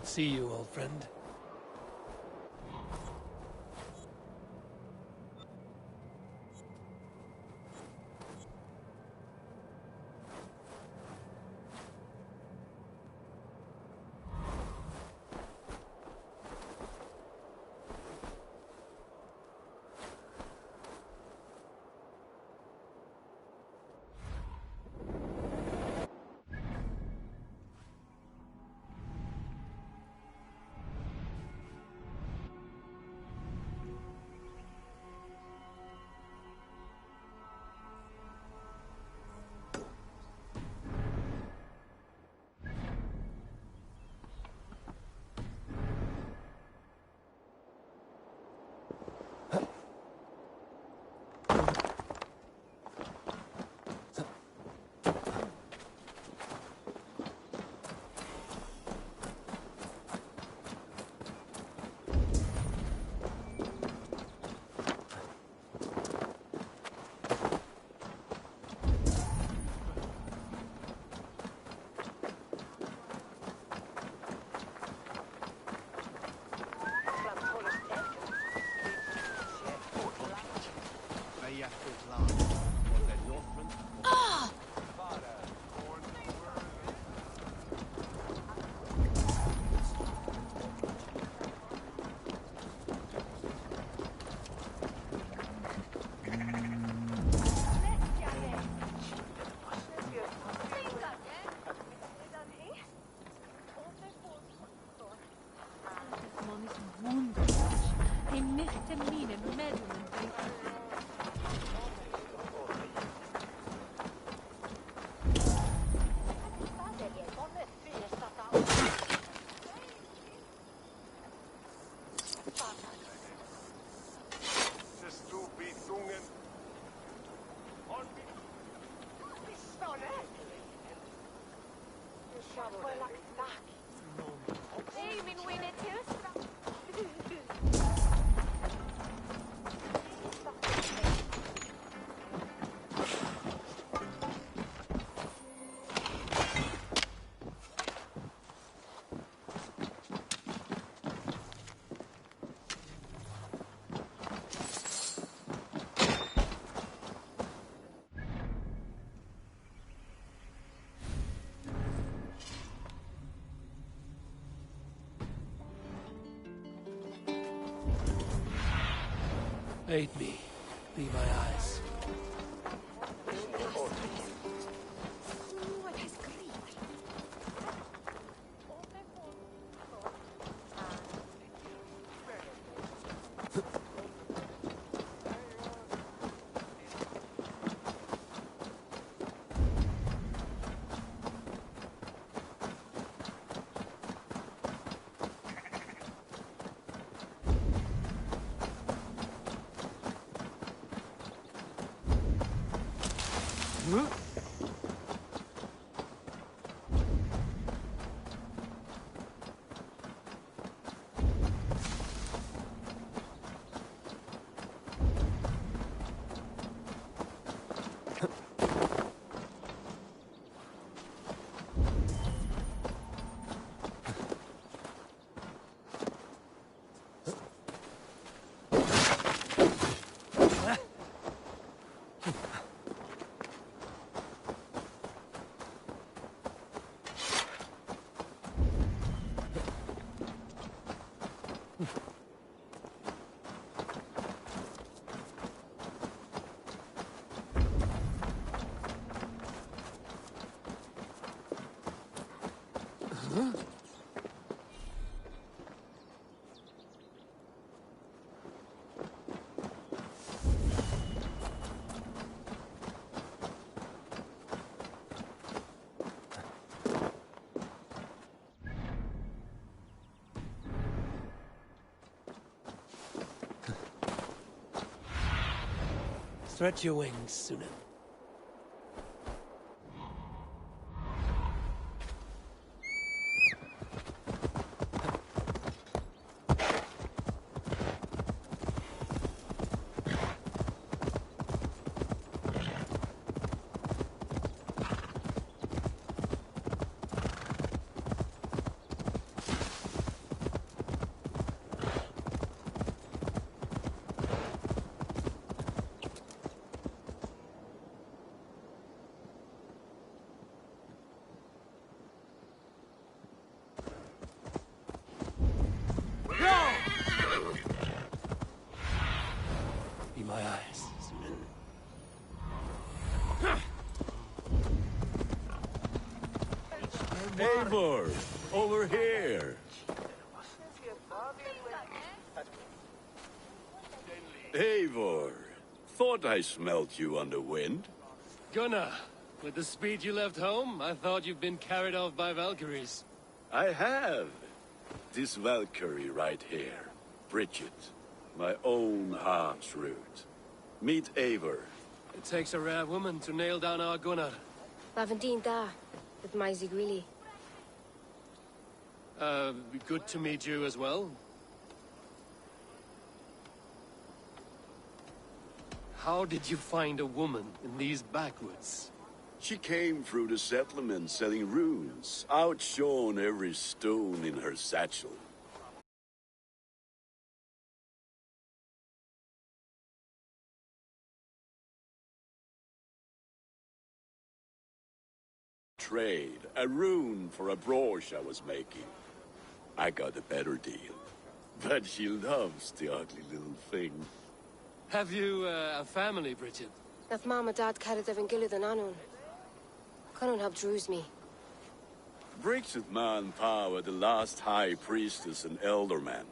not see you, old friend. Aid me. Be my eyes. Stretch your wings, Sunan. Eivor, over here. Eivor, thought I smelt you on the wind. Gunnar, with the speed you left home, I thought you'd been carried off by Valkyries. I have. This Valkyrie right here, Bridget, my own heart's root. Meet Eivor. It takes a rare woman to nail down our Gunnar. Lavendine da, with Maisie Greeley. Good to meet you as well. How did you find a woman in these backwoods? She came through the settlement selling runes, outshone every stone in her satchel. Trade, a rune for a brooch I was making. I got a better deal. But she loves the ugly little thing. Have you a family, Bridget? Nath Mom and Dad carried Evan Gillard and Anun. Cannon helped druise me. Bridget Man Pa were the last High Priestess and Elderman.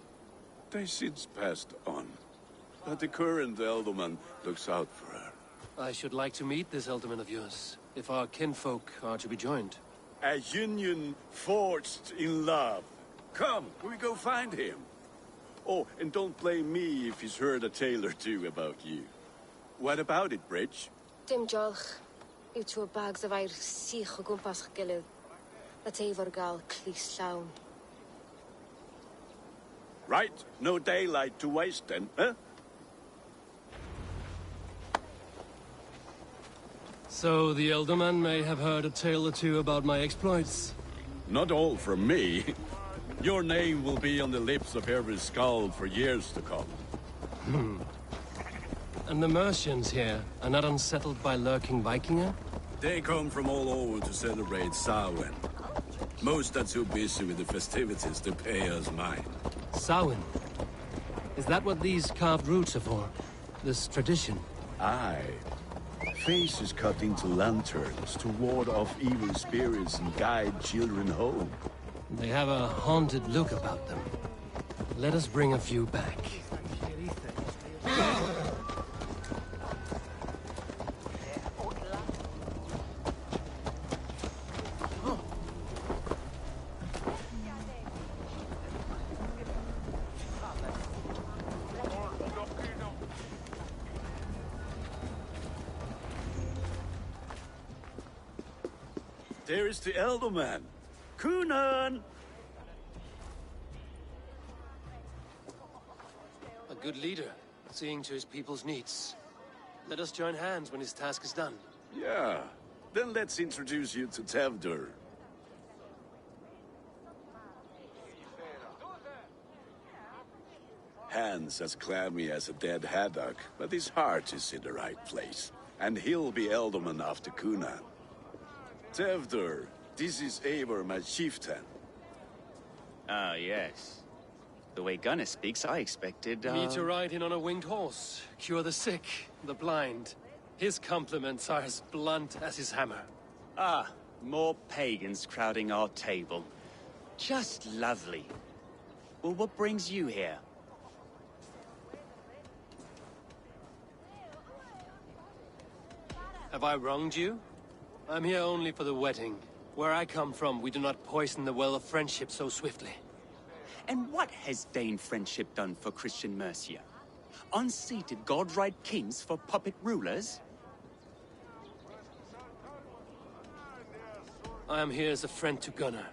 They since passed on. But the current Elderman looks out for her. I should like to meet this Elderman of yours, if our kinfolk are to be joined. A union forged in love. Come, we go find him. Oh, and don't blame me if he's heard a tale or two about you. What about it, Bridge? Dim jolch. You two bags of air sich o gwmpas gilydd. Let Eivor gal clis llawn. Right, no daylight to waste then, huh? So the Elderman may have heard a tale or two about my exploits. Not all from me. Your name will be on the lips of every skull for years to come. And the Mercians here are not unsettled by lurking Vikinger? They come from all over to celebrate Samhain. Most are too busy with the festivities to pay us mind. Samhain? Is that what these carved roots are for? This tradition? Aye. Faces cut into lanterns to ward off evil spirits and guide children home. They have a haunted look about them. Let us bring a few back. There is the Elderman. Kunan! A good leader, seeing to his people's needs. Let us join hands when his task is done. Yeah. Then let's introduce you to Tevdur. Hands as clammy as a dead haddock, but his heart is in the right place. And he'll be Elderman after Kunan. Tevdur, this is Eivor, my chieftain. Ah, yes. The way Gunnar speaks, I expected, Me to ride in on a winged horse, cure the sick, the blind. His compliments are as blunt as his hammer. Ah, more pagans crowding our table. Just lovely. Well, what brings you here? Have I wronged you? I'm here only for the wedding. Where I come from, we do not poison the well of friendship so swiftly. And what has Dane friendship done for Christian Mercia? Unseated godright kings for puppet rulers? I am here as a friend to Gunnar.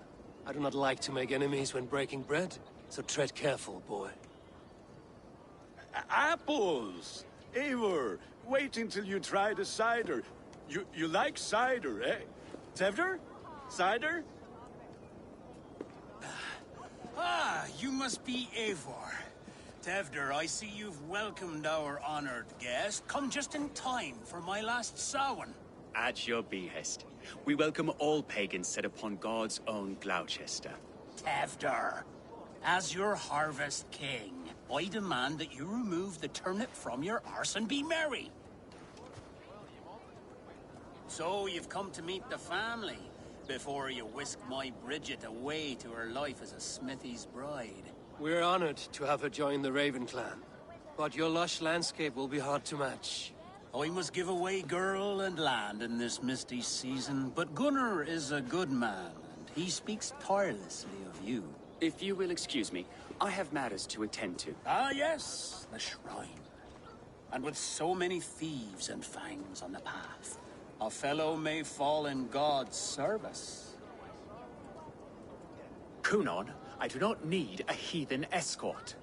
I do not like to make enemies when breaking bread, so tread careful, boy. Apples! Eivor, wait until you try the cider. You like cider, eh? Tevdur? Cider? Ah, you must be Eivor. Tevdur, I see you've welcomed our honored guest. Come just in time for my last Samhain. At your behest. We welcome all pagans set upon God's own Gloucester. Tevdur, as your harvest king, I demand that you remove the turnip from your arse and be merry. So, you've come to meet the family. before you whisk my Bridget away to her life as a smithy's bride. We're honored to have her join the Raven clan. But your lush landscape will be hard to match. I must give away girl and land in this misty season, but Gunnar is a good man, and he speaks tirelessly of you. If you will excuse me, I have matters to attend to. Ah, yes, the shrine. And with so many thieves and fangs on the path, a fellow may fall in God's service. Kunon, I do not need a heathen escort.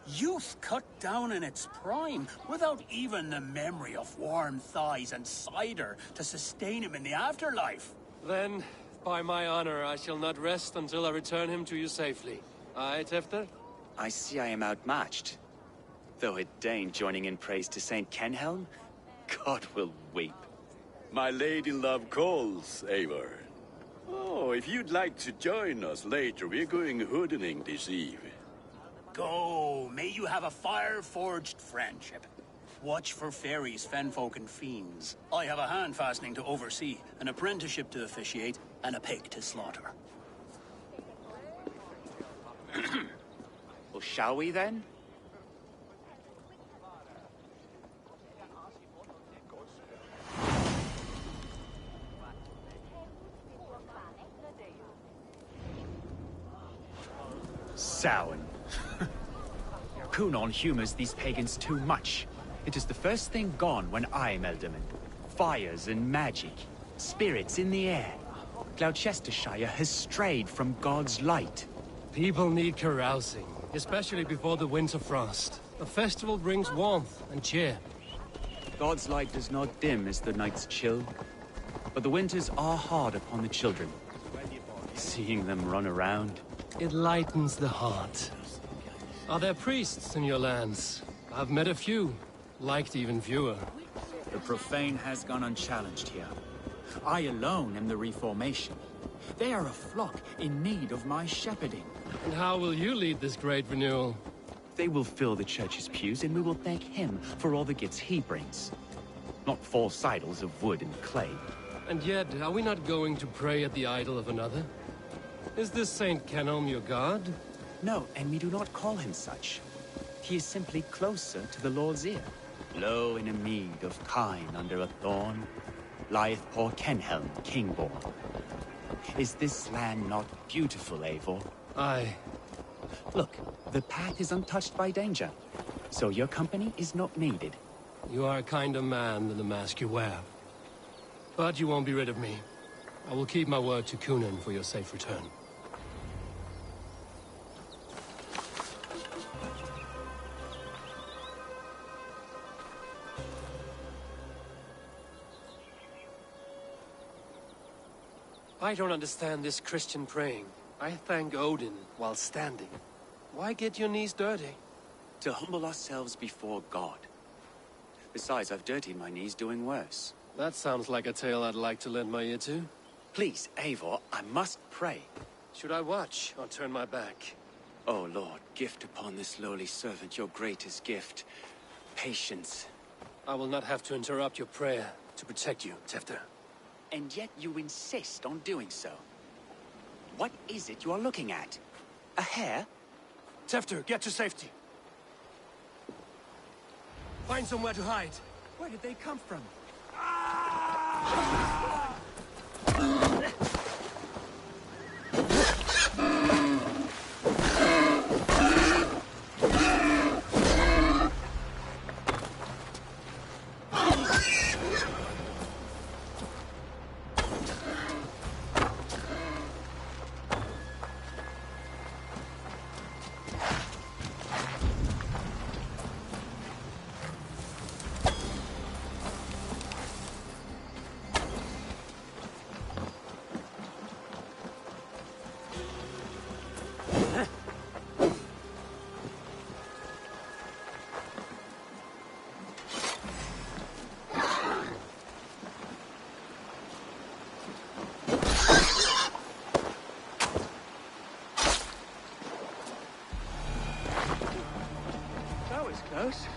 Youth cut down in its prime, without even the memory of warm thighs and cider to sustain him in the afterlife. Then, by my honor, I shall not rest until I return him to you safely. Aye, Tefter? I see I am outmatched. Though a Dane joining in praise to Saint Kenhelm, God will weep. My lady love calls, Eivor. Oh, if you'd like to join us later, we're going hoodening this eve. Go, may you have a fire-forged friendship. Watch for fairies, fenfolk, and fiends. I have a hand fastening to oversee, an apprenticeship to officiate, and a pig to slaughter. Well, shall we then? Samhain. Kunon humors these pagans too much. It is the first thing gone when I am Elderman. Fires and magic. Spirits in the air. Gloucestershire has strayed from God's light. People need carousing, especially before the winter frost. A festival brings warmth and cheer. God's light does not dim as the nights chill. But the winters are hard upon the children. Seeing them run around. It lightens the heart. Are there priests in your lands? I've met a few, liked even fewer. The profane has gone unchallenged here. I alone am the Reformation. They are a flock in need of my shepherding. And how will you lead this great renewal? They will fill the church's pews, and we will thank him for all the gifts he brings. Not false idols of wood and clay. And yet, are we not going to pray at the idol of another? Is this Saint Kenelm your god? No, and we do not call him such. He is simply closer to the Lord's ear. Low in a mead of kine under a thorn, lieth poor Kenhelm, king-born. Is this land not beautiful, Eivor? Aye. Look, the path is untouched by danger, so your company is not needed. You are a kinder man than the mask you wear. But you won't be rid of me. I will keep my word to Kunan for your safe return. I don't understand this Christian praying. I thank Odin while standing. Why get your knees dirty? To humble ourselves before God. Besides, I've dirtied my knees doing worse. That sounds like a tale I'd like to lend my ear to. Please, Eivor, I must pray. Should I watch or turn my back? Oh Lord, gift upon this lowly servant your greatest gift. Patience. I will not have to interrupt your prayer to protect you, Tefter. And yet you insist on doing so. What is it you are looking at? A hare? Tefter, get to safety. Find somewhere to hide. Where did they come from? Close.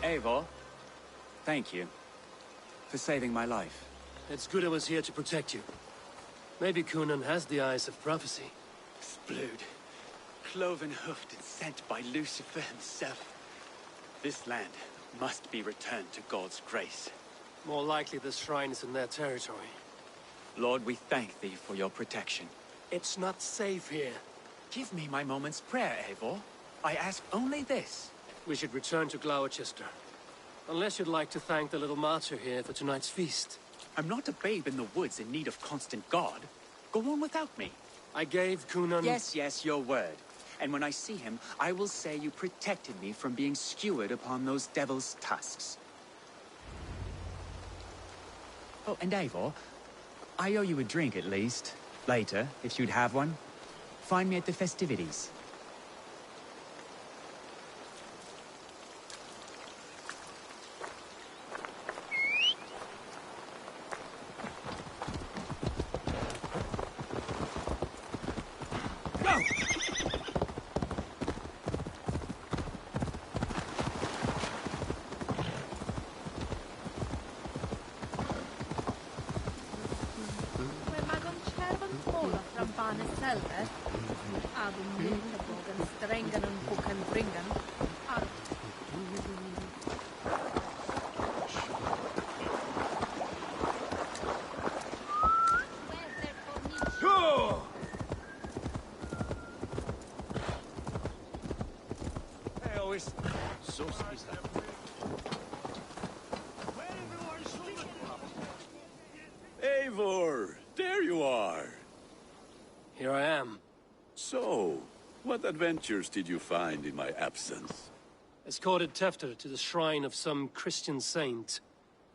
Eivor, thank you. for saving my life. It's good I was here to protect you. Maybe Cunan has the eyes of prophecy. Blood, cloven-hoofed and sent by Lucifer himself. This land must be returned to God's grace. More likely the shrine is in their territory. Lord, we thank thee for your protection. It's not safe here. Give me my moment's prayer, Eivor. I ask only this. We should return to Gloucester. Unless you'd like to thank the little martyr here for tonight's feast. I'm not a babe in the woods in need of constant guard. Go on without me. I gave Cunan... Yes, your word. And when I see him, I will say you protected me from being skewered upon those devil's tusks. Oh, and Eivor, I owe you a drink at least. Later, if you'd have one. Find me at the festivities. Eivor, there you are. Here I am. So, what adventures did you find in my absence? Escorted Tefter to the shrine of some Christian saint.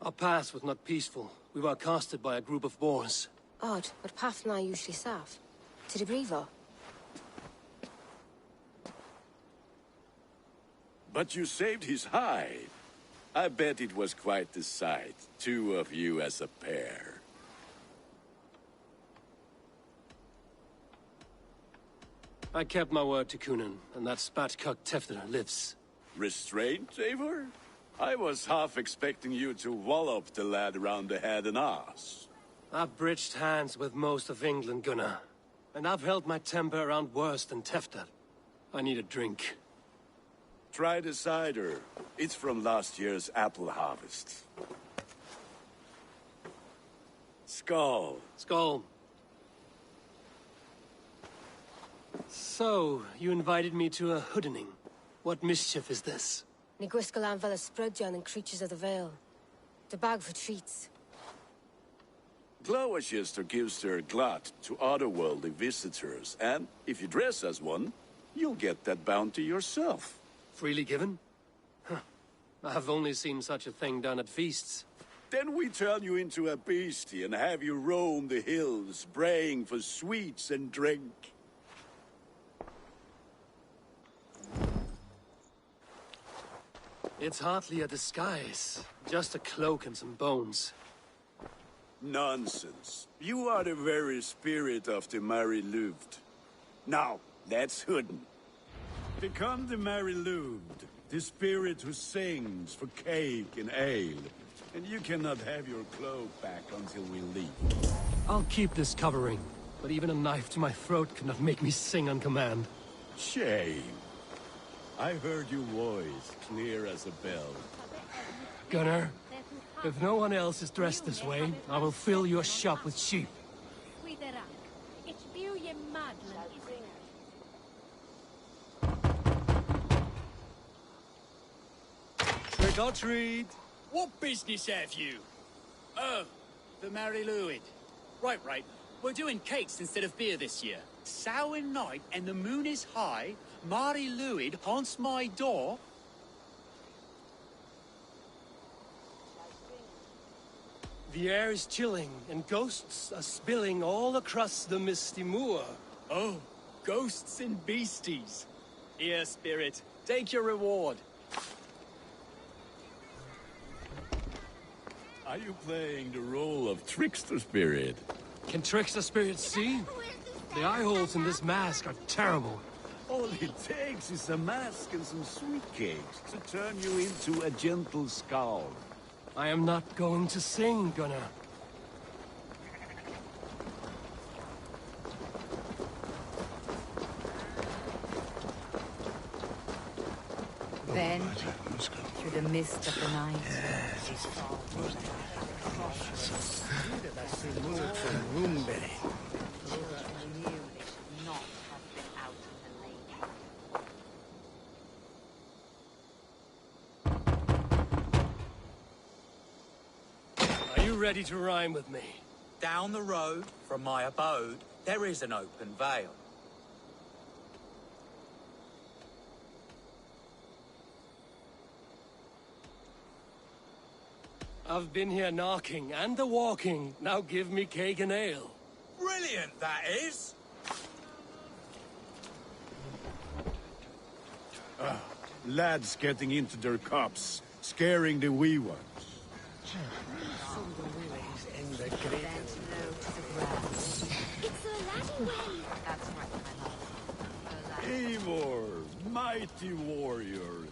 Our path was not peaceful. We were accosted by a group of boars. Odd, but path na usually safe. To the brifo. But you saved his hide. I bet it was quite the sight, two of you as a pair. I kept my word to Cunan, and that spatcuck Tefter lives. Restraint, Eivor? I was half expecting you to wallop the lad around the head and ass. I've bridged hands with most of England, Gunnar. And I've held my temper around worse than Tefter. I need a drink. Try the cider. It's from last year's apple harvest. Skull. Skull. So, you invited me to a hoodening. What mischief is this? Ni gwisgal an fel ysbrydion and creatures of the Vale. The bag for treats. Gloucester gives their glut to otherworldly visitors, and if you dress as one, you'll get that bounty yourself. Freely given? Huh. I've only seen such a thing done at feasts. Then we turn you into a beastie and have you roam the hills, braying for sweets and drink. It's hardly a disguise. Just a cloak and some bones. Nonsense. You are the very spirit of the Mary Louved. Now, that's Hooden. Become the Mary Louved, the spirit who sings for cake and ale. And you cannot have your cloak back until we leave. I'll keep this covering, but even a knife to my throat cannot make me sing on command. Shame. I heard your voice clear as a bell. Gunnar, if no one else is dressed this way, I will fill your shop with sheep. Trick or treat! What business have you? Oh, the Mary Lwyd. Right. We're doing cakes instead of beer this year. Samhain night and the moon is high. Mary Lwyd haunts my door. The air is chilling, and ghosts are spilling all across the misty moor. Oh, ghosts and beasties. Here, spirit, take your reward. Are you playing the role of trickster spirit? Can trickster spirits see? The eye holes in this mask are terrible. All it takes is a mask and some sweet cakes to turn you into a gentle skull. I am not going to sing, Gunnar. Then, through the mist of the night, Are you ready to rhyme with me? Down the road from my abode, there is an open vale. I've been here knocking and the walking. Now give me cake and ale. Brilliant, that is! Lads getting into their cups, scaring the wee ones. bent low to the ground. It's a laddie way. That's right, my love. Eivor, mighty warrior.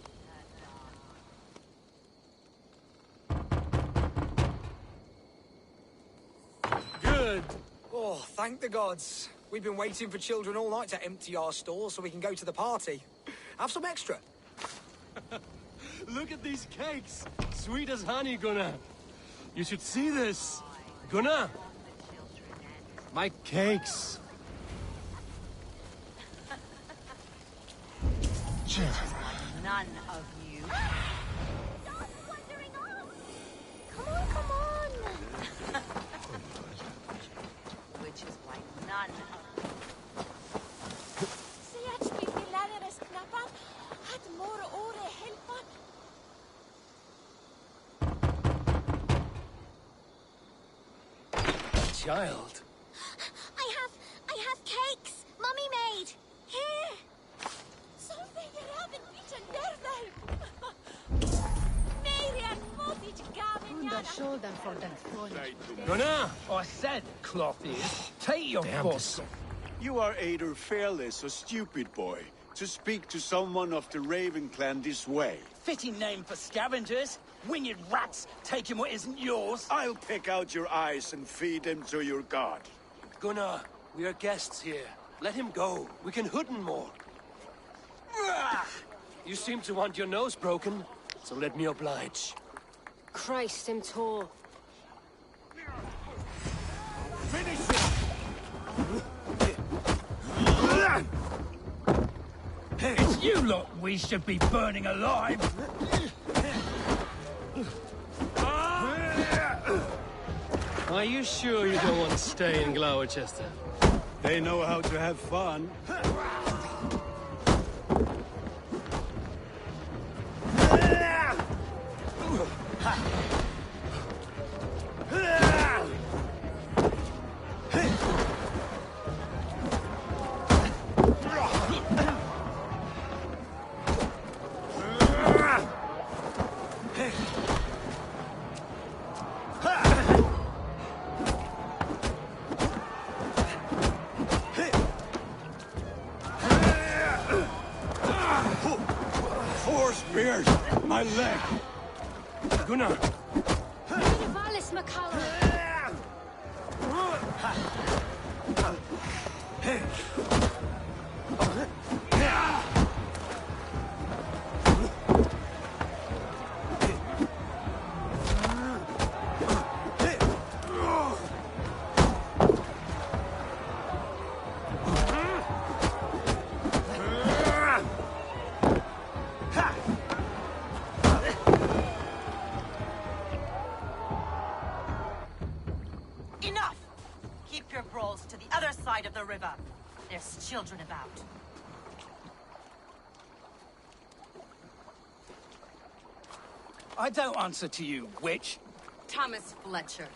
Good. Oh, thank the gods. We've been waiting for children all night to empty our stalls so we can go to the party. Have some extra. Look at these cakes. Sweet as honey, Gunnar. You should see this. Gunnar. My cakes. None of you. Stop wandering off. Come on, come on. Which is why none of Säg att vi lärare knappar att mor åre helpan. Child. I have cakes. Mummy made. Here. Something you haven't eaten there. Mary and Motty Gavin Yana. Gunnar. I said, clothies, take your boss. You are either fearless or stupid, boy, to speak to someone of the Raven clan this way. Fitting name for scavengers. Winged rats taking what isn't yours. I'll pick out your eyes and feed them to your god. Gunnar, we are guests here. Let him go. We can hood him more. You seem to want your nose broken, so let me oblige. Christ, him tall. It's you lot we should be burning alive. Are you sure you don't want to stay in Gloucester? They know how to have fun. Four spears! My leg! Gunnar! Valis McCallum. Enough! Keep your brawls to the other side of the river. There's children about. I don't answer to you, witch. Thomas Fletcher,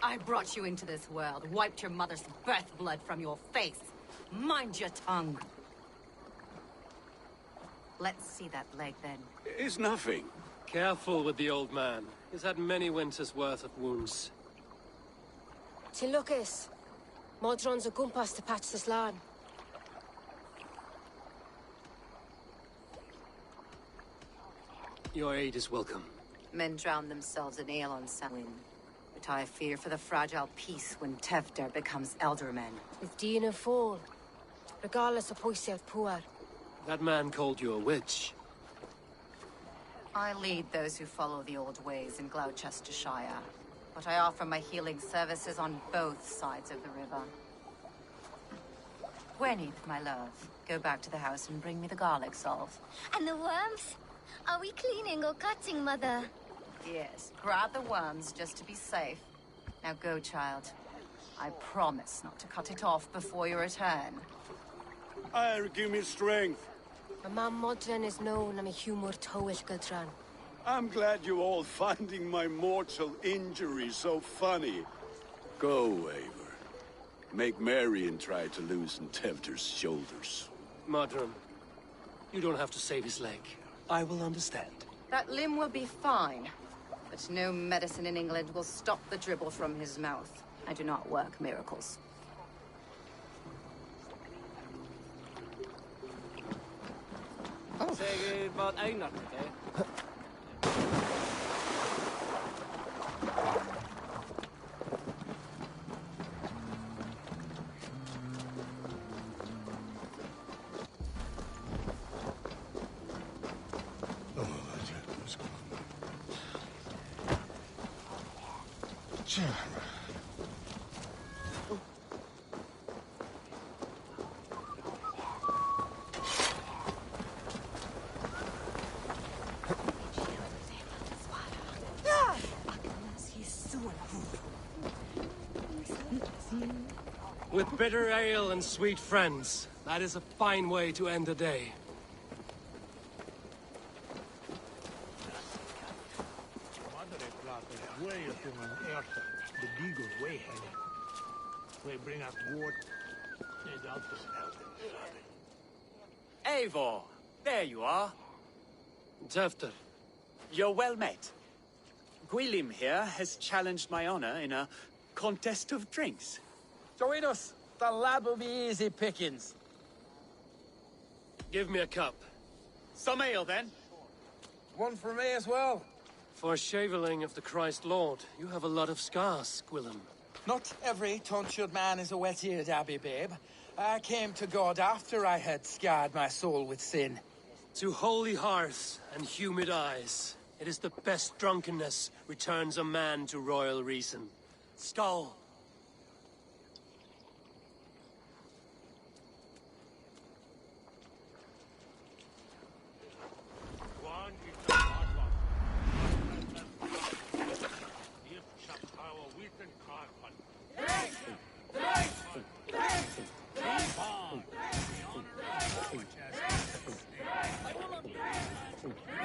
I brought you into this world, wiped your mother's birth blood from your face. Mind your tongue. Let's see that leg then. It's nothing. Careful with the old man. He's had many winters' worth of wounds. Till Lucas. Modron's a gumpas to patch this lad. Your aid is welcome. Men drown themselves in ale on Samhain. But I fear for the fragile peace when Tevder becomes Elderman. With Dina fall, regardless of Poisiel Puar. That man called you a witch. I lead those who follow the old ways in Gloucestershire, but I offer my healing services on both sides of the river. Gwyneth, my love, go back to the house and bring me the garlic salt. And the worms? Are we cleaning or cutting, Mother? Yes, grab the worms just to be safe. Now go, child. I promise not to cut it off before you return. Give me strength. My mam Modren is known am a humor towill Gudran. I'm glad you're all finding my mortal injury so funny. Go, Eivor. Make Marion try to loosen Tevder's shoulders. Modron, you don't have to save his leg. I will understand. That limb will be fine, but no medicine in England will stop the dribble from his mouth. I do not work miracles. Zeg wat eindigt, hè? With bitter ale and sweet friends, that is a fine way to end the day. Eivor, there you are. Tevder. You're well met. Gwilym here has challenged my honor in a contest of drinks. Join us. The lad will be easy pickings. Give me a cup. Some ale, then. One for me as well. For shaveling of the Christ Lord, you have a lot of scars, Gwilym. Not every tonsured man is a wet-eared abbey, babe. I came to God after I had scarred my soul with sin. To holy hearths and humid eyes, it is the best drunkenness returns a man to royal reason. Skull.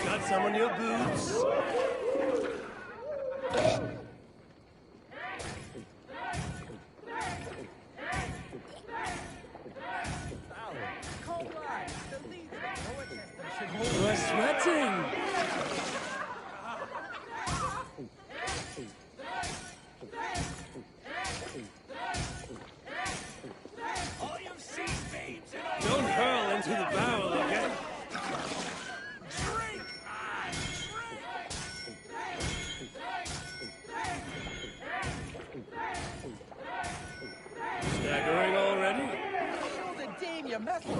Got some on your boots? You're sweating! Don't hurl into the barrel again. Staggering already? Show the dame your mettle.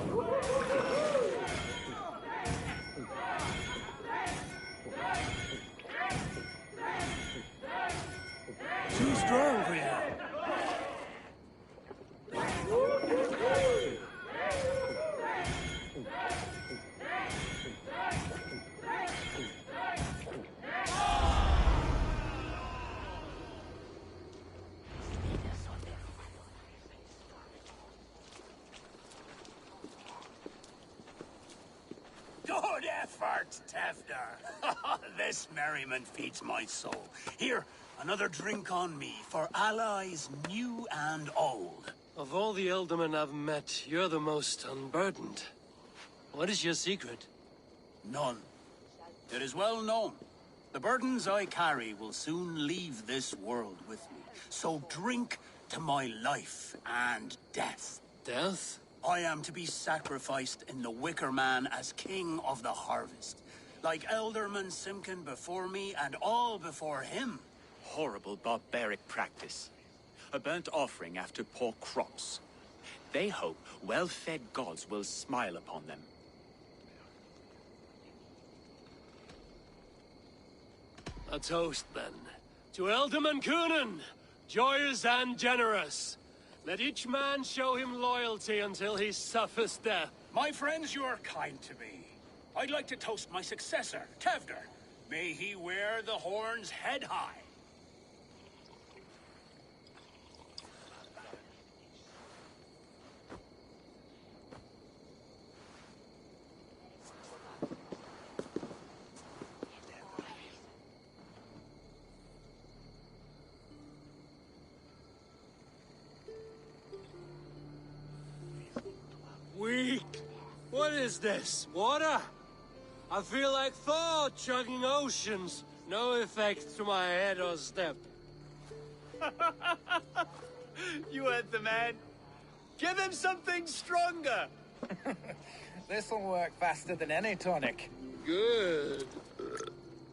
Too strong for you. Good effort, Tevder. This merriment feeds my soul. Here, another drink on me for allies new and old. Of all the Eldermen I've met, you're the most unburdened. What is your secret? None. It is well known. The burdens I carry will soon leave this world with me. So drink to my life and death. Death? I am to be sacrificed in the Wicker Man as king of the harvest. Like Elderman Simpkin before me and all before him. Horrible barbaric practice. A burnt offering after poor crops. They hope well-fed gods will smile upon them. A toast, then. To Elderman Coonan, joyous and generous. Let each man show him loyalty until he suffers death. My friends, you are kind to me. I'd like to toast my successor, Tevder. May he wear the horns head high. Weak. What is this? Water? I feel like Thor chugging oceans. No effect to my head or step. You heard the man. Give him something stronger. This'll work faster than any tonic. Good.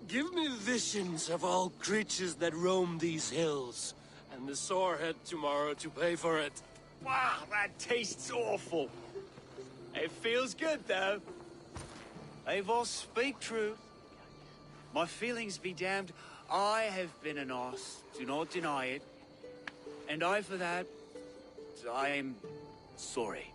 Give me visions of all creatures that roam these hills, and the sorehead tomorrow to pay for it. Wow, that tastes awful. It feels good, though. Eivor, speak truth. My feelings be damned. I have been an arse. Do not deny it. And I, for that, I am sorry.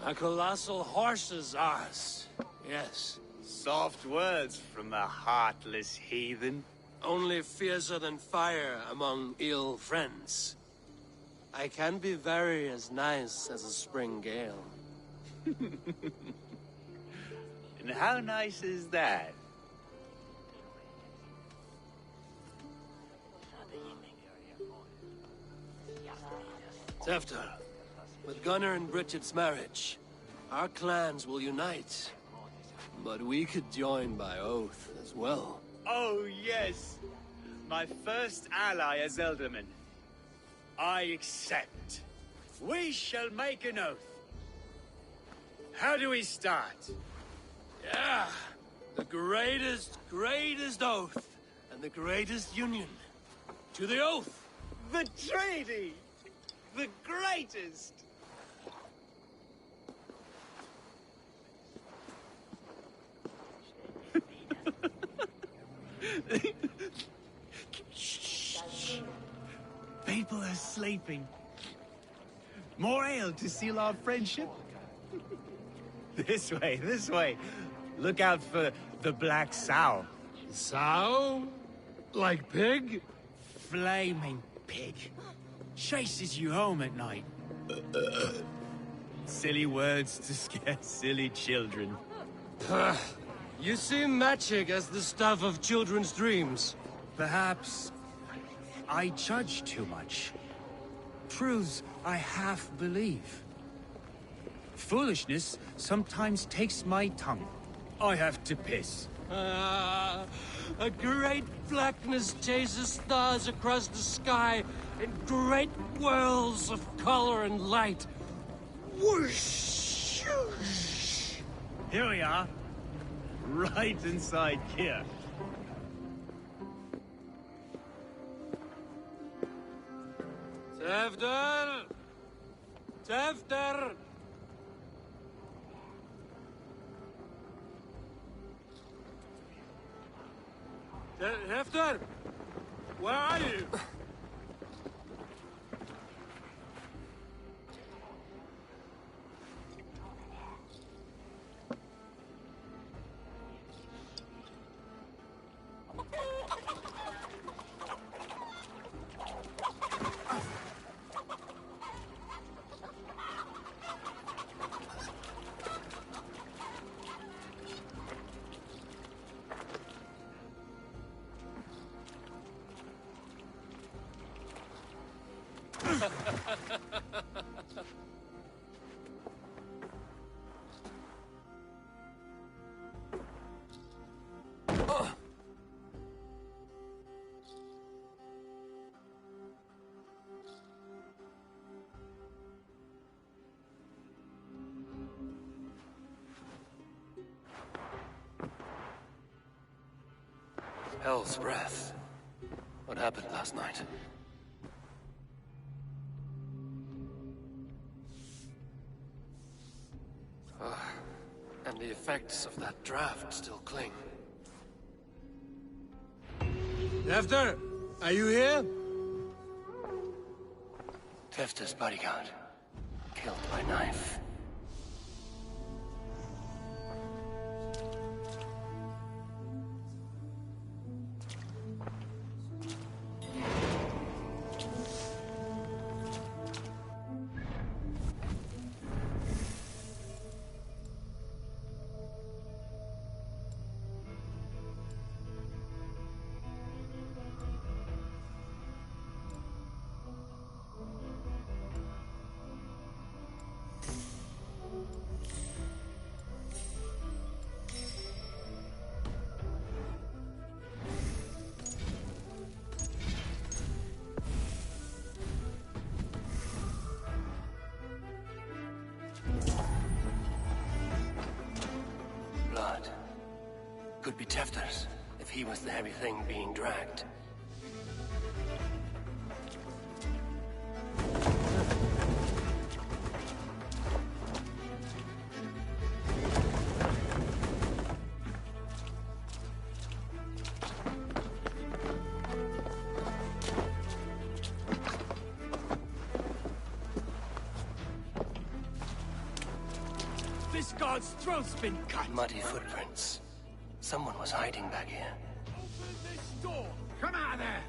A colossal horse's arse. Yes. Soft words from a heartless heathen. Only fiercer than fire among ill friends. I can be very as nice as a spring gale. And how nice is that? Tefter, with Gunnar and Bridget's marriage, our clans will unite. But we could join by oath as well. Oh, yes. My first ally as Elderman. I accept. We shall make an oath. How do we start? Yeah, the greatest oath, and the greatest union. To the oath! The treaty! The greatest! Shh. People are sleeping. More ale to seal our friendship? This way, this way. Look out for the black sow. Sow? Like pig? Flaming pig. Chases you home at night. Silly words to scare silly children. You see magic as the stuff of children's dreams. Perhaps I judge too much. Truths I half believe. Foolishness sometimes takes my tongue. I have to piss. A great blackness chases stars across the sky in great whirls of color and light. Whoosh! Here we are. Right inside here. Tefter! Tefter! Tefter! Where are you? Hell's Breath. What happened last night? And the effects of that draft still cling. Tefter, are you here? Tefter's bodyguard. Killed by knife. Blood. Could be Tefter's, if he was the heavy thing being dragged. This guard's throat's been cut! Muddy footprints. Someone was hiding back here. Open this door! Come out of there!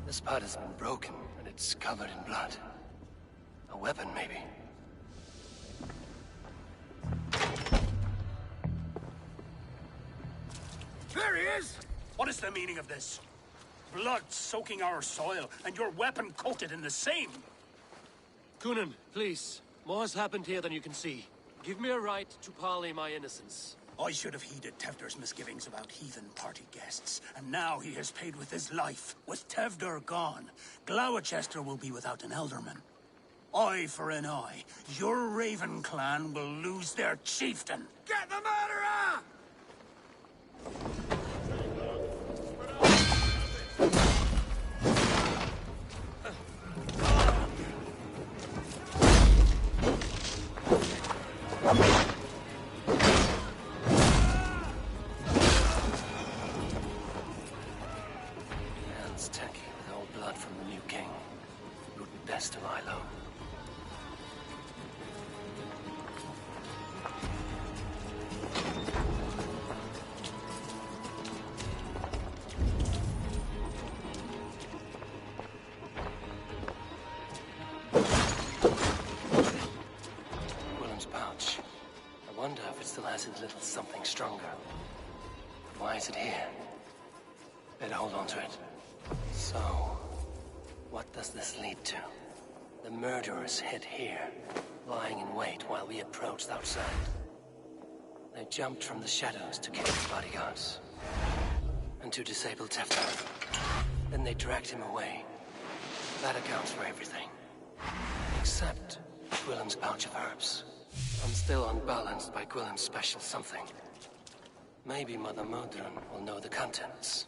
This part has been broken, and it's covered in blood. A weapon, maybe. There he is! What is the meaning of this? Blood soaking our soil, and your weapon coated in the same! Coonan, please. More has happened here than you can see. Give me a right to parley my innocence. I should have heeded Tevder's misgivings about heathen party guests, and now he has paid with his life. With Tevder gone, Gloucester will be without an elderman. Eye for an eye. Your Raven clan will lose their chieftain. Get the murderer! Hands tacky with old blood from the new king. It would be best to lie low. Willem's pouch. I wonder if it still has his little something stronger. But why is it here? Better hold on to it. So, what does this lead to? The murderers hid here, lying in wait while we approached outside. They jumped from the shadows to kill the bodyguards. And to disable Tefter. Then they dragged him away. That accounts for everything. Except Gwillem's pouch of herbs. I'm still unbalanced by Gwillem's special something. Maybe Mother Modron will know the contents.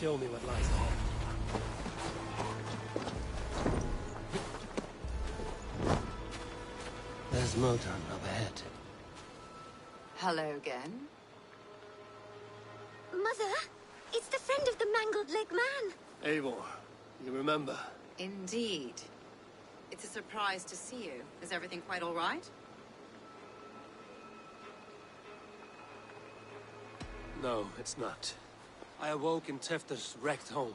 show me what lies ahead. There's Modan up ahead. Hello again. Mother, it's the friend of the mangled leg man. Eivor, you remember? Indeed. It's a surprise to see you. Is everything quite all right? No, it's not. I awoke in Tefter's wrecked home.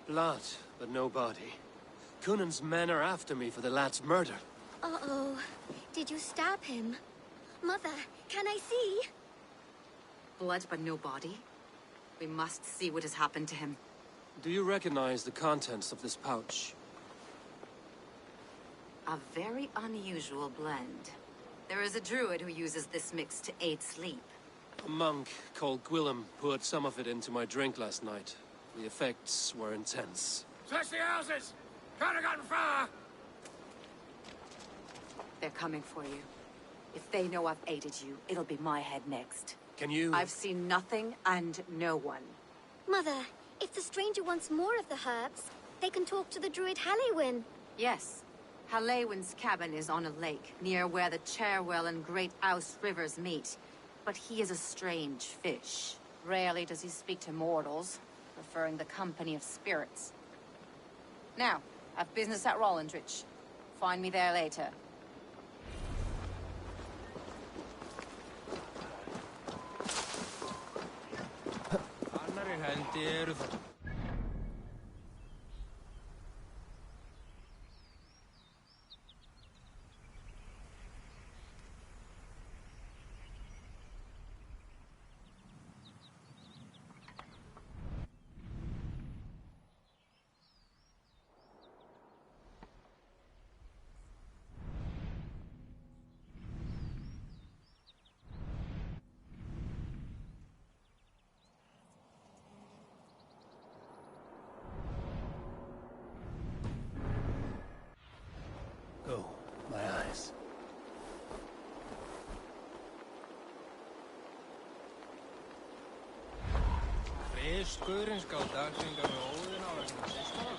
Blood, but no body. Cunan's men are after me for the lad's murder. Uh-oh. Did you stab him? Mother, can I see? Blood but no body? We must see what has happened to him. Do you recognize the contents of this pouch? A very unusual blend. There is a druid who uses this mix to aid sleep. A monk called Gwillem poured some of it into my drink last night. The effects were intense. Search the houses! Can't have gotten far! They're coming for you. If they know I've aided you, it'll be my head next. Can you... I've seen nothing and no one. Mother, if the stranger wants more of the herbs, they can talk to the druid Halewyn. Yes. Halewyn's cabin is on a lake, near where the Cherwell and Great Ouse rivers meet. But he is a strange fish. Rarely does he speak to mortals, preferring the company of spirits. Now, I've business at Rollendrich. Find me there later. Oh, my eyes. Freyskurinn skal dagsinga með óðina vegna systara.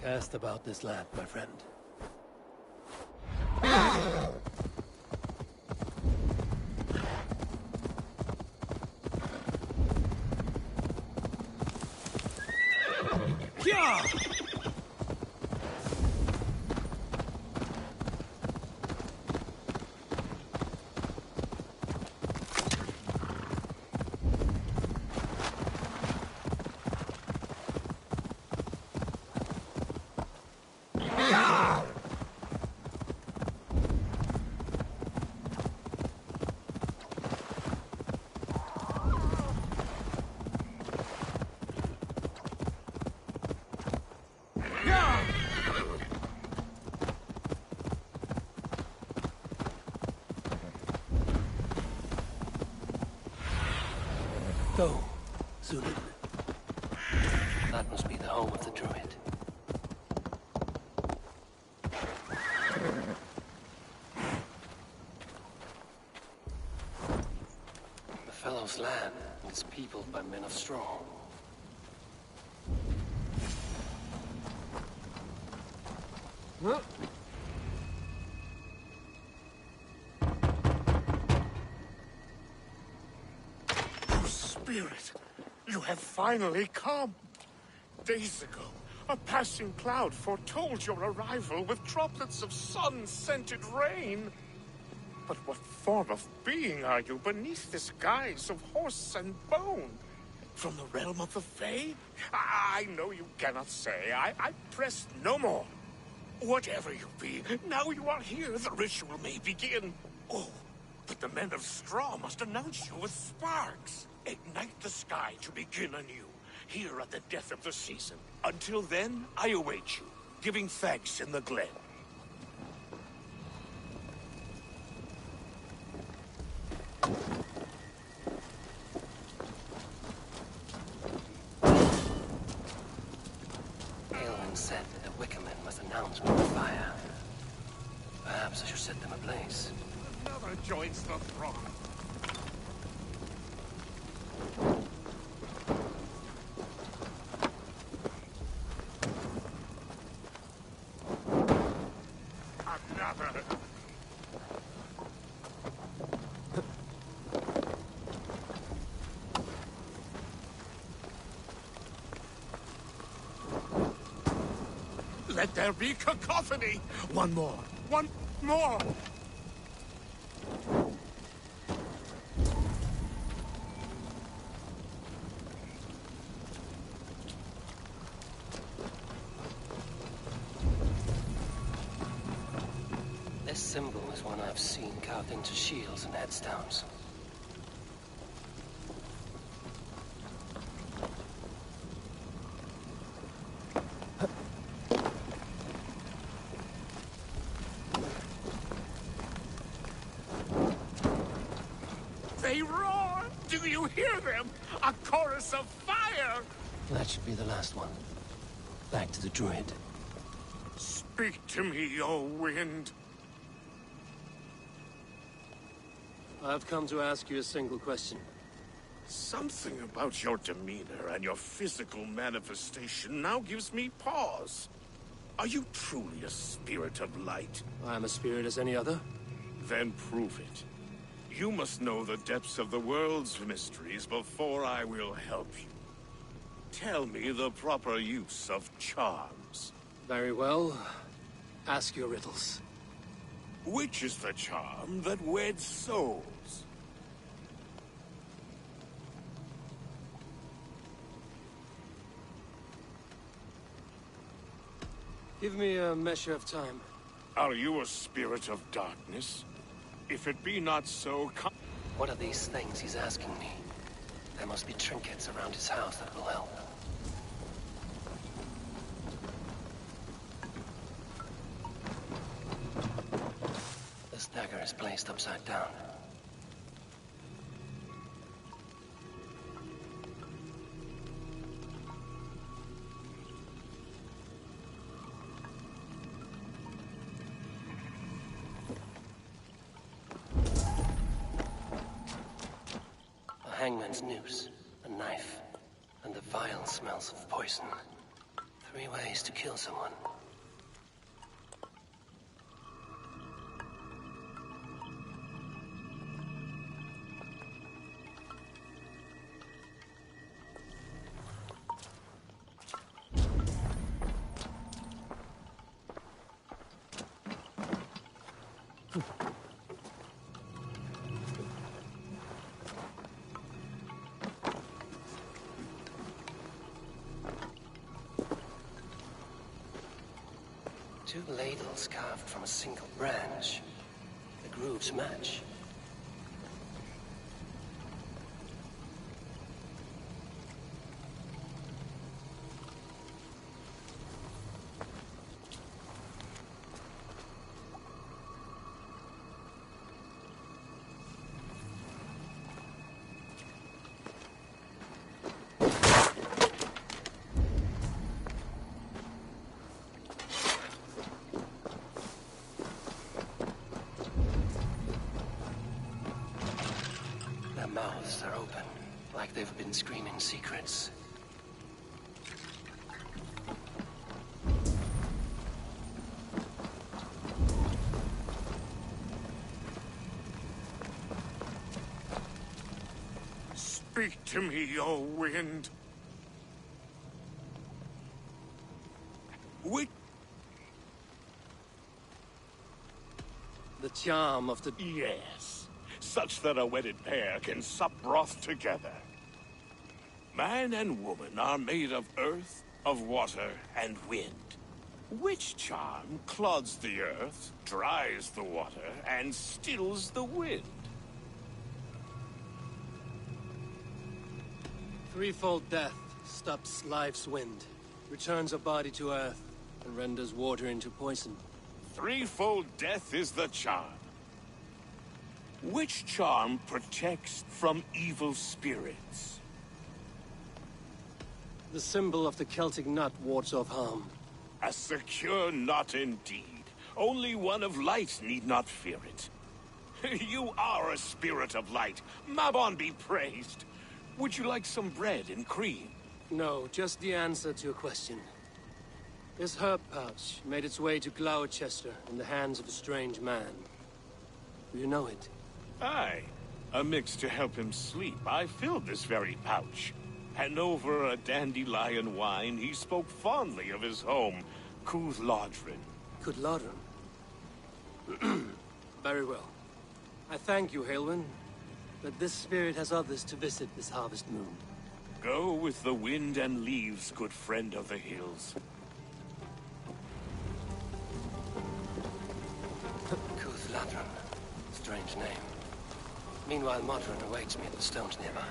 Cast about this land, my friend. Go, Zulin. That must be the home of the druid. The fellow's land is peopled by men of straw. Huh? Spirit, you have finally come. Days ago, a passing cloud foretold your arrival with droplets of sun-scented rain. But what form of being are you beneath this guise of horse and bone? From the realm of the Fae? I know you cannot say. I press no more. Whatever you be, now you are here, the ritual may begin. Oh, but the men of straw must announce you with sparks. Ignite the sky to begin anew, here at the death of the season. Until then, I await you, giving thanks in the glen. Aelwyn said that the Wickermen must announce me with fire. Perhaps I should set them ablaze. Another joins the throng. Another. Let there be cacophony! One more! One more! This symbol is one I've seen carved into shields and headstones. They roar! Do you hear them? A chorus of fire! That should be the last one. Back to the druid. Speak to me, O wind. I've come to ask you a single question. Something about your demeanor and your physical manifestation now gives me pause. Are you truly a spirit of light? I am a spirit as any other. Then prove it. You must know the depths of the world's mysteries before I will help you. Tell me the proper use of charms. Very well. Ask your riddles. Which is the charm that weds souls? Give me a measure of time. Are you a spirit of darkness? If it be not so, what are these things he's asking me? There must be trinkets around his house that will help. This dagger is placed upside down. A hangman's noose, a knife, and the vile smells of poison. 3 ways to kill someone. Two ladles carved from a single branch. The grooves match. mouths are open, like they've been screaming secrets. Speak to me, O wind. The charm of the... Yes, such that a wedded pair can sup broth together. Man and woman are made of earth, of water, and wind. Which charm clods the earth, dries the water, and stills the wind? Threefold death stops life's wind, returns a body to earth, and renders water into poison. Threefold death is the charm. Which charm protects from evil spirits? The symbol of the Celtic nut wards off harm. A secure knot indeed. Only one of light need not fear it. You are a spirit of light. Mabon be praised. Would you like some bread and cream? No, just the answer to a question. This herb pouch made its way to Gloucester in the hands of a strange man. Do you know it? Aye. A mix to help him sleep. I filled this very pouch. And over a dandelion wine, he spoke fondly of his home, Cúth Lodrin. Cúth Lodrin? Very well. I thank you, Haelwyn. But this spirit has others to visit this harvest moon. Go with the wind and leaves, good friend of the hills. Cúth Lodrin. Strange name. Meanwhile, Modron awaits me at the stones nearby.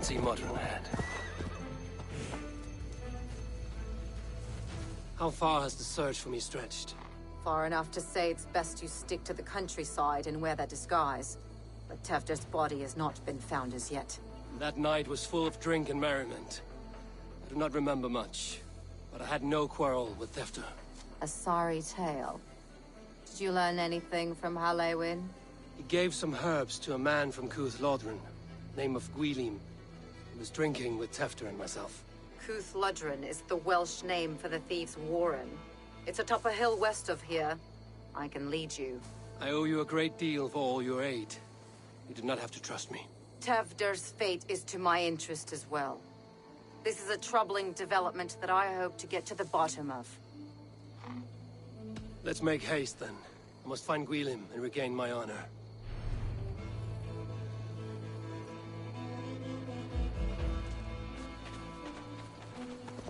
See Modron ahead. How far has the search for me stretched? Far enough to say it's best you stick to the countryside and wear that disguise. But Tewdwr's body has not been found as yet. That night was full of drink and merriment. I do not remember much, but I had no quarrel with Tewdwr. A sorry tale. Did you learn anything from Halewyn? He gave some herbs to a man from Cúth Lodrin, name of Gwylim. He was drinking with Tewdwr and myself. Cúth Lodrin is the Welsh name for the thieves' warren. It's atop a hill west of here. I can lead you. I owe you a great deal for all your aid. You do not have to trust me. Tewdwr's fate is to my interest as well. This is a troubling development that I hope to get to the bottom of. Let's make haste, then. I must find Gwylim and regain my honor.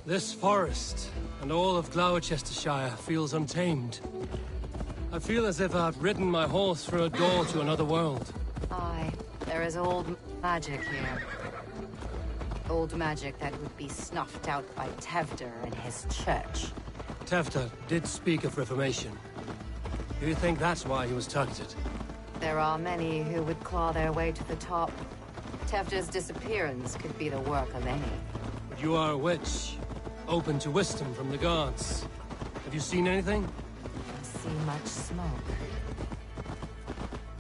This forest, and all of Gloucestershire, feels untamed. I feel as if I've ridden my horse through a door to another world. Aye, there is old magic here. Old magic that would be snuffed out by Tewdwr and his church. Tewdwr did speak of reformation. Do you think that's why he was targeted? There are many who would claw their way to the top. Tewdwr's disappearance could be the work of any. But you are a witch, open to wisdom from the gods. Have you seen anything? I see much smoke.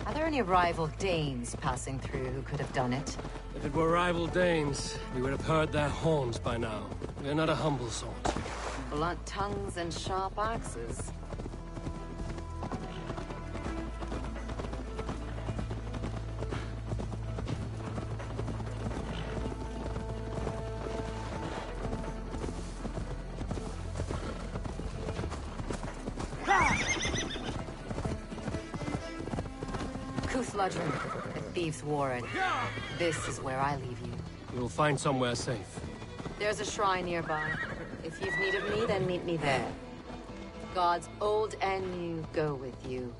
Are there any rival Danes passing through who could have done it? If it were rival Danes, we would have heard their horns by now. We are not a humble sort. Blunt tongues and sharp axes. Cuthludgeon, the Thieves' Warren. This is where I leave you. We'll find somewhere safe. There's a shrine nearby. If you've need of me, then meet me there. Gods old and new go with you.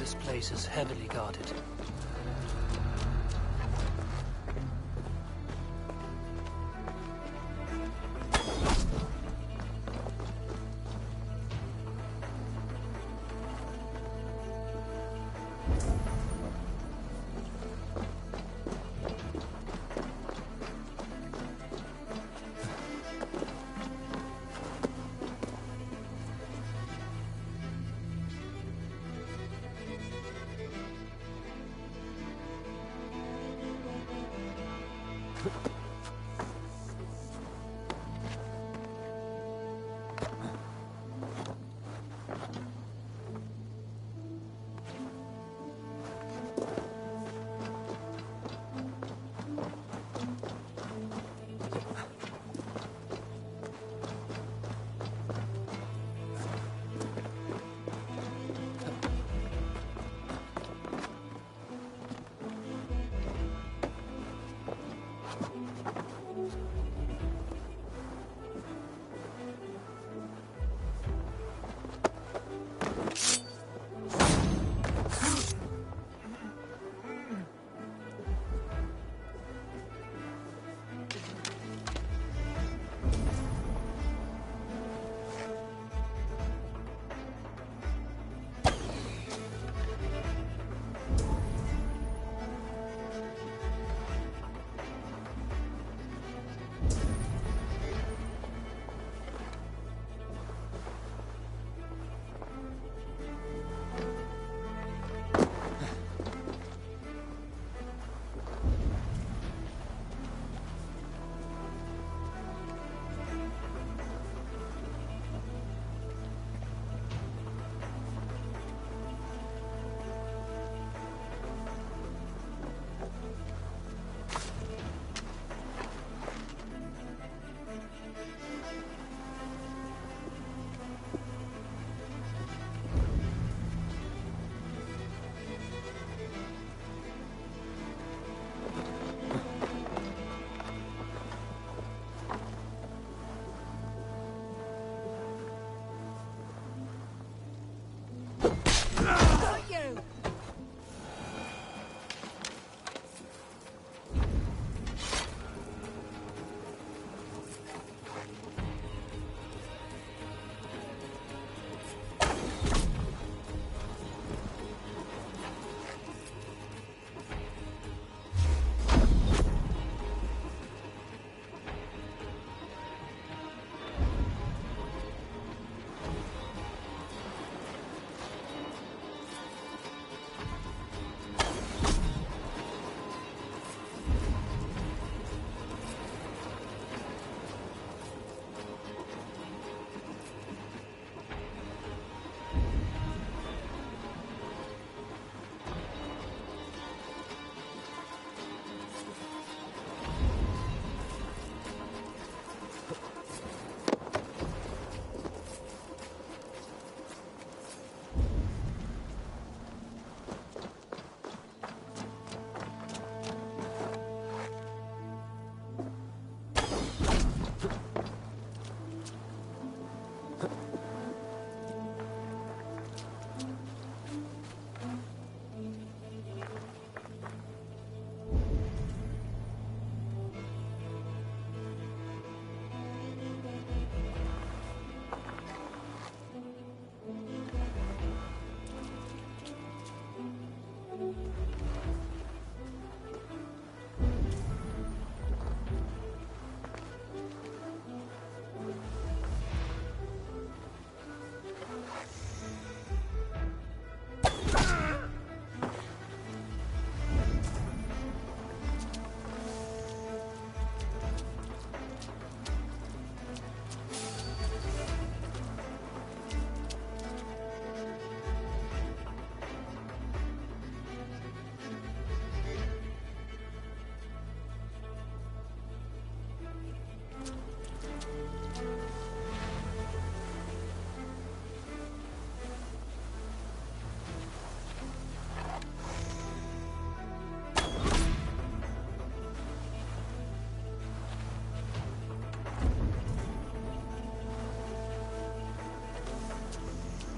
This place is heavily guarded.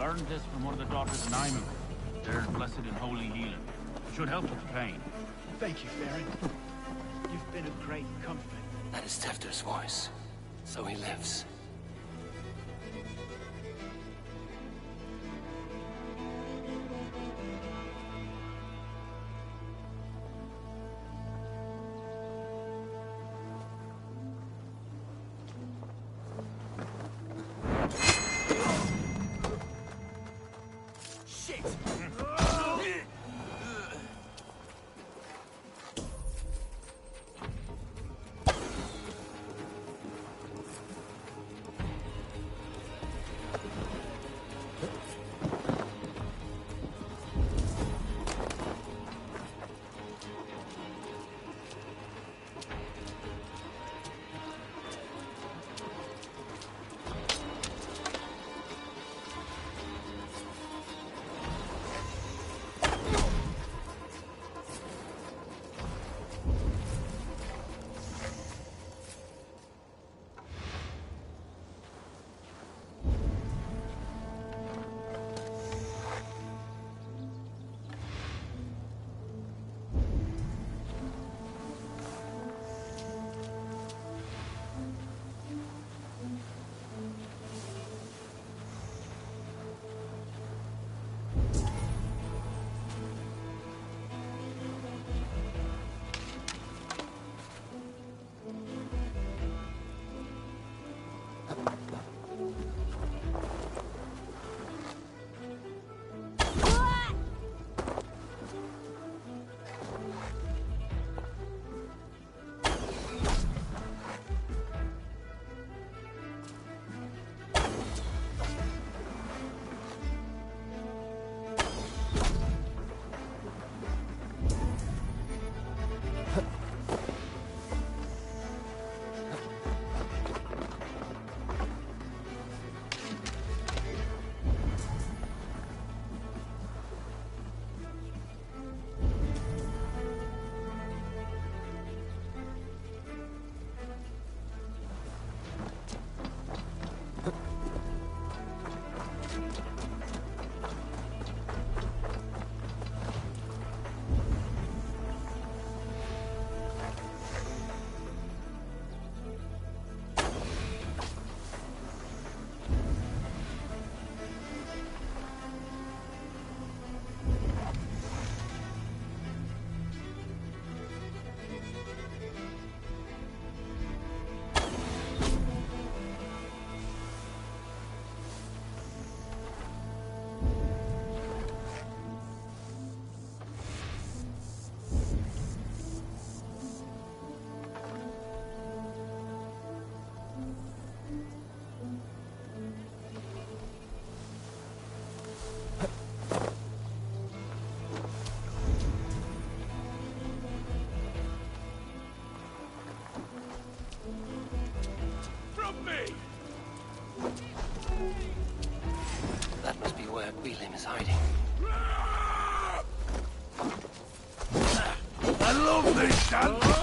Learned this from one of the daughters of Nyman. They're blessed in holy healing. Should help with the pain. Thank you, Farron. You've been a great comfort. That is Tefter's voice. So he lives. That must be where Gwilym is hiding. I love this gun!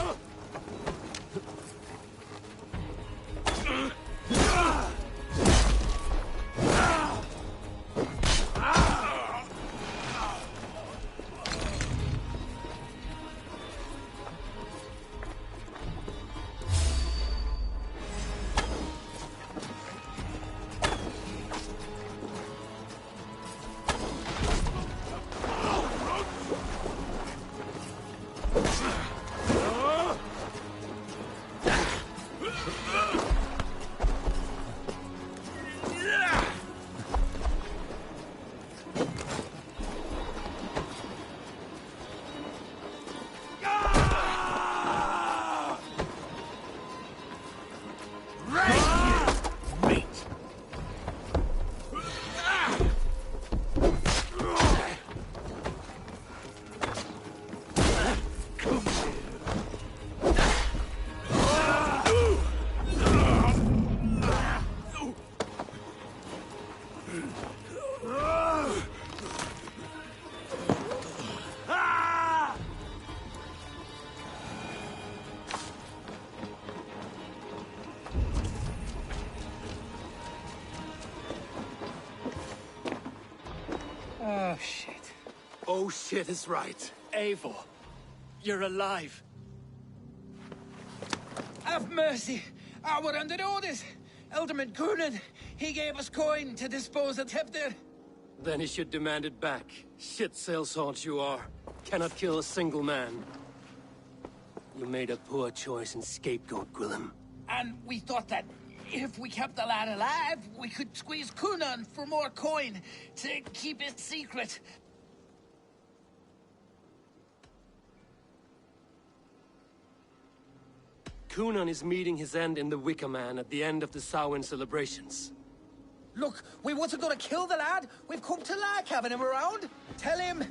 Oh shit is right. Eivor, you're alive. Have mercy! We're under orders! Alderman Coonan, he gave us coin to dispose of Tefter. Then he should demand it back. Shit sellsword you are. Cannot kill a single man. You made a poor choice in scapegoat, Gwillem. And we thought that if we kept the lad alive, we could squeeze Coonan for more coin to keep it secret. Coonan is meeting his end in the Wicker Man at the end of the Samhain celebrations. Look, we wasn't gonna kill the lad. We've come to like having him around. Tell him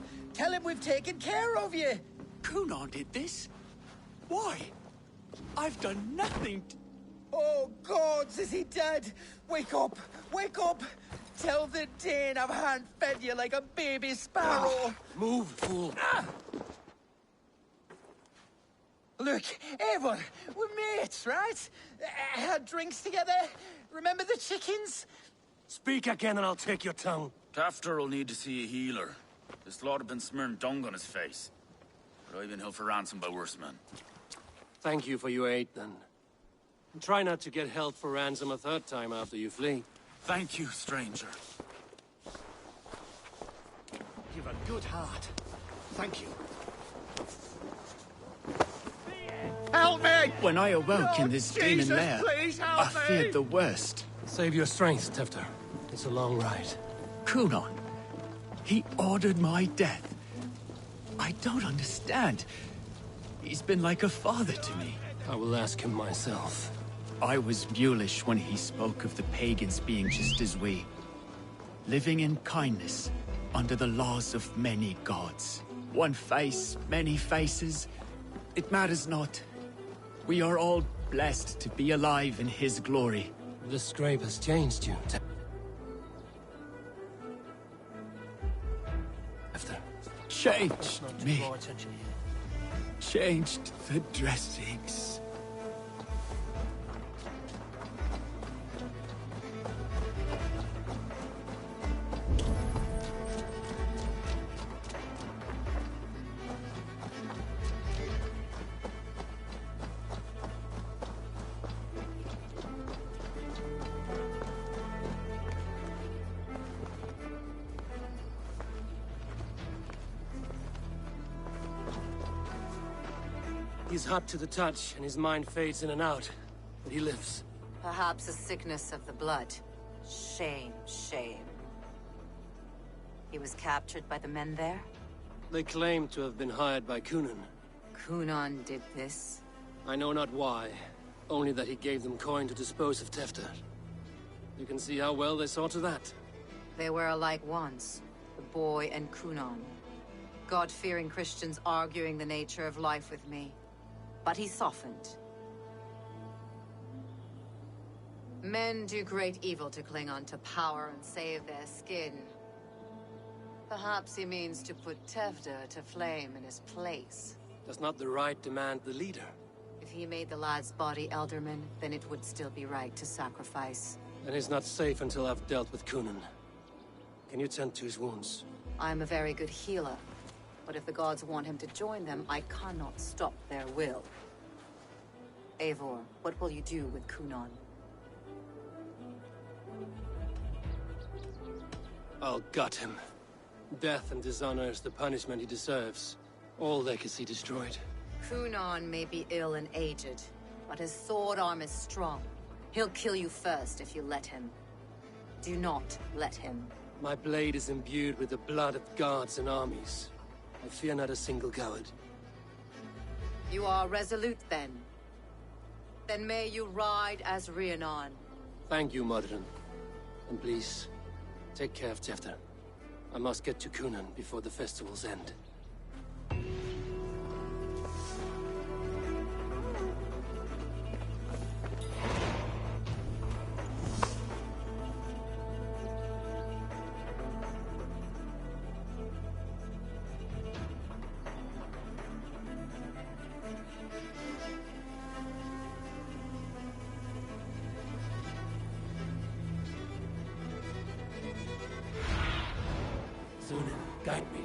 we've taken care of you. Coonan did this? Why? I've done nothing. Oh, gods, is he dead? Wake up! Wake up! Tell the Dane I've hand-fed you like a baby sparrow. Move, fool. Look, Eivor, we're mates, right? Had drinks together. Remember the chickens? Speak again and I'll take your tongue. Tafter will need to see a healer. This lord have been smearing dung on his face. But I've been held for ransom by worse men. Thank you for your aid, then. And try not to get held for ransom a third time after you flee. Thank you, stranger. You've a good heart. Thank you. Help me! When I awoke in this demon Jesus, lair, please help I me! feared the worst. Save your strength, Tefter. It's a long ride. Coonan, he ordered my death. I don't understand. He's been like a father to me. I will ask him myself. I was mulish when he spoke of the pagans being just as we. Living in kindness, under the laws of many gods. One face, many faces. It matters not. We are all blessed to be alive in his glory. The scrape has changed you, Tefter. Changed me. Changed the dressings. He's hot to the touch, and his mind fades in and out. But he lives. Perhaps a sickness of the blood. Shame, shame. He was captured by the men there? They claim to have been hired by Coonan. Coonan did this? I know not why. Only that he gave them coin to dispose of Tefter. You can see how well they saw to that. They were alike once, the boy and Coonan. God-fearing Christians arguing the nature of life with me. But he softened. Men do great evil to cling on to power and save their skin. Perhaps he means to put Tefter to flame in his place. Does not the right demand the leader? If he made the lad's body Elderman, then it would still be right to sacrifice. Then he's not safe until I've dealt with Coonan. Can you tend to his wounds? I'm a very good healer. But if the gods want him to join them, I cannot stop their will. Eivor, what will you do with Coonan? I'll gut him. Death and dishonor is the punishment he deserves. All legacy destroyed. Coonan may be ill and aged, but his sword arm is strong. He'll kill you first if you let him. Do not let him. My blade is imbued with the blood of gods and armies. I fear not a single coward. You are resolute, then. Then may you ride as Rhiannon. Thank you, Modron. And please, take care of Tefter. I must get to Coonan before the festivals end. Guide me.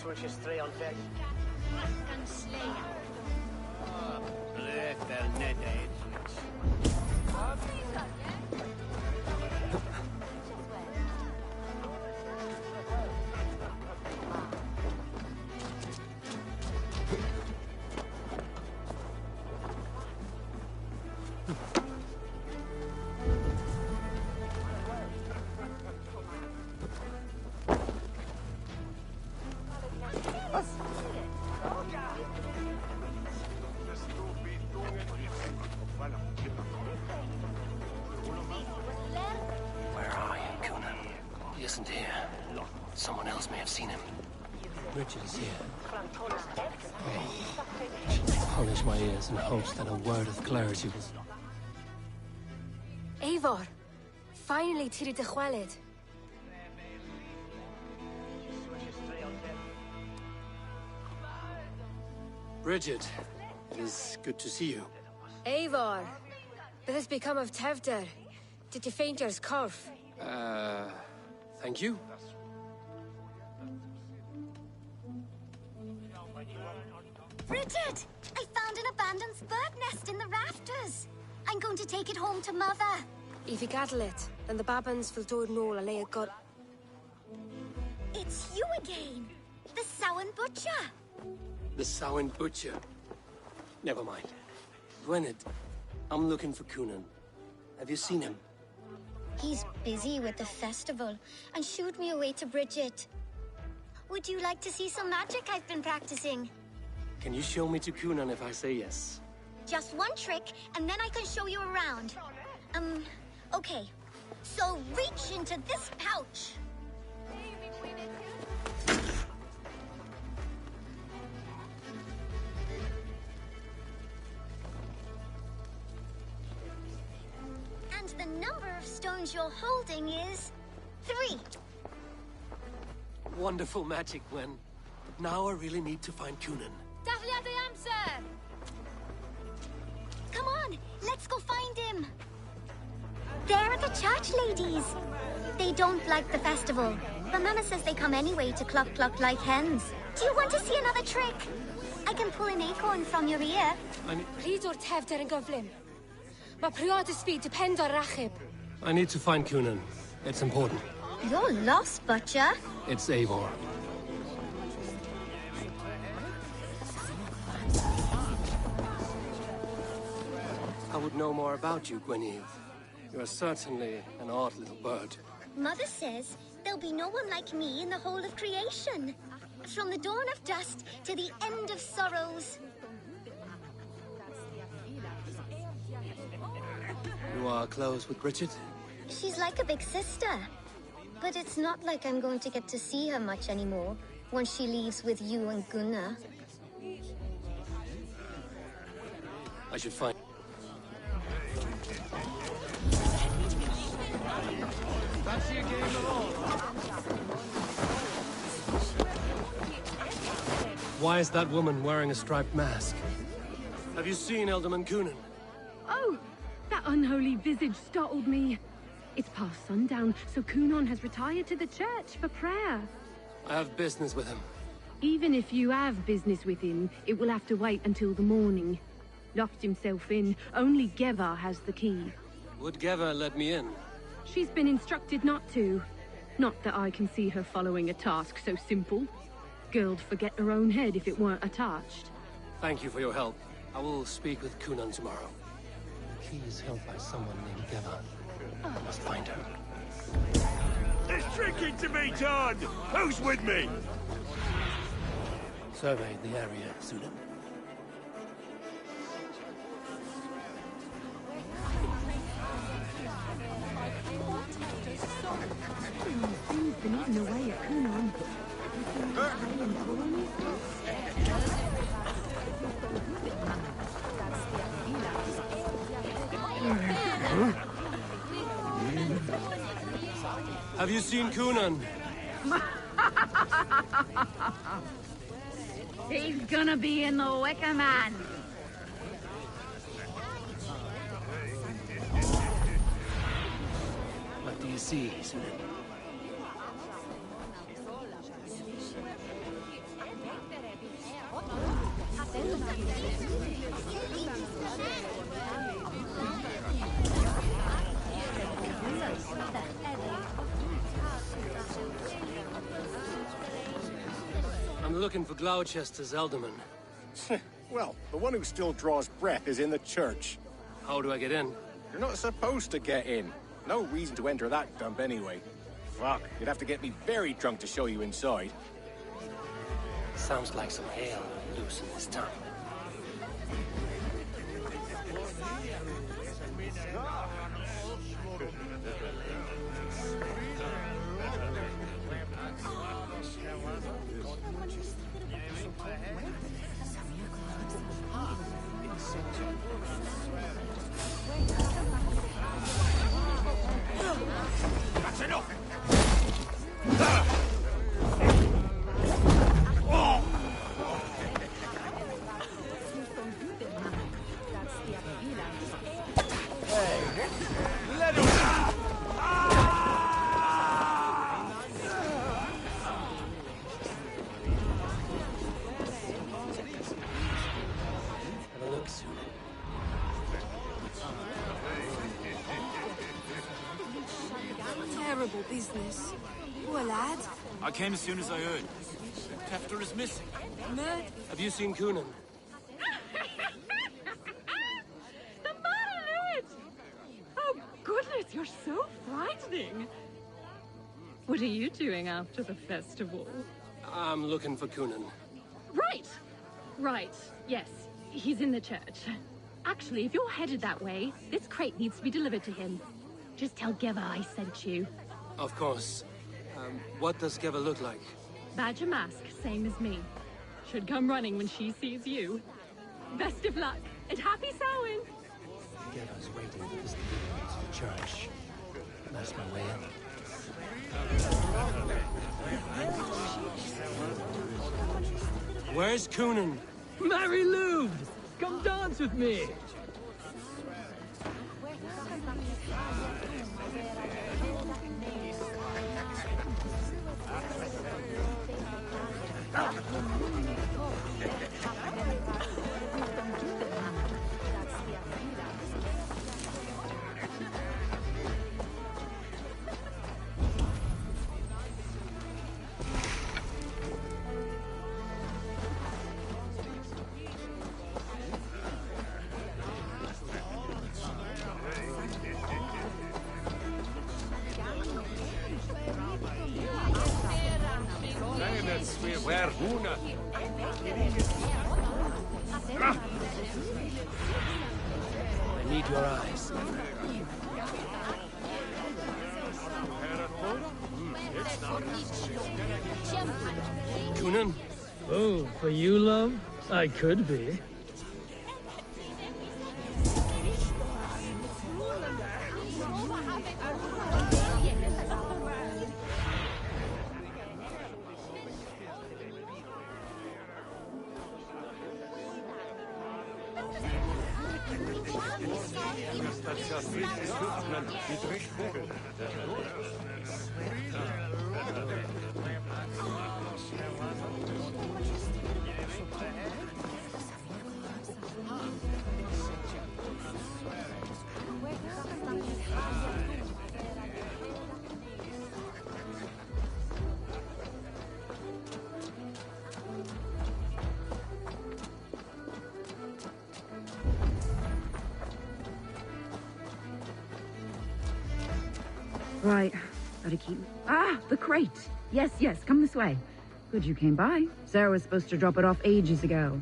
Switches 3 on deck. Where are you, Conan? He isn't here. Someone else may have seen him. Richard is here. Oh. Polish my ears in hopes that a word of clarity was... Eivor! Finally, Tiri de Chwaled. Bridget, it is good to see you. Eivor! What has become of Tevder? Did you faint your scarf? Thank you. Bridget! I found an abandoned bird nest in the rafters. I'm going to take it home to Mother. If you gather it, then the Babans will do it all and lay a gut. It's you again! The Samhain Butcher! The Samhain Butcher. Never mind. Gwynedd, I'm looking for Conan. Have you seen him? He's busy with the festival and shooed me away to Bridget. Would you like to see some magic I've been practicing? Can you show me to Conan if I say yes? Just one trick, and then I can show you around. Okay. So reach into this pouch. And the number of stones you're holding is 3. Wonderful magic, Gwen. But now I really need to find Conan. Come on, let's go find him. They're the church ladies. They don't like the festival, but Mama says they come anyway to cluck cluck like hens. Do you want to see another trick? I can pull an acorn from your ear. Please or Tevder and Govlim. My priority speed depends on Rachib. I need to find Conan. It's important. You're lost, Butcher. It's Eivor. I would know more about you, Gwynedd. You are certainly an odd little bird. Mother says there'll be no one like me in the whole of creation. From the dawn of dust to the end of sorrows. You are close with Bridget? She's like a big sister. But it's not like I'm going to get to see her much anymore once she leaves with you and Gunnar. I should find... Why is that woman wearing a striped mask? Have you seen Elderman Conan? Oh, that unholy visage startled me. It's past sundown, so Cunon has retired to the church for prayer. I have business with him. Even if you have business with him, it will have to wait until the morning. Locked himself in. Only Geva has the key. Would Geva let me in? She's been instructed not to. Not that I can see her following a task so simple. Girl'd forget her own head if it weren't attached. Thank you for your help. I will speak with Cunon tomorrow. He is held by someone named Geva. I must find her. There's drinking to be done! Who's with me? Survey the area, Sunan. Things been eaten away at Kunan. Have you seen Kunan? He's gonna be in the Wicker Man. What do you see, Sunan? I'm looking for Gloucester's Alderman. Well, the one who still draws breath is in the church. How do I get in? You're not supposed to get in. No reason to enter that dump anyway. Fuck, you'd have to get me very drunk to show you inside. Sounds like some hell loose in this town. That's enough! Let him... Have a look, Sunan. Terrible business. Poor lad. I came as soon as I heard. Tefter is missing. Murdered. Have you seen Kunan? The Mari-Lwyd! Oh, goodness, you're so frightening. What are you doing after the festival? I'm looking for Kunan. Right! Right, yes. He's in the church. Actually, if you're headed that way, this crate needs to be delivered to him. Just tell Geva I sent you. Of course. What does Geva look like? Badger mask, same as me. Should come running when she sees you. Best of luck, and happy Samhain! Geva's waiting for us to the church. That's my way in. Where's Kunan? Mari-Lwyd! Come dance with me! I need your eyes. Kunan? Oh, for you, love? I could be. Right. Gotta keep... Ah, the crate! Yes, yes, come this way. Good you came by. Sarah was supposed to drop it off ages ago.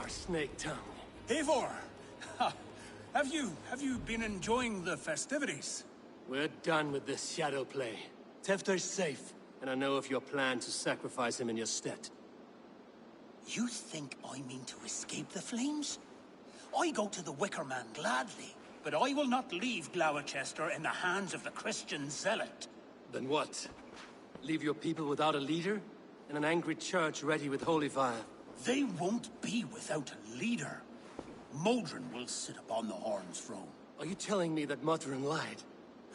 Snake tongue. Eivor! Have you been enjoying the festivities? We're done with this shadow play. Tewdwr's safe, and I know of your plan to sacrifice him in your stead. You think I mean to escape the flames? I go to the Wicker Man gladly, but I will not leave Gloucester in the hands of the Christian zealot. Then what? Leave your people without a leader? And an angry church ready with holy fire? They won't be without a leader. Modron will sit upon the Horn's throne. Are you telling me that Modron lied?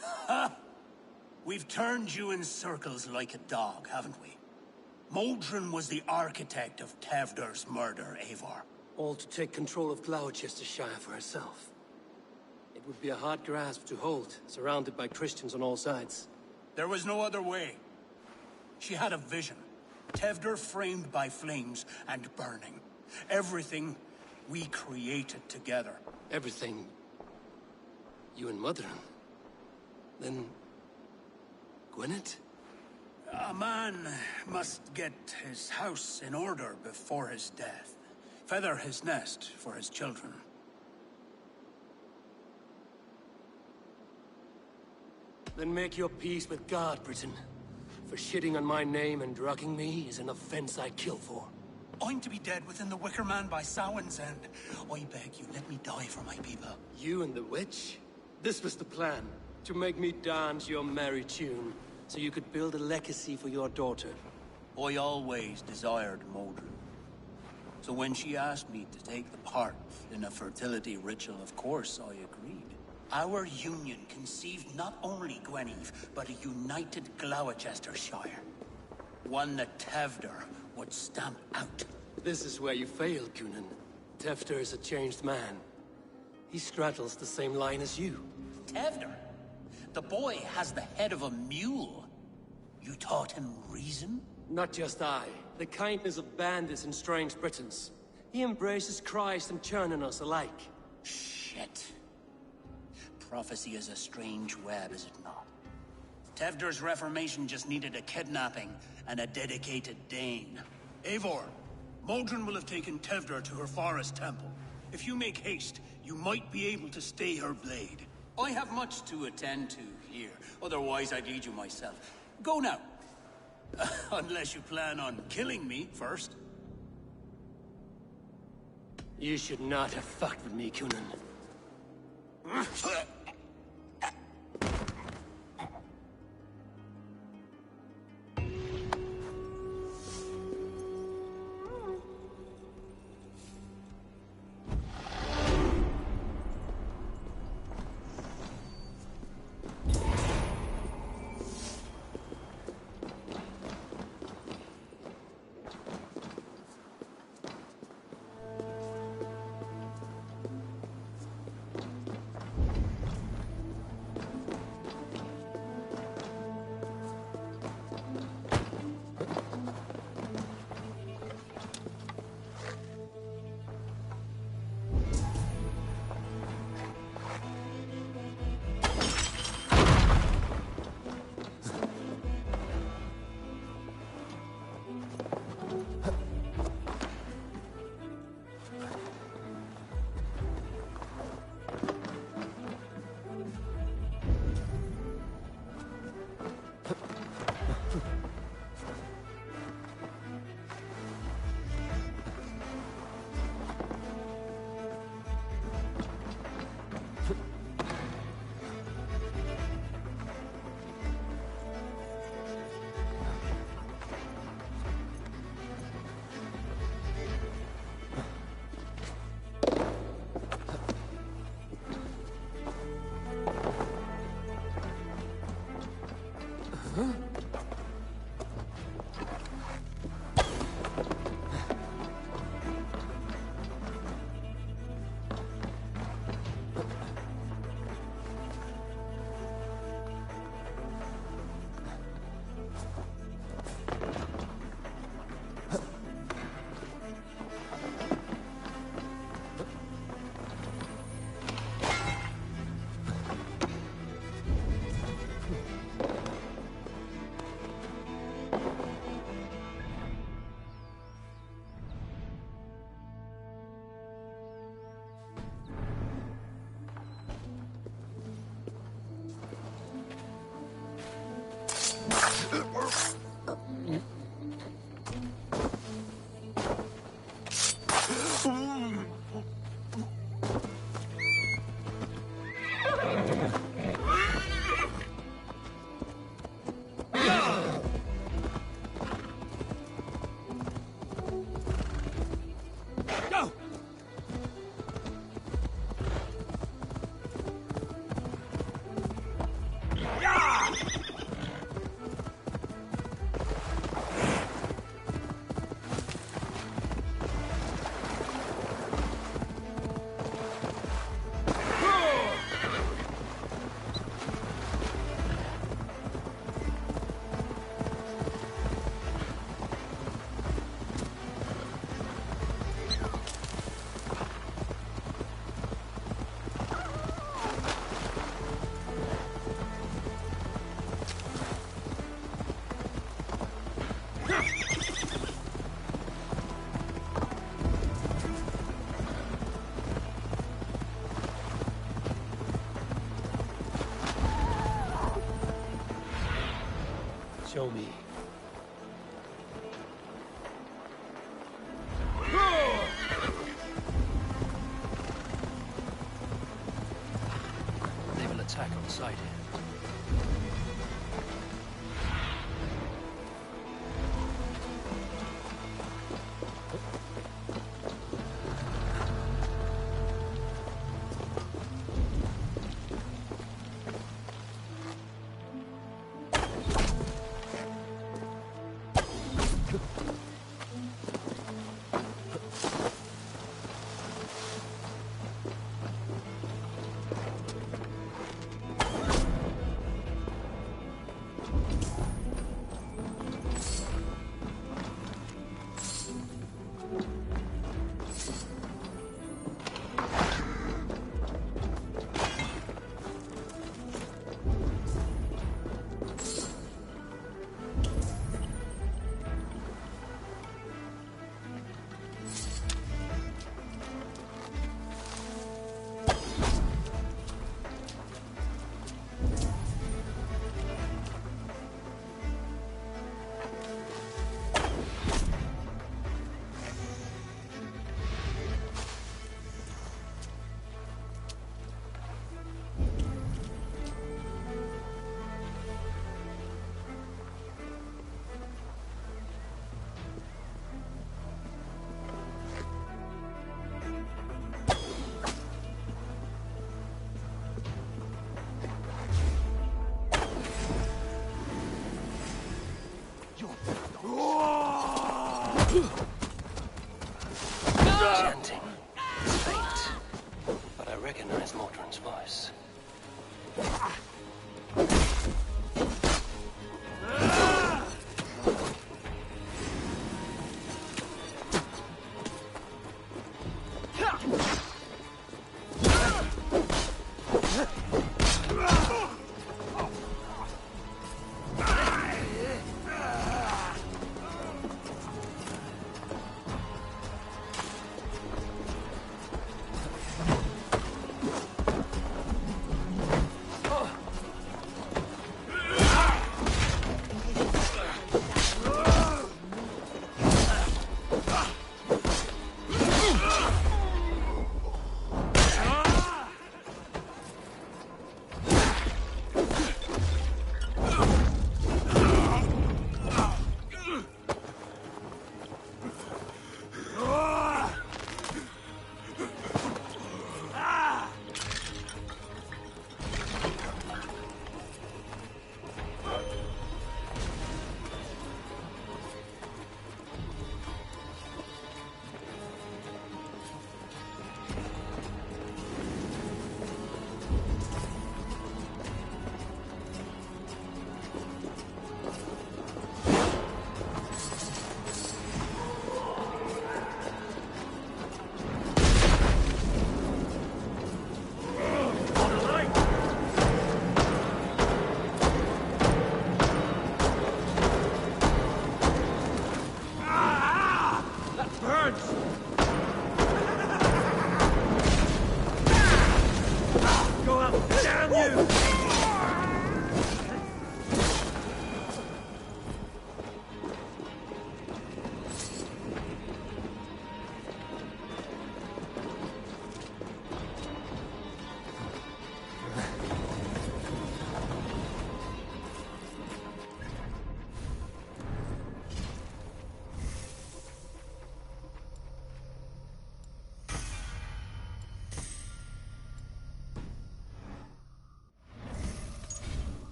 Ha! We've turned you in circles like a dog, haven't we? Modron was the architect of Tewdwr's murder, Eivor. All to take control of Gloucestershire for herself. It would be a hard grasp to hold, surrounded by Christians on all sides. There was no other way. She had a vision. Tewdwr framed by flames and burning. Everything we created together. Everything? You and Modron? Then... Gwynedd? A man must get his house in order before his death. Feather his nest for his children. Then make your peace with God, Britain. For shitting on my name and drugging me is an offense I kill for. I'm to be dead within the Wicker Man by Samhain's end. I beg you, let me die for my people. You and the witch? This was the plan. To make me dance your merry tune, so you could build a legacy for your daughter. I always desired Modron. So when she asked me to take the part in a fertility ritual, of course I agreed. Our union conceived not only Gweneve, but a united Gloucestershire. One that Tewdwr would stamp out. This is where you failed, Cunan. Tewdwr is a changed man. He straddles the same line as you. Tewdwr? The boy has the head of a mule. You taught him reason? Not just I. The kindness of bandits and strange Britons. He embraces Christ and churning us alike. Shit. Prophecy is a strange web, is it not? Tewdwr's reformation just needed a kidnapping and a dedicated Dane. Eivor, Modron will have taken Tewdwr to her forest temple. If you make haste, you might be able to stay her blade. I have much to attend to here, otherwise I'd lead you myself. Go now. Unless you plan on killing me first. You should not have fucked with me, Cunan. Show me. They will attack on sight here. Chanting. It's faint. But I recognize Mordrin's voice.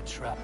trap.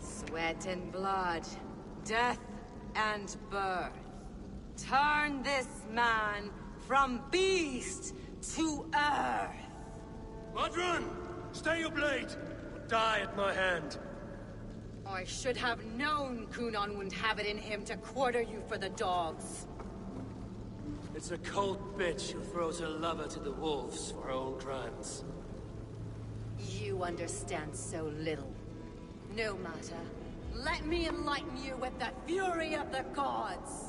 Sweat and blood, death and birth. Turn this man from beast to earth. Modron! Stay your blade! Or die at my hand. I should have known Kunon wouldn't have it in him to quarter you for the dogs. It's a cold bitch who throws her lover to the wolves for her own crimes. You understand so little. No matter. Let me enlighten you with the fury of the gods!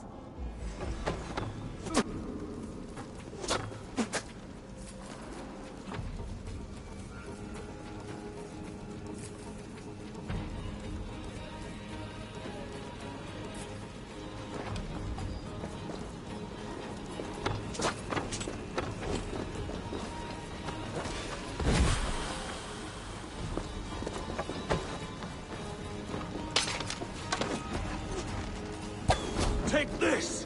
Take this!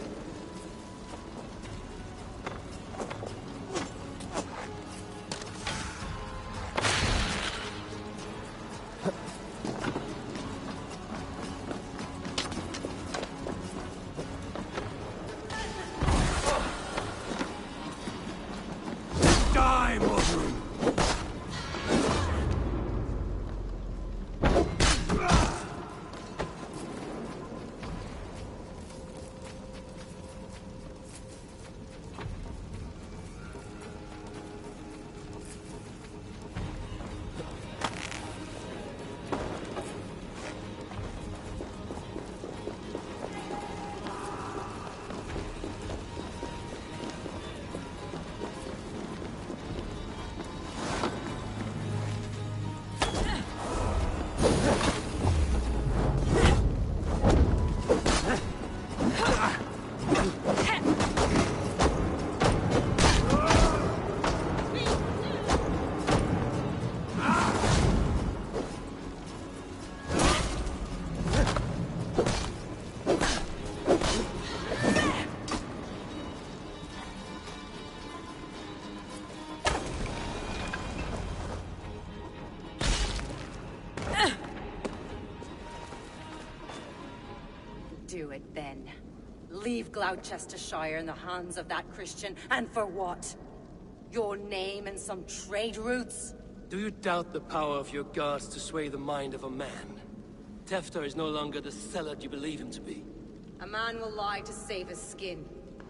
Die, Modron! Do it then. Leave Gloucestershire in the hands of that Christian, and for what? Your name and some trade routes? Do you doubt the power of your gods to sway the mind of a man? Tefter is no longer the zealot you believe him to be. A man will lie to save his skin.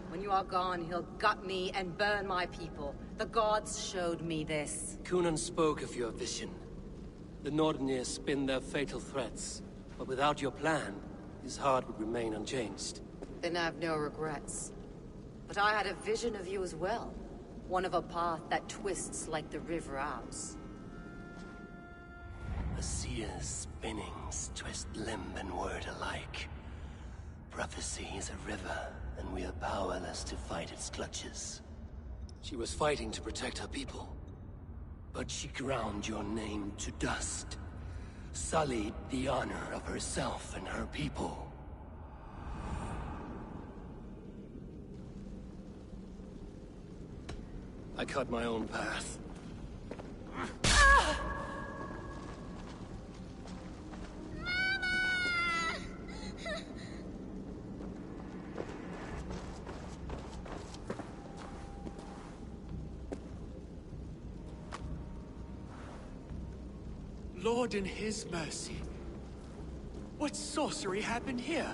When you are gone, he'll gut me and burn my people. The gods showed me this. Kunon spoke of your vision. The Nordenir spin their fatal threats, but without your plan, his heart would remain unchanged. Then I have no regrets. But I had a vision of you as well. One of a path that twists like the River Ouse. The seer's spinnings twist limb and word alike. Prophecy is a river, and we are powerless to fight its clutches. She was fighting to protect her people, but she ground your name to dust, sullied the honor of herself and her people. I cut my own path. Lord in his mercy. What sorcery happened here?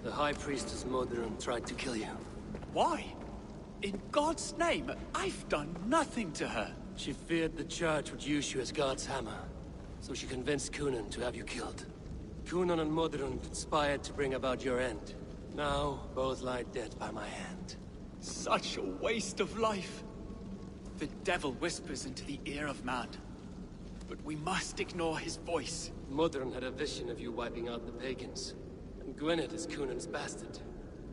The High Priestess Modron tried to kill you. Why? In God's name, I've done nothing to her. She feared the Church would use you as God's hammer, so she convinced Kunan to have you killed. Kunan and Modron conspired to bring about your end. Now, both lie dead by my hand. Such a waste of life. The devil whispers into the ear of man. But we must ignore his voice. Modron had a vision of you wiping out the pagans. And Gwynedd is Kunan's bastard.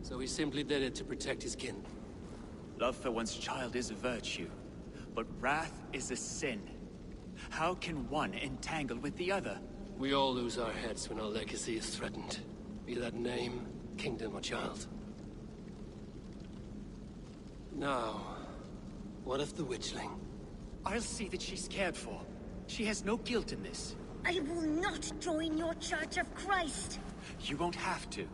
So he simply did it to protect his kin. Love for one's child is a virtue, but wrath is a sin. How can one entangle with the other? We all lose our heads when our legacy is threatened. Be that name, kingdom, or child. Now, what of the witchling? I'll see that she's cared for. She has no guilt in this. I will not join your Church of Christ. You won't have to.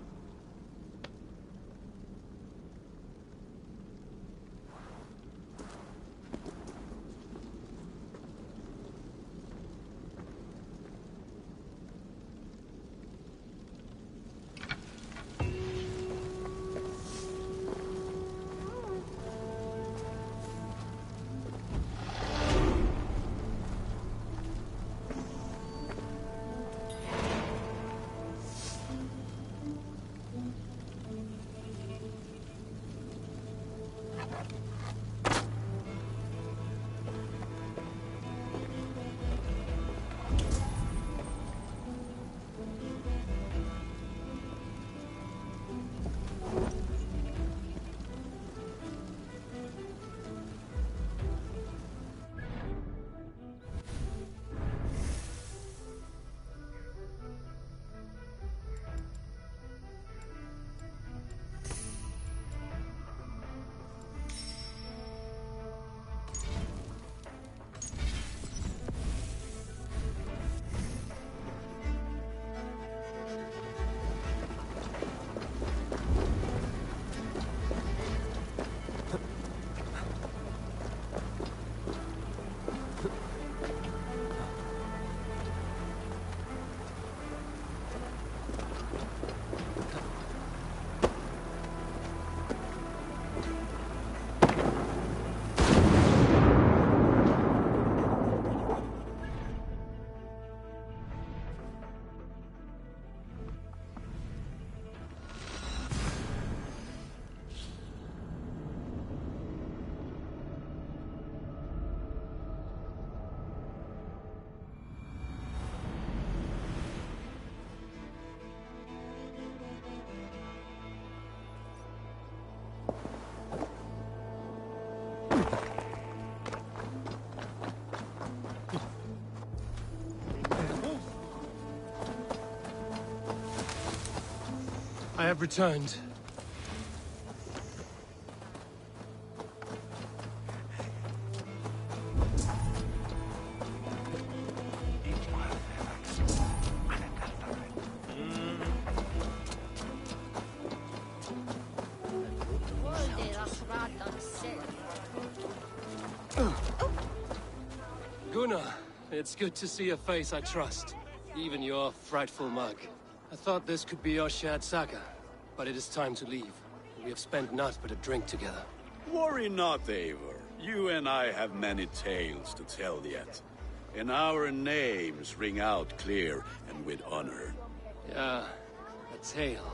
I have returned. Gunnar, it's good to see a face I trust. Even your frightful mug. I thought this could be your shared saga, but it is time to leave. We have spent naught but a drink together. Worry not, Eivor. You and I have many tales to tell yet. And our names ring out clear and with honor. Yeah, a tale.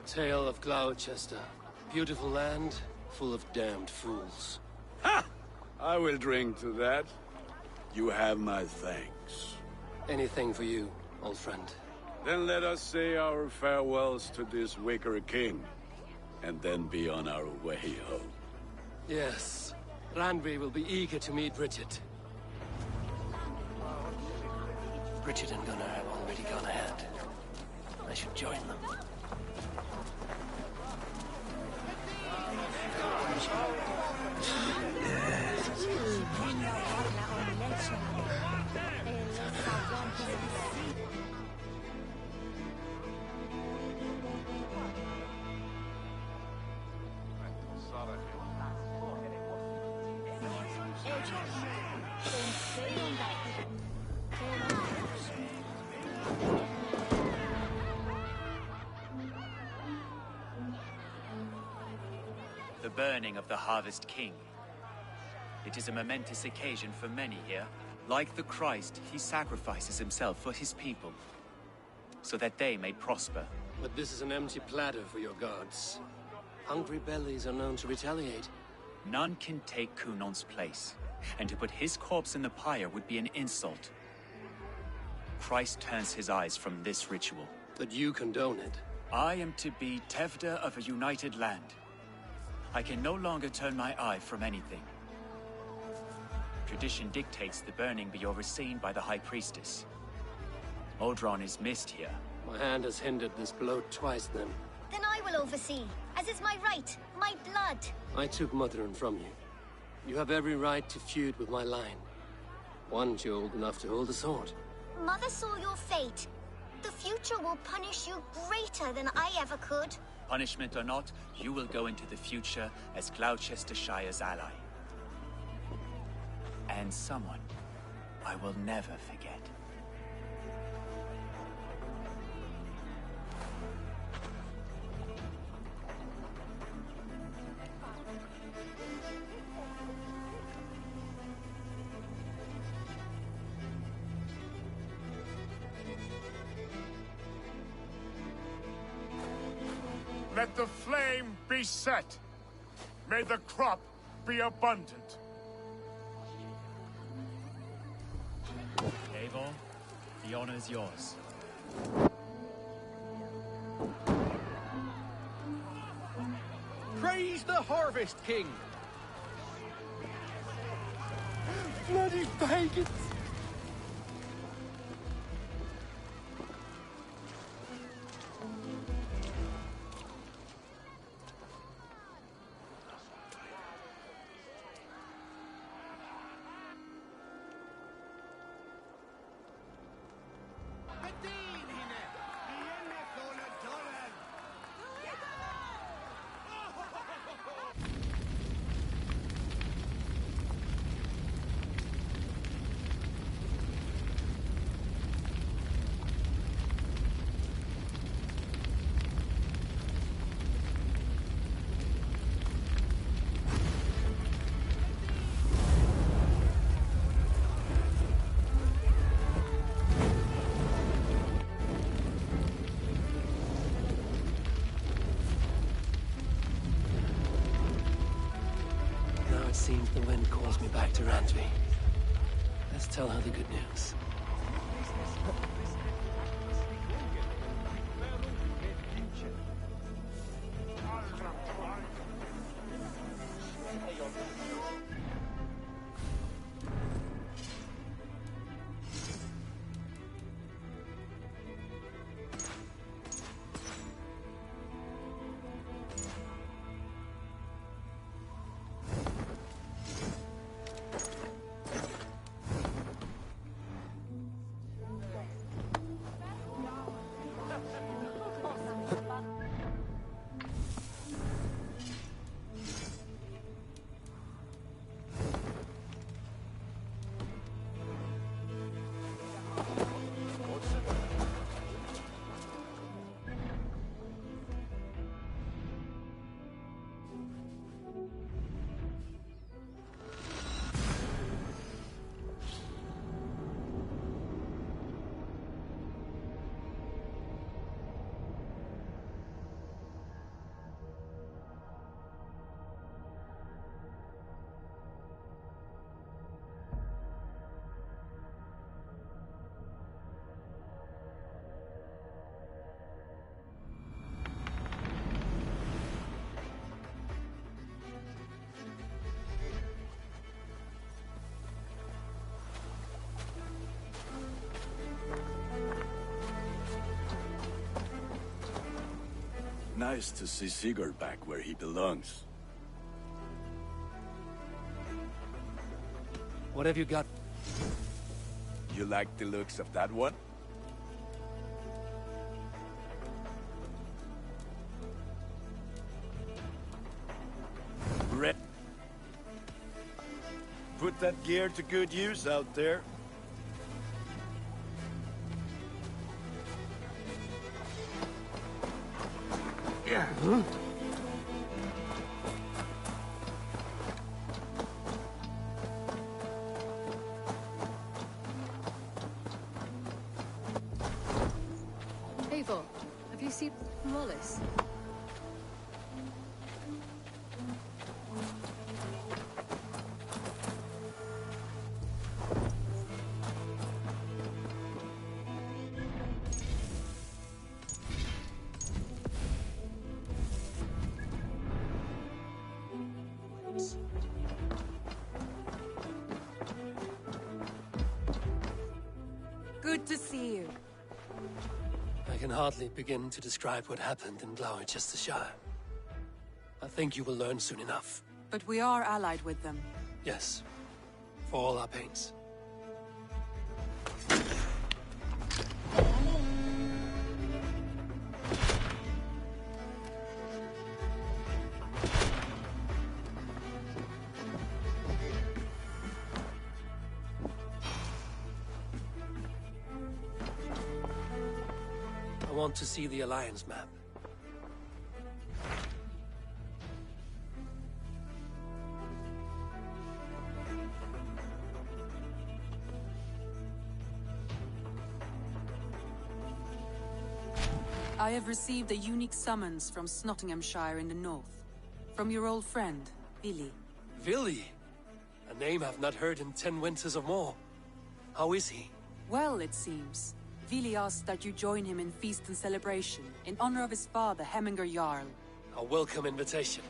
A tale of Gloucester. Beautiful land, full of damned fools. Ha! I will drink to that. You have my thanks. Anything for you, old friend. Then let us say our farewells to this wicker king, and then be on our way home. Yes. Randvi will be eager to meet Bridget. Bridget and Gunnar have already gone ahead. I should join them. The burning of the Harvest King. It is a momentous occasion for many here. Like the Christ, he sacrifices himself for his people, so that they may prosper. But this is an empty platter for your gods. Hungry bellies are known to retaliate. None can take Kunon's place, and to put his corpse in the pyre would be an insult. Christ turns his eyes from this ritual. But you condone it. I am to be Tevda of a united land. I can no longer turn my eye from anything. Tradition dictates the burning be overseen by the High Priestess. Odron is missed here. My hand has hindered this blow twice, then. Then I will oversee, as is my right, my blood. I took Mother'in from you. You have every right to feud with my line. Once you're old enough to hold a sword. Mother saw your fate. The future will punish you greater than I ever could. Punishment or not, you will go into the future as Gloucestershires ally. And someone I will never forget. Let the flame be set. May the crop be abundant. Eivor, the honor is yours. Praise the Harvest King! Bloody pagans! It seems the wind calls me back to Randvi. Let's tell her the good news. Nice to see Sigurd back where he belongs. What have you got? You like the looks of that one? Put that gear to good use out there. Yeah. Huh? Eivor, have you seen Wallace? Good to see you. I can hardly begin to describe what happened in Gloucestershire. I think you will learn soon enough. But we are allied with them. Yes, for all our pains. I want to see the Alliance map. I have received a unique summons from Nottinghamshire in the north. From your old friend, Vili. Vili? A name I've not heard in 10 winters or more. How is he? Well, it seems. Vili asked that you join him in feast and celebration, in honor of his father, Hemminger Jarl. A welcome invitation.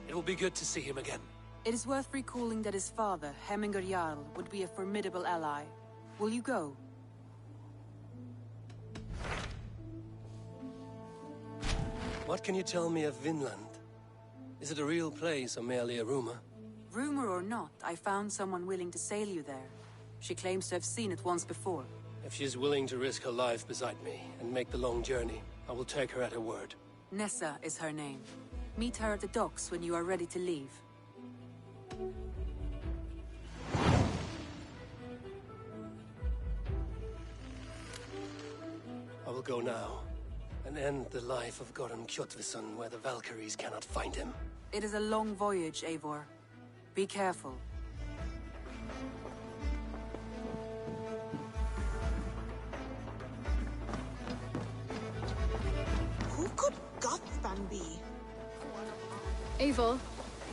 It will be good to see him again. It is worth recalling that his father, Hemminger Jarl, would be a formidable ally. Will you go? What can you tell me of Vinland? Is it a real place or merely a rumor? Rumor or not, I found someone willing to sail you there. She claims to have seen it once before. If she is willing to risk her life beside me and make the long journey, I will take her at her word. Nessa is her name. Meet her at the docks when you are ready to leave. I will go now, and end the life of Goran Kjotveson where the Valkyries cannot find him. It is a long voyage, Eivor. Be careful. Who could Gothvan be? Eivor,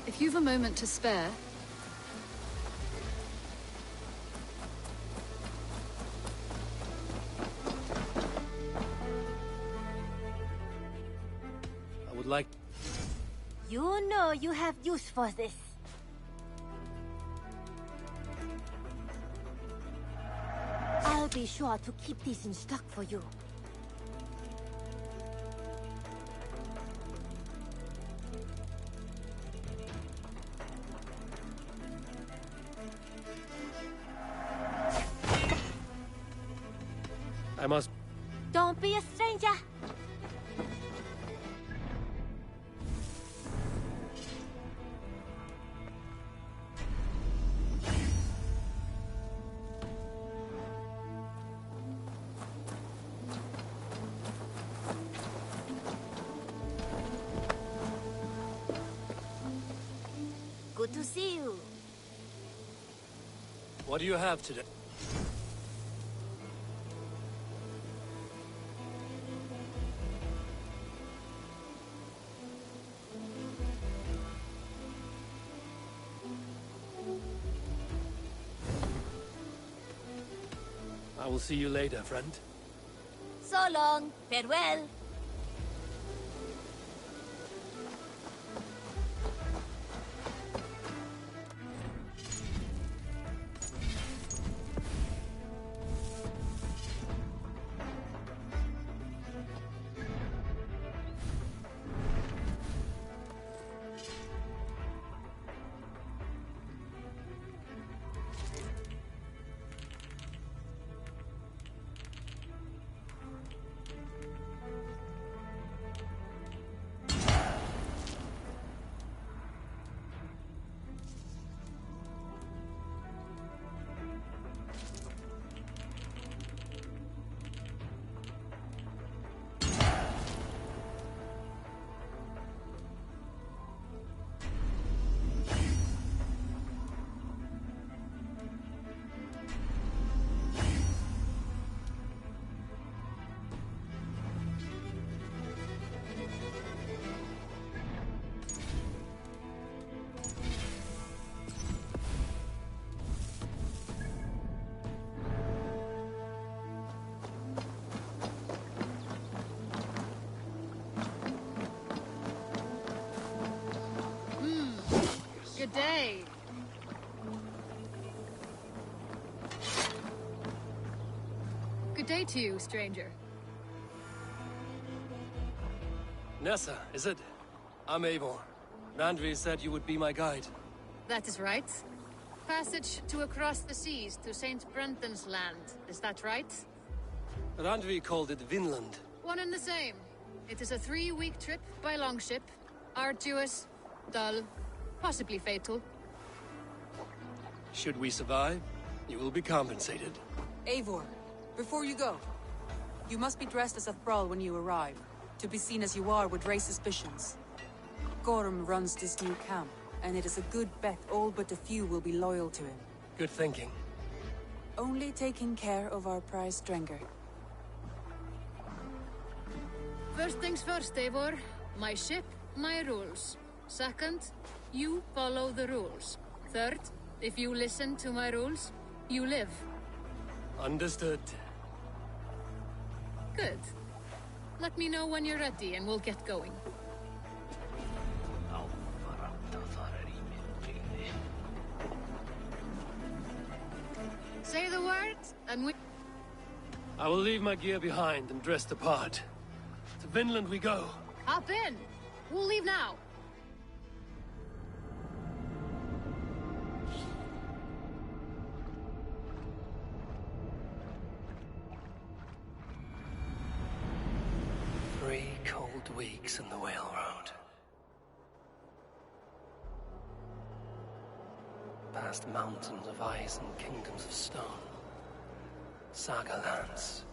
if you've a moment to spare... I would like... You know you have use for this. I'll be sure to keep this in stock for you. I must... Don't be a stranger. Good to see you. What do you have today? I will see you later, friend. So long. Farewell. Good day to you, stranger. Nessa, is it? I'm Eivor. Randvi said you would be my guide. That is right. Passage to across the seas to St. Brenton's land. Is that right? Randvi called it Vinland. One and the same. It is a 3-week trip by longship. Arduous, dull, possibly fatal. Should we survive, you will be compensated. Eivor, before you go, you must be dressed as a thrall when you arrive. To be seen as you are would raise suspicions. Gorm runs this new camp, and it is a good bet all but a few will be loyal to him. Good thinking. Only taking care of our prize Strenger. First things first, Eivor. My ship, my rules. Second, you follow the rules. Third, if you listen to my rules, you live. Understood. Good. Let me know when you're ready and we'll get going. Say the word, and we... I will leave my gear behind and dress the part. To Vinland we go. Hop in! We'll leave now. Cold weeks in the Whale Road. Past mountains of ice and kingdoms of stone. Saga lands.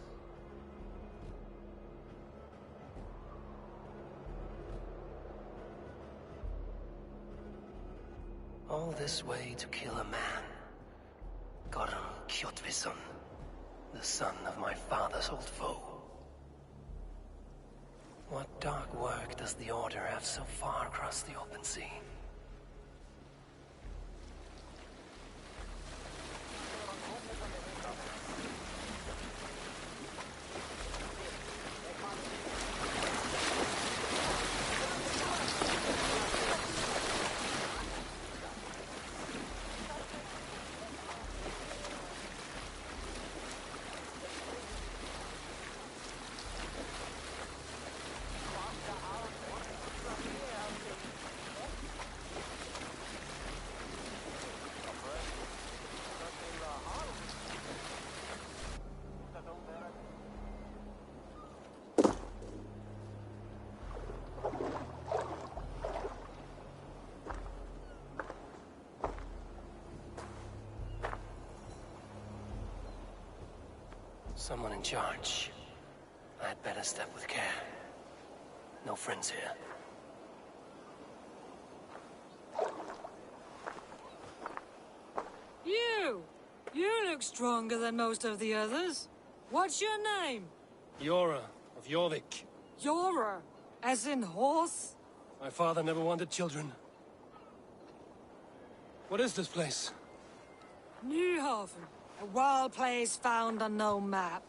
All this way to kill a man. Gorm Kjotvisson, the son of my father's old foe. What dark work does the Order have so far across the open sea? Someone in charge. I'd better step with care. No friends here. You look stronger than most of the others. What's your name? Yora of Jorvik. Yora, as in horse? My father never wanted children. What is this place? Newhaven, a wild place found on no map.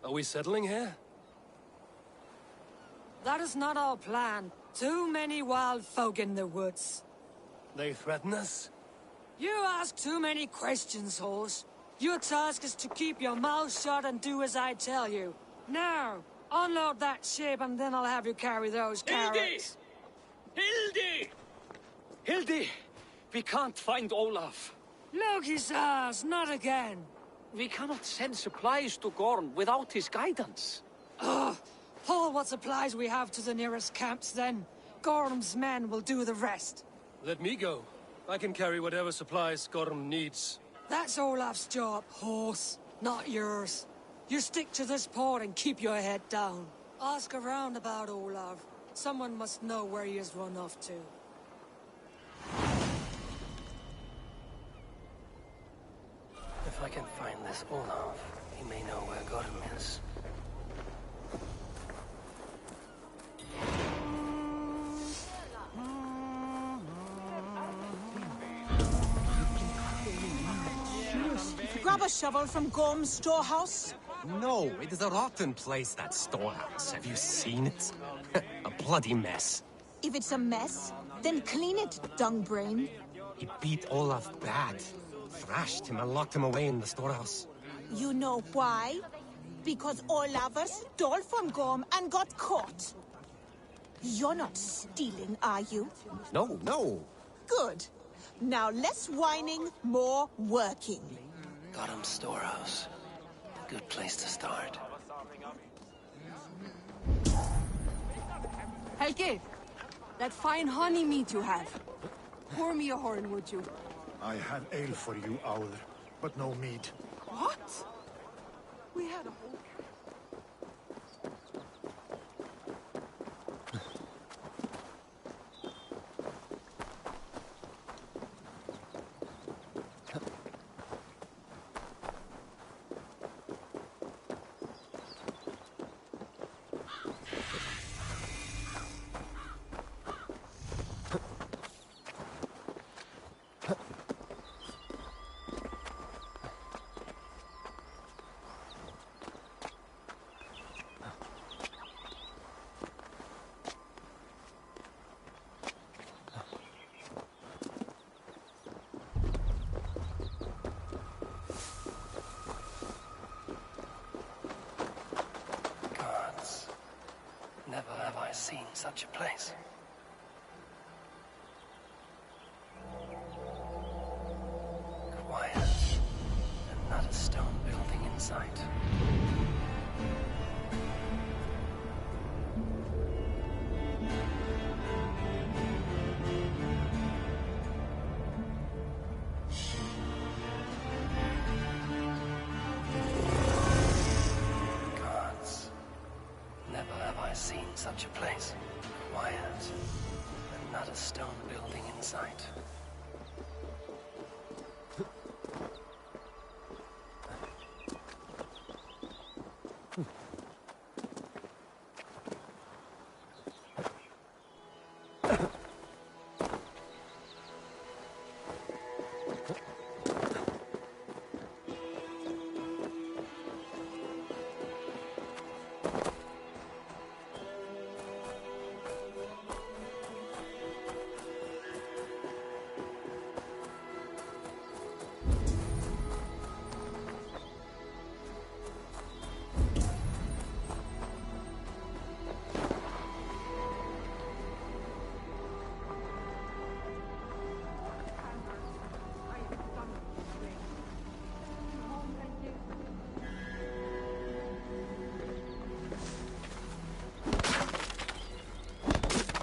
Are we settling here? That is not our plan. Too many wild folk in the woods. They threaten us? You ask too many questions, horse. Your task is to keep your mouth shut and do as I tell you. Now, unload that ship and then I'll have you carry those carrots. Hildi! Hildi! We can't find Olaf. Look, his ass, not again. We cannot send supplies to Gorm without his guidance. Haul what supplies we have to the nearest camps, then. Gorm's men will do the rest. Let me go. I can carry whatever supplies Gorm needs. That's Olaf's job, horse, not yours. You stick to this port and keep your head down. Ask around about Olaf. Someone must know where he has run off to. If I can find this Olaf, he may know where Gorm is. Grab a shovel from Gorm's storehouse. No, it is a rotten place, that storehouse. Have you seen it? A bloody mess. If it's a mess, then clean it, dungbrain. He beat Olaf bad. Thrashed him and locked him away in the storehouse. You know why? because Olafur stole from Gorm and got caught. You're not stealing, are you? No, no. Good. Now less whining, more working. Godham's storehouse. A good place to start. Helge, that fine honey meat you have. Pour me a horn, would you? I have ale for you, Aur, but no mead. What? We had a whole... Never have I seen such a place. Quiet, and not a stone building in sight. Seen such a place. Quiet, and not a stone building in sight.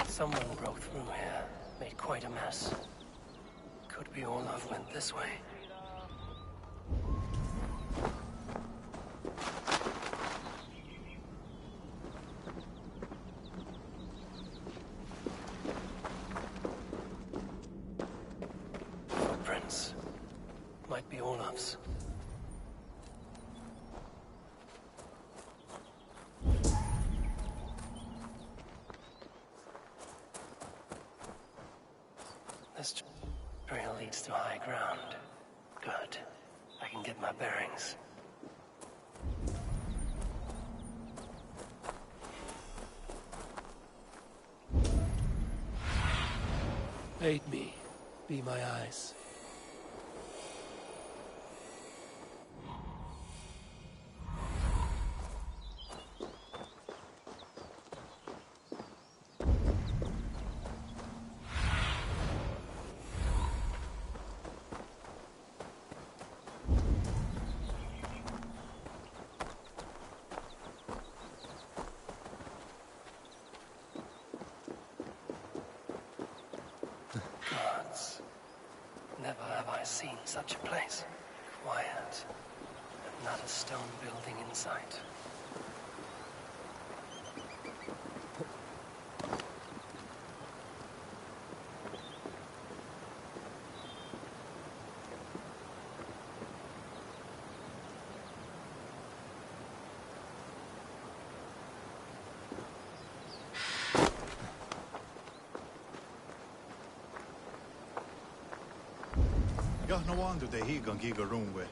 Someone broke through here, made quite a mess. Could be Olaf went this way. Footprints. Might be Olaf's. This trail leads to high ground. Good. I can get my bearings. Aid me. Be my eyes. Gods. Never have I seen such a place. Quiet. And not a stone building in sight. Ja, no wonder they higan giga runwe.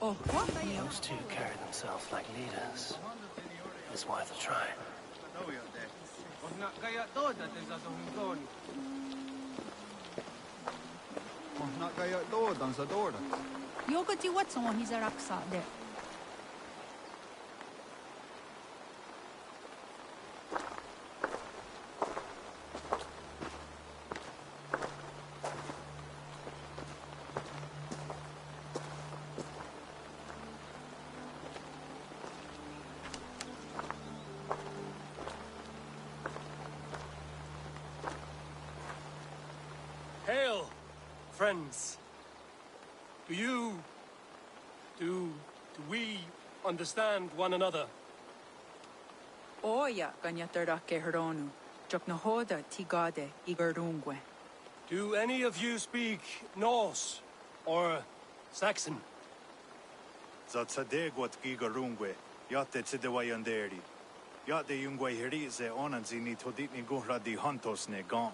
Oh, what? Those two carry themselves like leaders. It's worth a try. Yoga ti what's on his araksa there. Hail, friends. Do we understand one another? Oya ganyatarake heronu. Joknahoda tigade igardungwe. Do any of you speak Norse or Saxon? Zatsadegwat gigarungwe, yate tsidewayanderi. Yate yungwe herize onanzini toditni guhra di hantos ne gaa.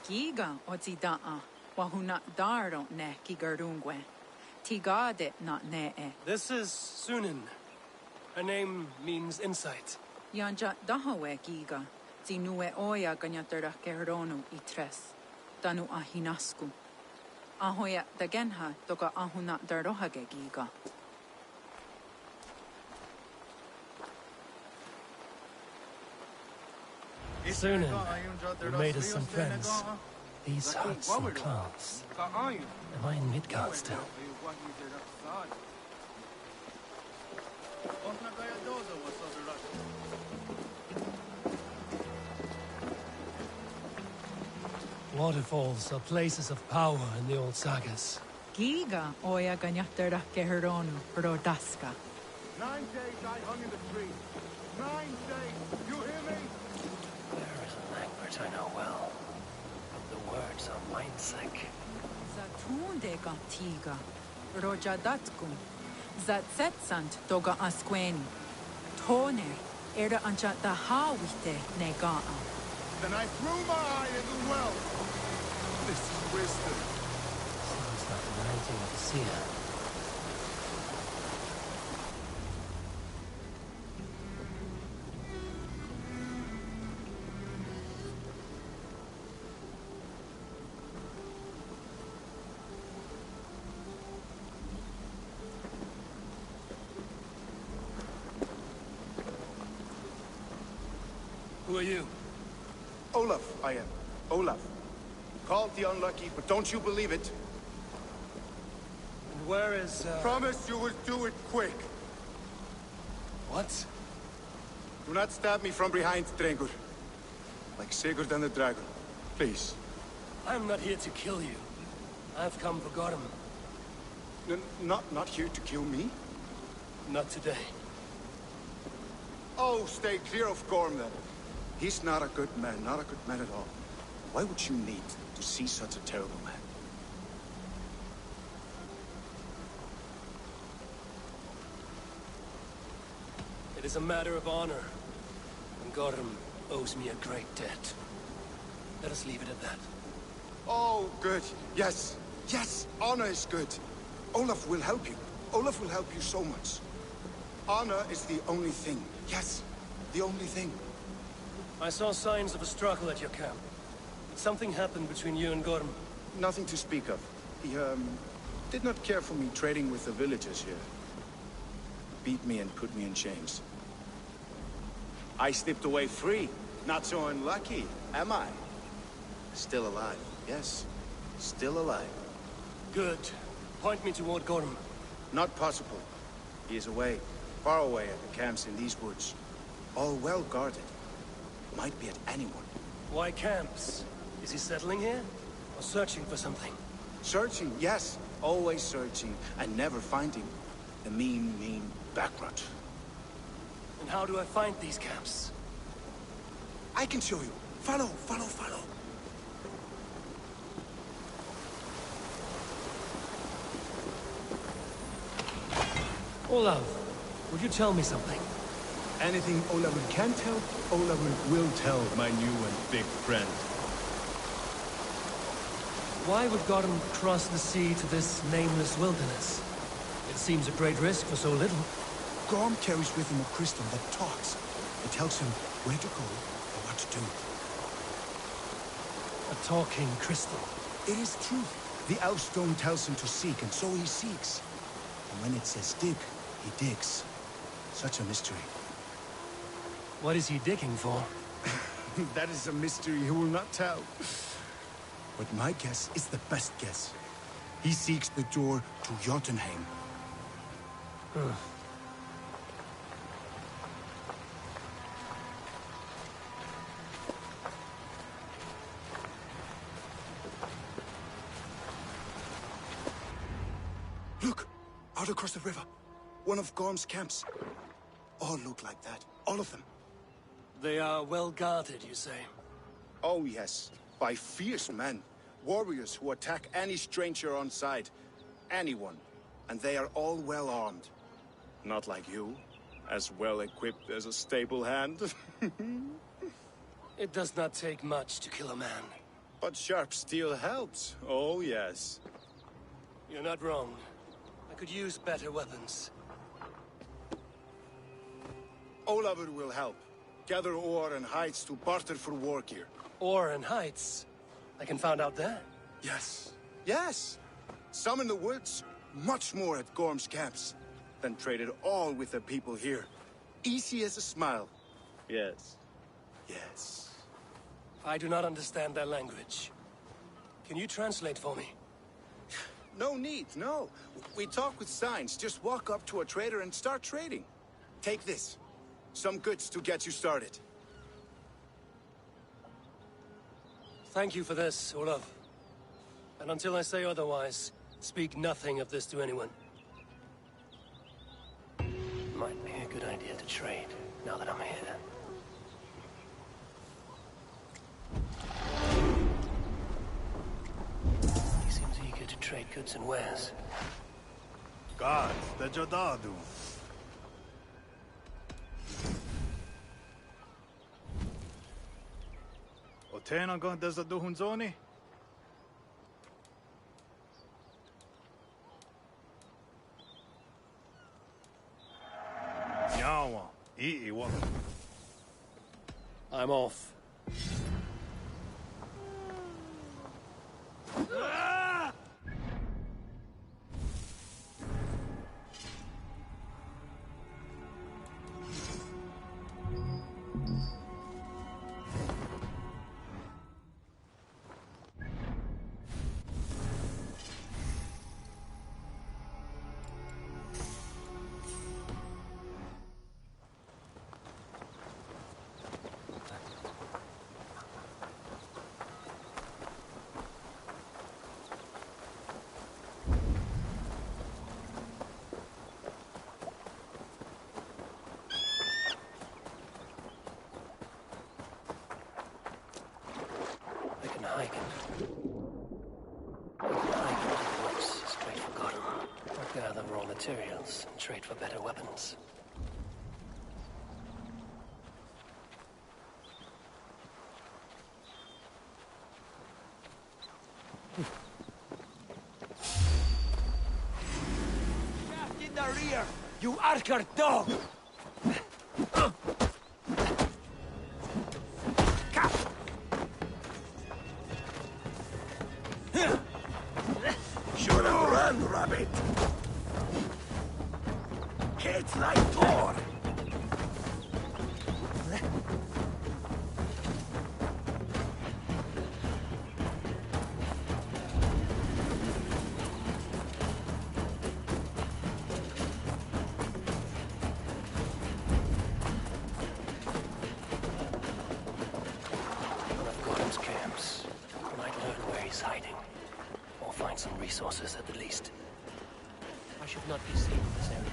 Giga ozidaa, wahuna daro ne gigardungwe. Tigade not ne e. This is Sunan. Her name means insight. Yanja dahawe giga, zinue oya ganyatarake heronu itres. Danu ahinasku. Ahoya dagenha toka ahuna darohage giga. Sunan, you made us some friends. These huts and clothes. Am I in Midgard still? Waterfalls are places of power in the old sagas. Giga oya ganyatarake heronu rodaska. 9 days I hung in the tree. 9 days. You hear me? There is a language I know well. The words are mind-sick. Zatunde gantiga. Rojadatkum. Zatsetsant toga asqueni. Tone era ancha dahawite negaa. Then I threw my eye in the well. This is wisdom. Sounds like the writing of a seer. Who are you? Olaf, I am. Olaf. Called the unlucky, but don't you believe it? And where is, Promise you will do it quick. What? Do not stab me from behind, Drengur. Like Sigurd and the dragon. Please. I'm not here to kill you. I've come for Gorm. Not here to kill me? Not today. Oh, stay clear of Gorm, then. He's not a good man, not a good man at all. Why would you need to see such a terrible man? It is a matter of honor. And Gorm owes me a great debt. Let us leave it at that. Oh, good. Yes. Yes, honor is good. Olaf will help you. Olaf will help you so much. Honor is the only thing. Yes, the only thing. I saw signs of a struggle at your camp. Did something happen between you and Gorm? Nothing to speak of. He, did not care for me trading with the villagers here. Beat me and put me in chains. I slipped away free. Not so unlucky, am I? Still alive, yes. Still alive. Good. Point me toward Gorm. Not possible. He is away. Far away at the camps in these woods. All well guarded. Might be at anyone. Why camps? Is he settling here? Or searching for something? Searching, yes. Always searching, and never finding the mean backrot. And how do I find these camps? I can show you. Follow, follow, follow. Olaf, Would you tell me something? Anything Olavur can tell, Olavur will tell, my new and big friend. Why would Gorm cross the sea to this nameless wilderness? It seems a great risk for so little. Gorm carries with him a crystal that talks. It tells him where to go and what to do. A talking crystal. It is true. The Elfstone tells him to seek, and so he seeks. And when it says dig, he digs. Such a mystery. What is he digging for? That is a mystery he will not tell. But my guess is the best guess. He seeks the door to Jotunheim. Look! Out across the river. One of Gorm's camps. All look like that. All of them. They are well guarded, you say? Oh, yes. By fierce men. Warriors who attack any stranger on sight. Anyone. And they are all well armed. Not like you. As well equipped as a stable hand. It does not take much to kill a man. But sharp steel helps. Oh, yes. You're not wrong. I could use better weapons. Olavur will help. Gather ore and hides to barter for war gear. Ore and heights? I can find out there? Yes. Yes! Some in the woods, much more at Gorm's camps. Then traded all with the people here. Easy as a smile. Yes. Yes. I do not understand their language. Can you translate for me? No need, no. We talk with signs. Just walk up to a trader and start trading. Take this. Some goods to get you started. Thank you for this, Olaf. And until I say otherwise, speak nothing of this to anyone. Might be a good idea to trade, now that I'm here. He seems eager to trade goods and wares. God, the Jadadu. Otena go desde Duhunzoni? Yawa, ii what? I'm off. I can hike into the woods straight for Gorm. I'll gather raw materials and trade for better weapons. Shaft in the rear, you Archer dog! Should have run, rabbit! Hit like Thor! One of Gorm's camps. I might learn where he's hiding. Or find some resources at the least. I should not be seen in this area.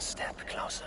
step closer.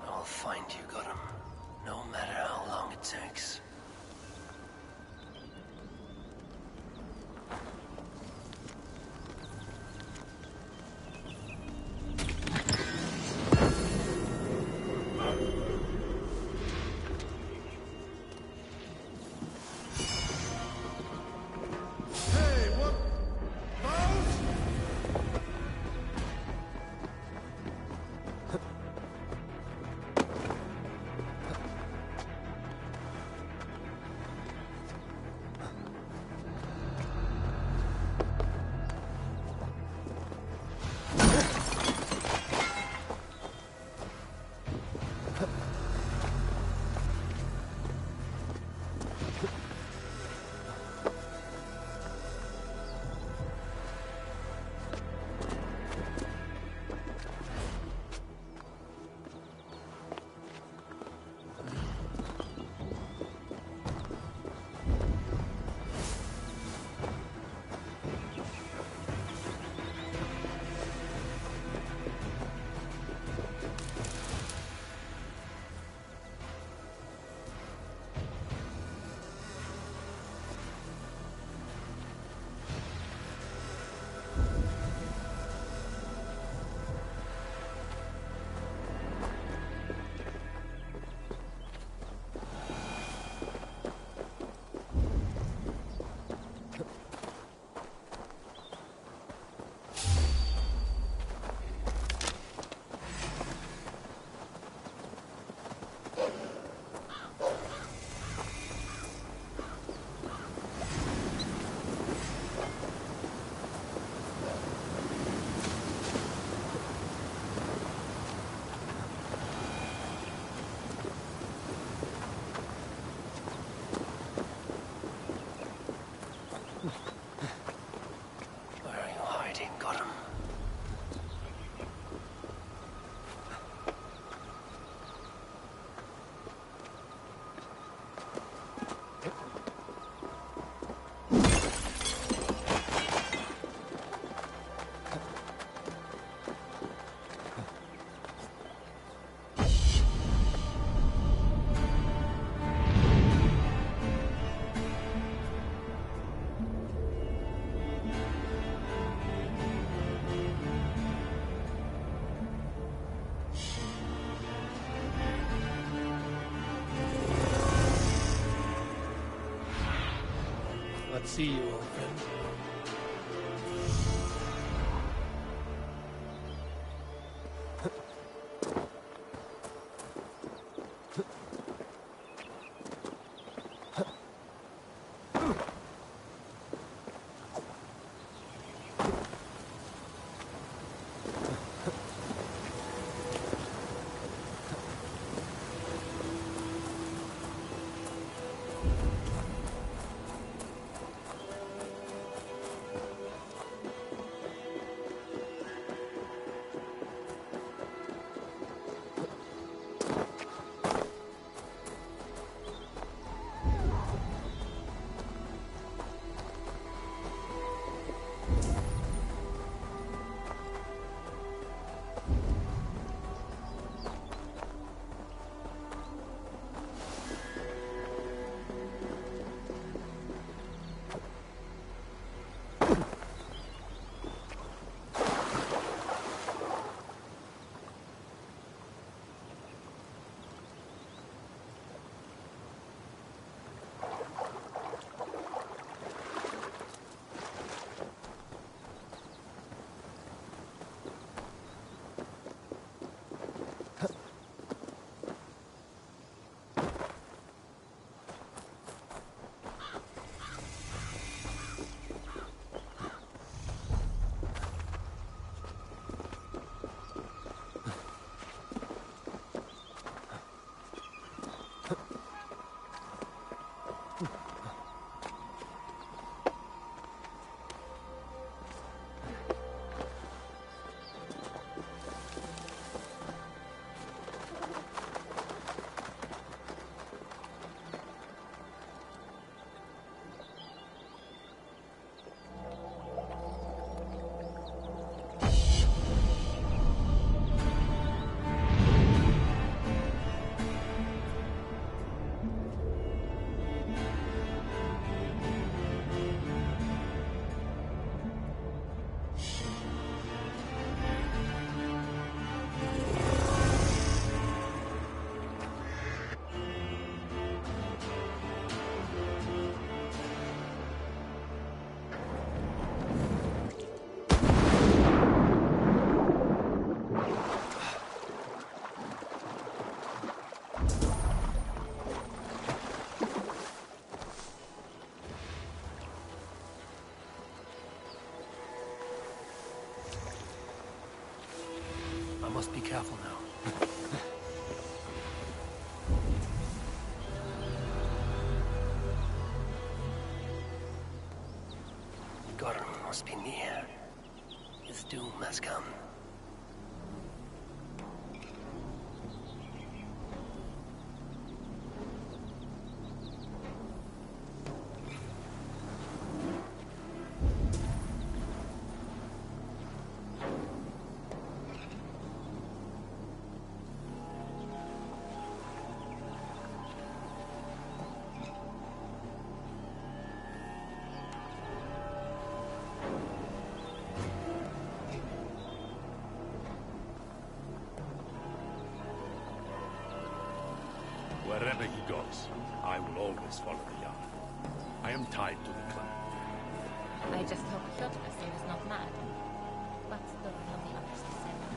I'll find you, Gotham. No matter how long it takes. Let's see you, old friend. careful now. Gorm must be near. His doom has come. Wherever he goes, I will always follow the Jarl. I am tied to the clan. I just hope Kjotveson is not mad. But don't tell the others to say that.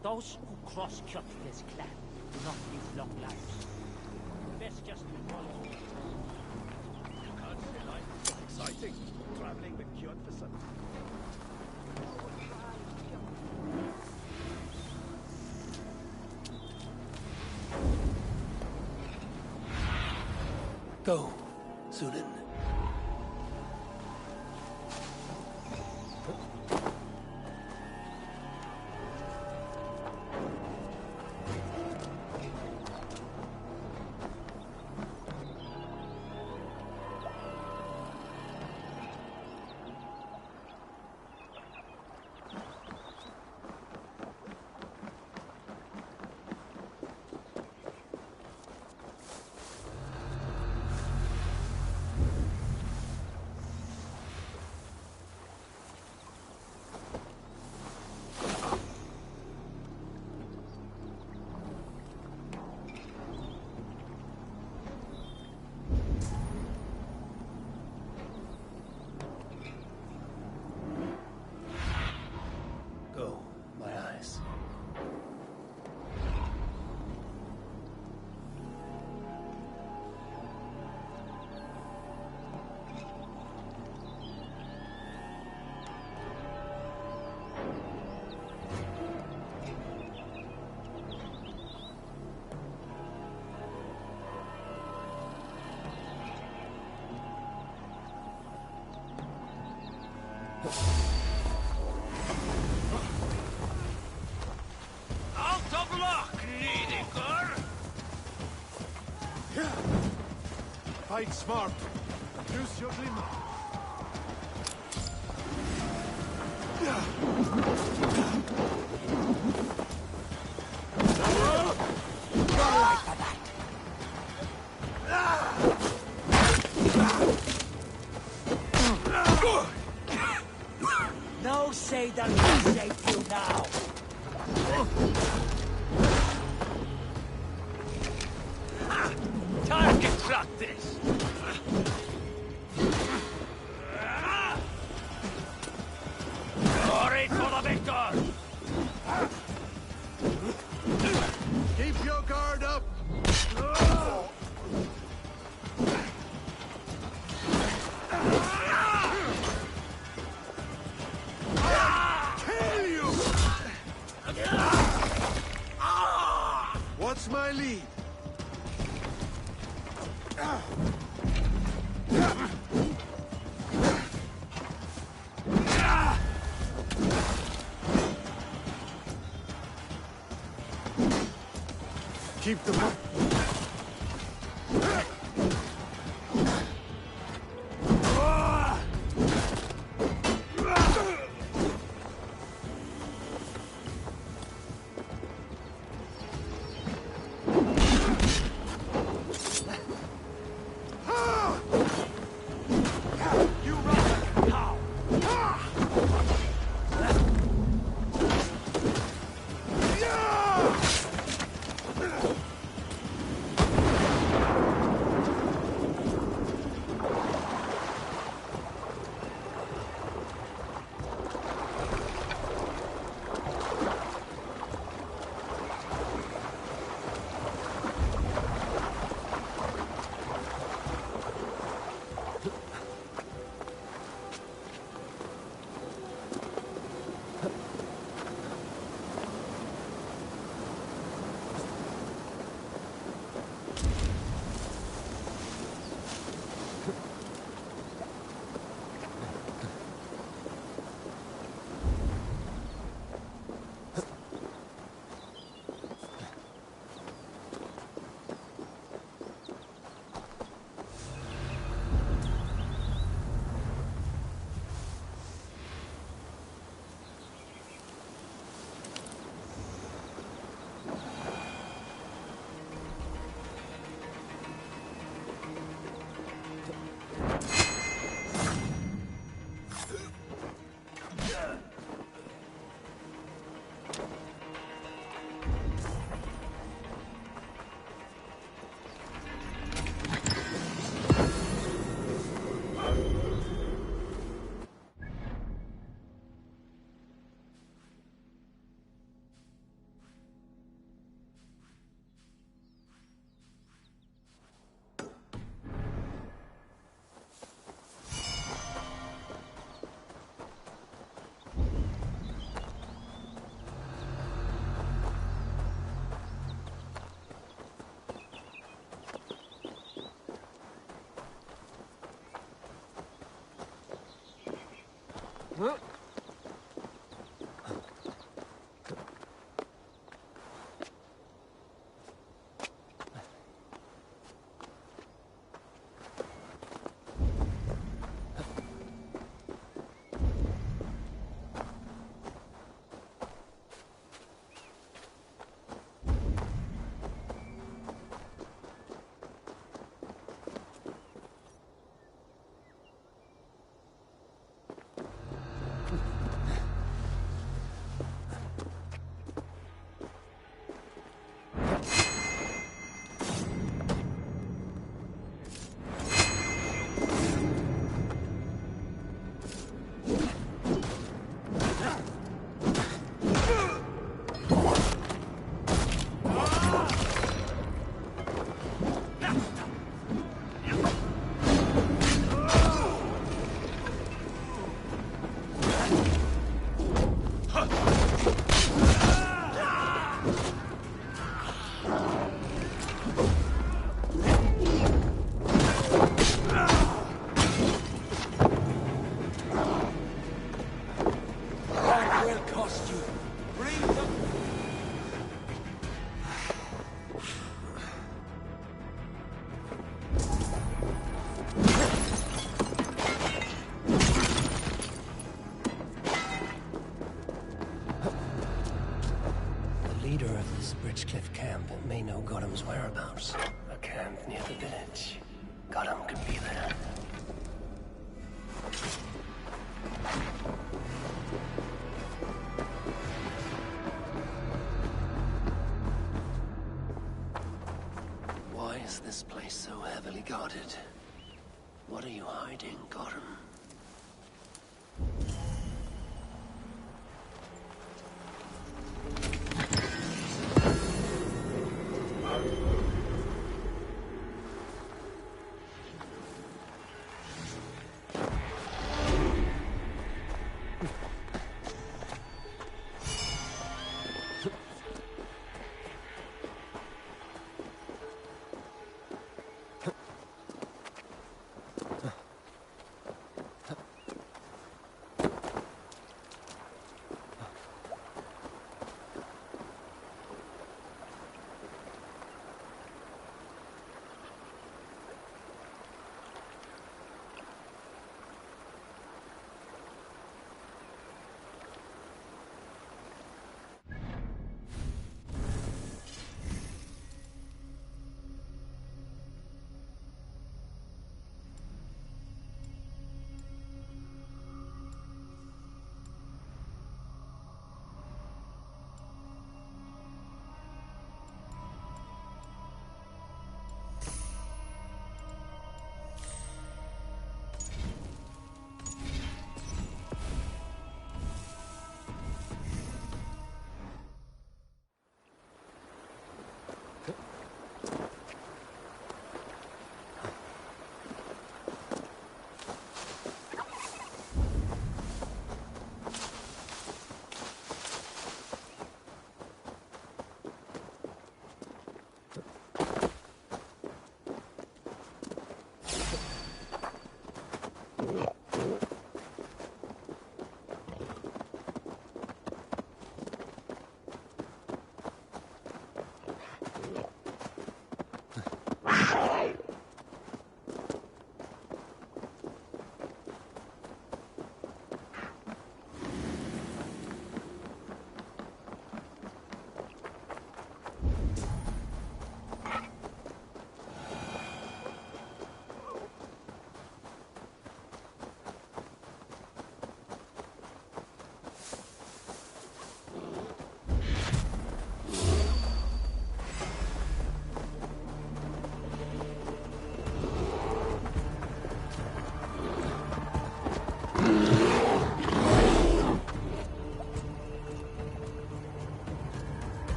Those who cross Kjotve's clan do not live long lives. Best just to follow. You can't say life is so exciting, traveling with Kjotveson. Go, Zulin. Go, my eyes. Out of luck, Nidiker! Fight smart. Use your glimmer. No say that will save you now. Target practice! Glory for the victor! Keep your guard up. my lead. Keep them up. Huh? Bridgecliff camp may know Golem's whereabouts. A camp near the village. Golem could be there. Why is this place so heavily guarded? What are you hiding, Golem?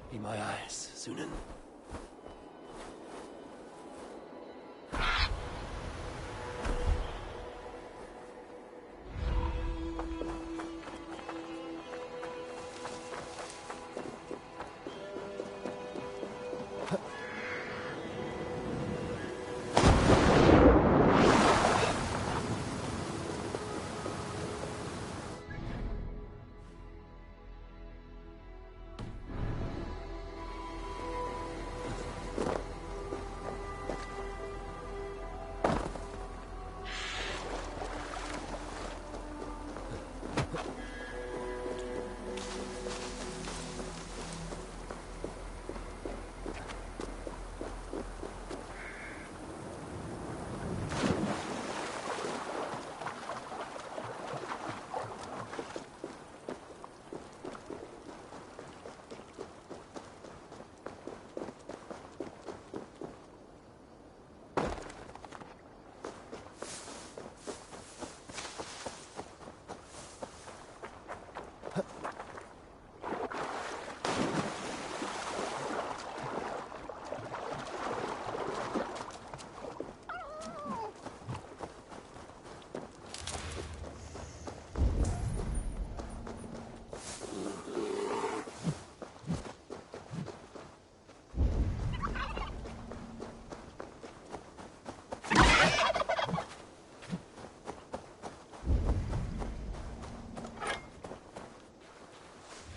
Be my eyes, Sunan.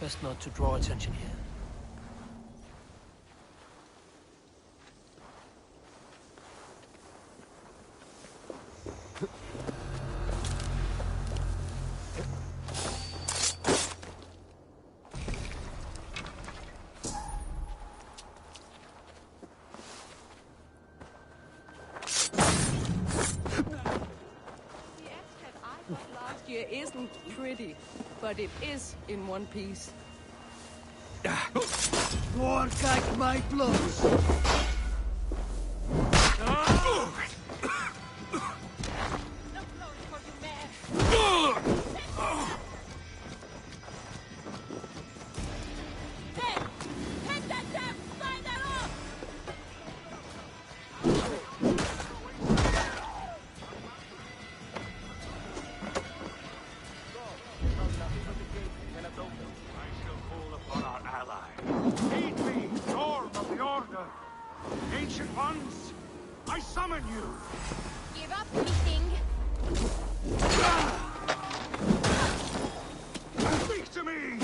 Best not to draw attention here. Last year isn't pretty, but it is in one piece. More like my blows. Ancient ones, I summon you! Give up anything! Speak to me,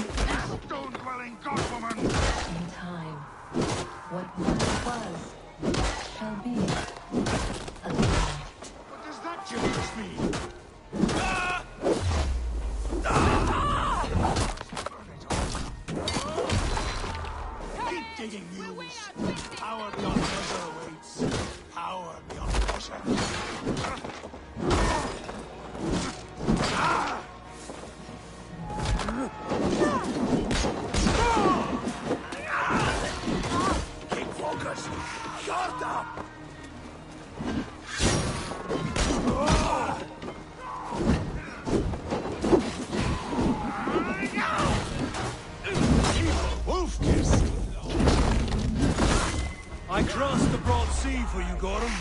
stone-dwelling godwoman! In time, what once was, shall be. What does that justice mean? Keep digging, mules! Power beyond measure awaits. Power beyond measure. Keep focused. Guard up. Wolf kiss. I crossed the broad sea for you, Gorham.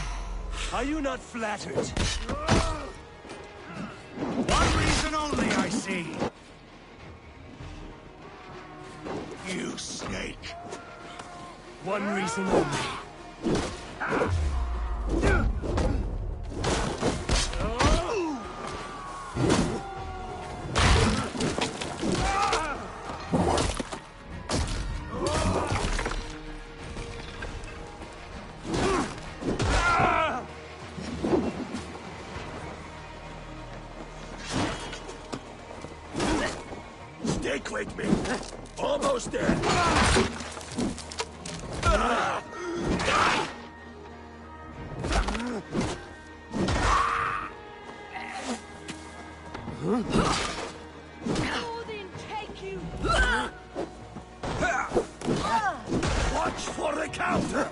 Are you not flattered? One reason only, I see. You snake. One reason only. Stick with me. Almost there. Odin, take you! Watch for the counter.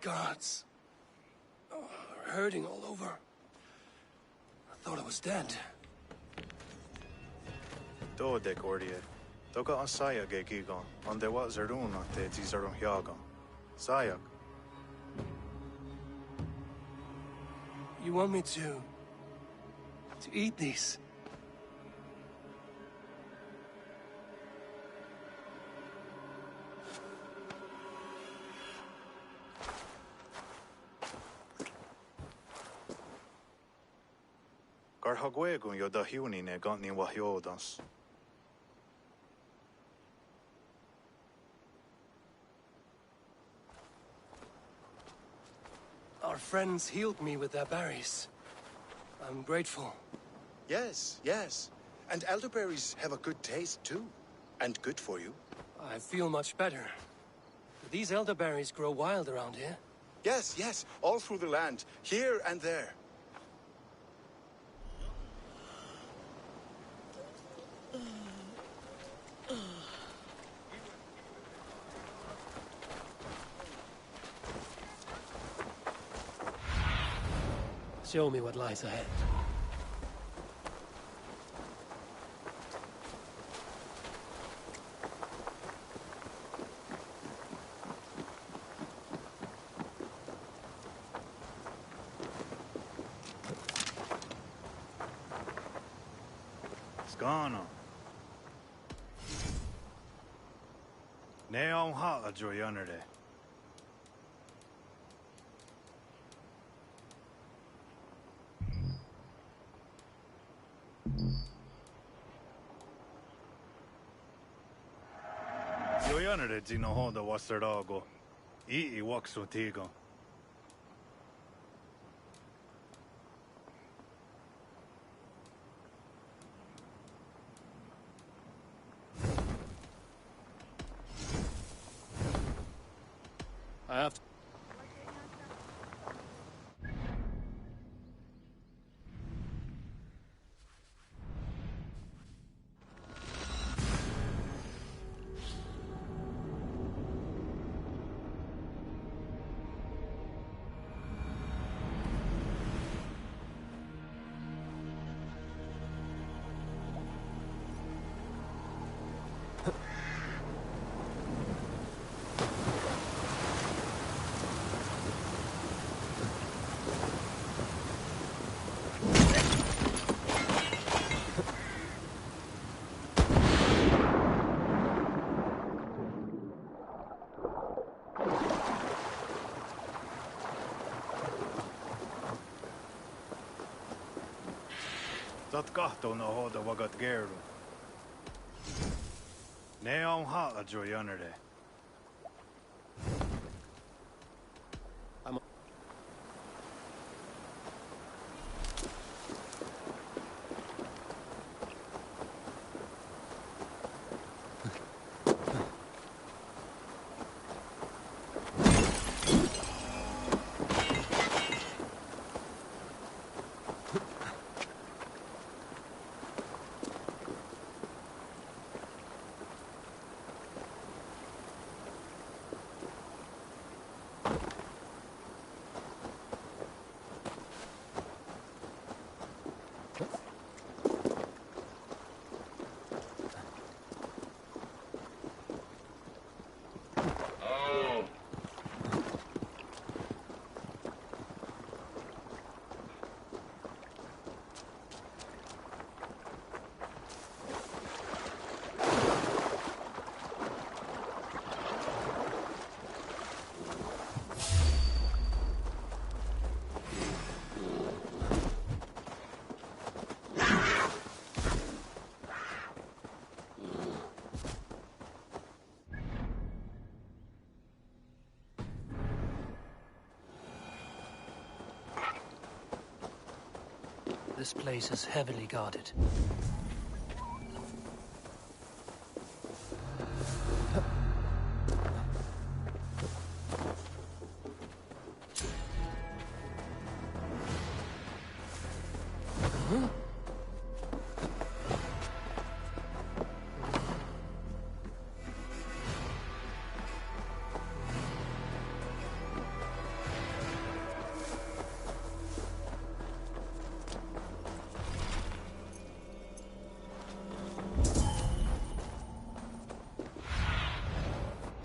guards. Oh, hurting all over. I thought I was dead. Dode Gordia. Doga on Saya Gigon. On the was Aruna, the Zizarun Yagon. Sayak. You want me to eat these? Garhaguegun yoda hiuni ne gantni wahyodans. Our friends healed me with their berries. I'm grateful. Yes, yes. And elderberries have a good taste, too. And good for you. I feel much better. These elderberries grow wild around here. Yes, yes. All through the land. Here and there. Show me what lies ahead. Skano. Ne on ha a joyanerde. Joyanerde zino hoda wasarago. I waksu tigo. I have to... Dat kahto no hoda wagat geru. Ne on ha a joyanerde. This place is heavily guarded.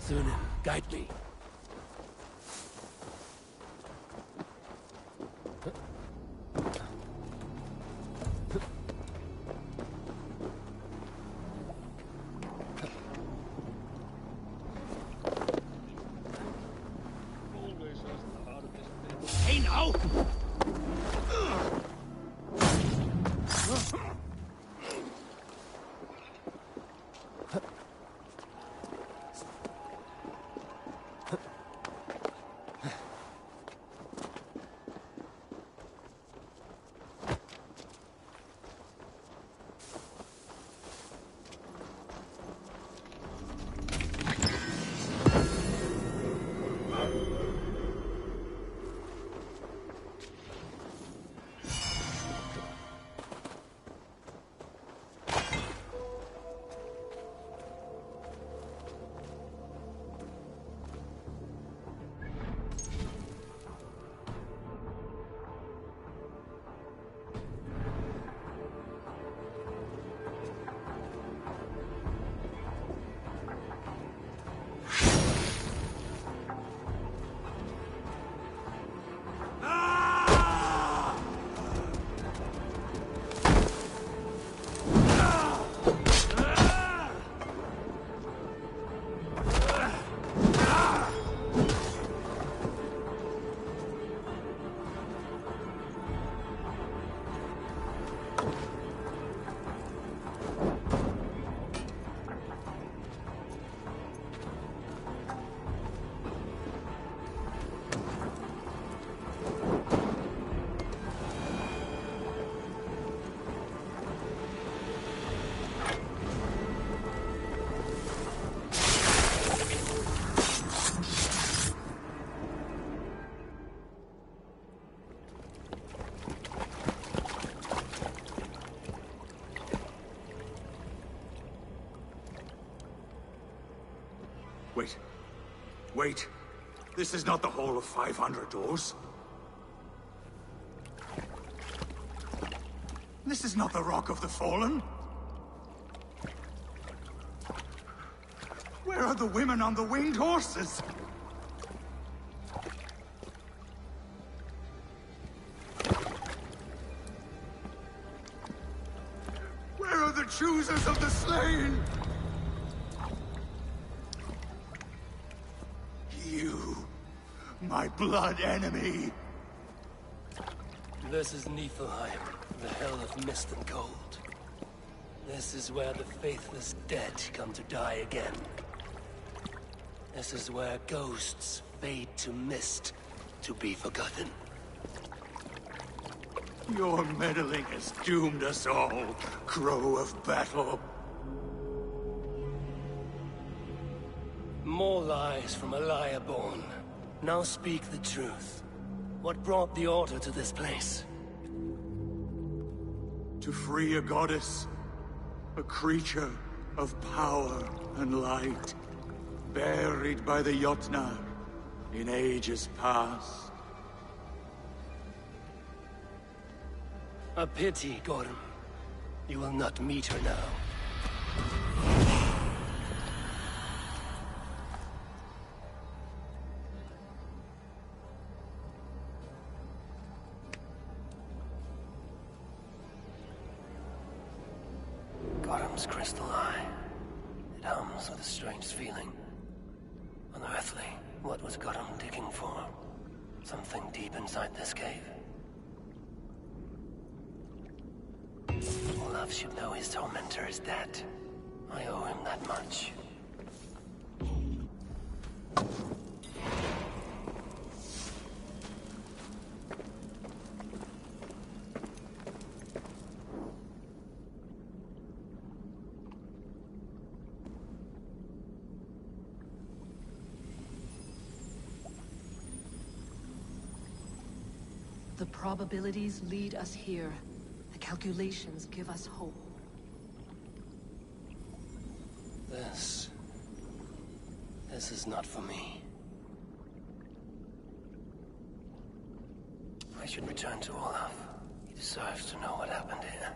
Thunen, guide me. Hey now! Wait. Wait. This is not the Hall of 500 Doors. This is not the Rock of the Fallen. Where are the women on the winged horses? Where are the choosers of the slain? You, my blood enemy. This is Niflheim, the hell of mist and cold. This is where the faithless dead come to die again. This is where ghosts fade to mist, to be forgotten. Your meddling has doomed us all, Crow of Battle. More lies from a liar born. Now speak the truth. What brought the Order to this place? To free a goddess, a creature of power and light, buried by the Jotnar in ages past. A pity, Gorm. You will not meet her now. Gorm's crystal eye. It hums with a strange feeling. Unearthly. What was Gorm digging for? Something deep inside this cave. Olaf should know his tormentor is dead. I owe him that much. The probabilities lead us here. The calculations give us hope. This is not for me. I should return to Olaf. He deserves to know what happened here.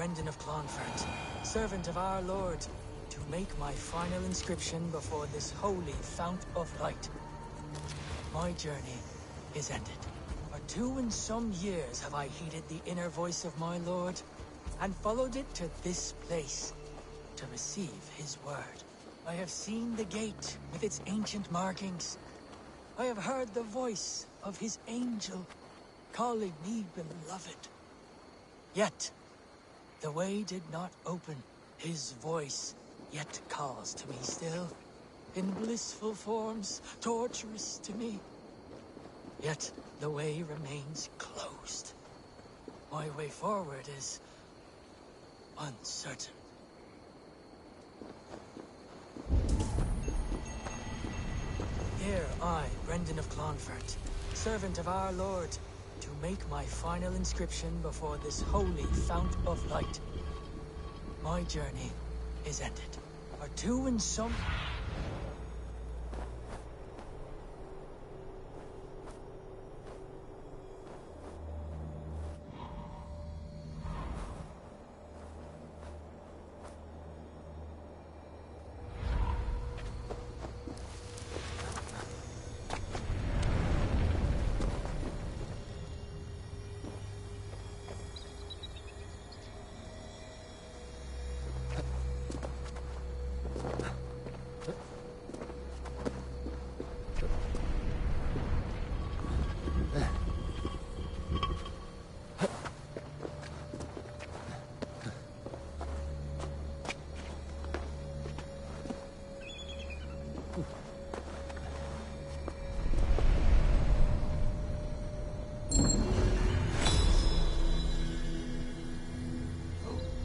Brendan of Clonfert, servant of our Lord, to make my final inscription before this holy fount of light. My journey is ended. For 2 and some years have I heeded the inner voice of my Lord, and followed it to this place, to receive his word. I have seen the gate with its ancient markings. I have heard the voice of his angel, calling me beloved. Yet, the way did not open. His voice yet calls to me still, in blissful forms, torturous to me. Yet, the way remains closed. My way forward is uncertain. Here I, Brendan of Clonfert, servant of our Lord, to make my final inscription before this holy fount of light. My journey is ended. For 2 and some...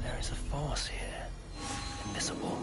There is a force here, invisible.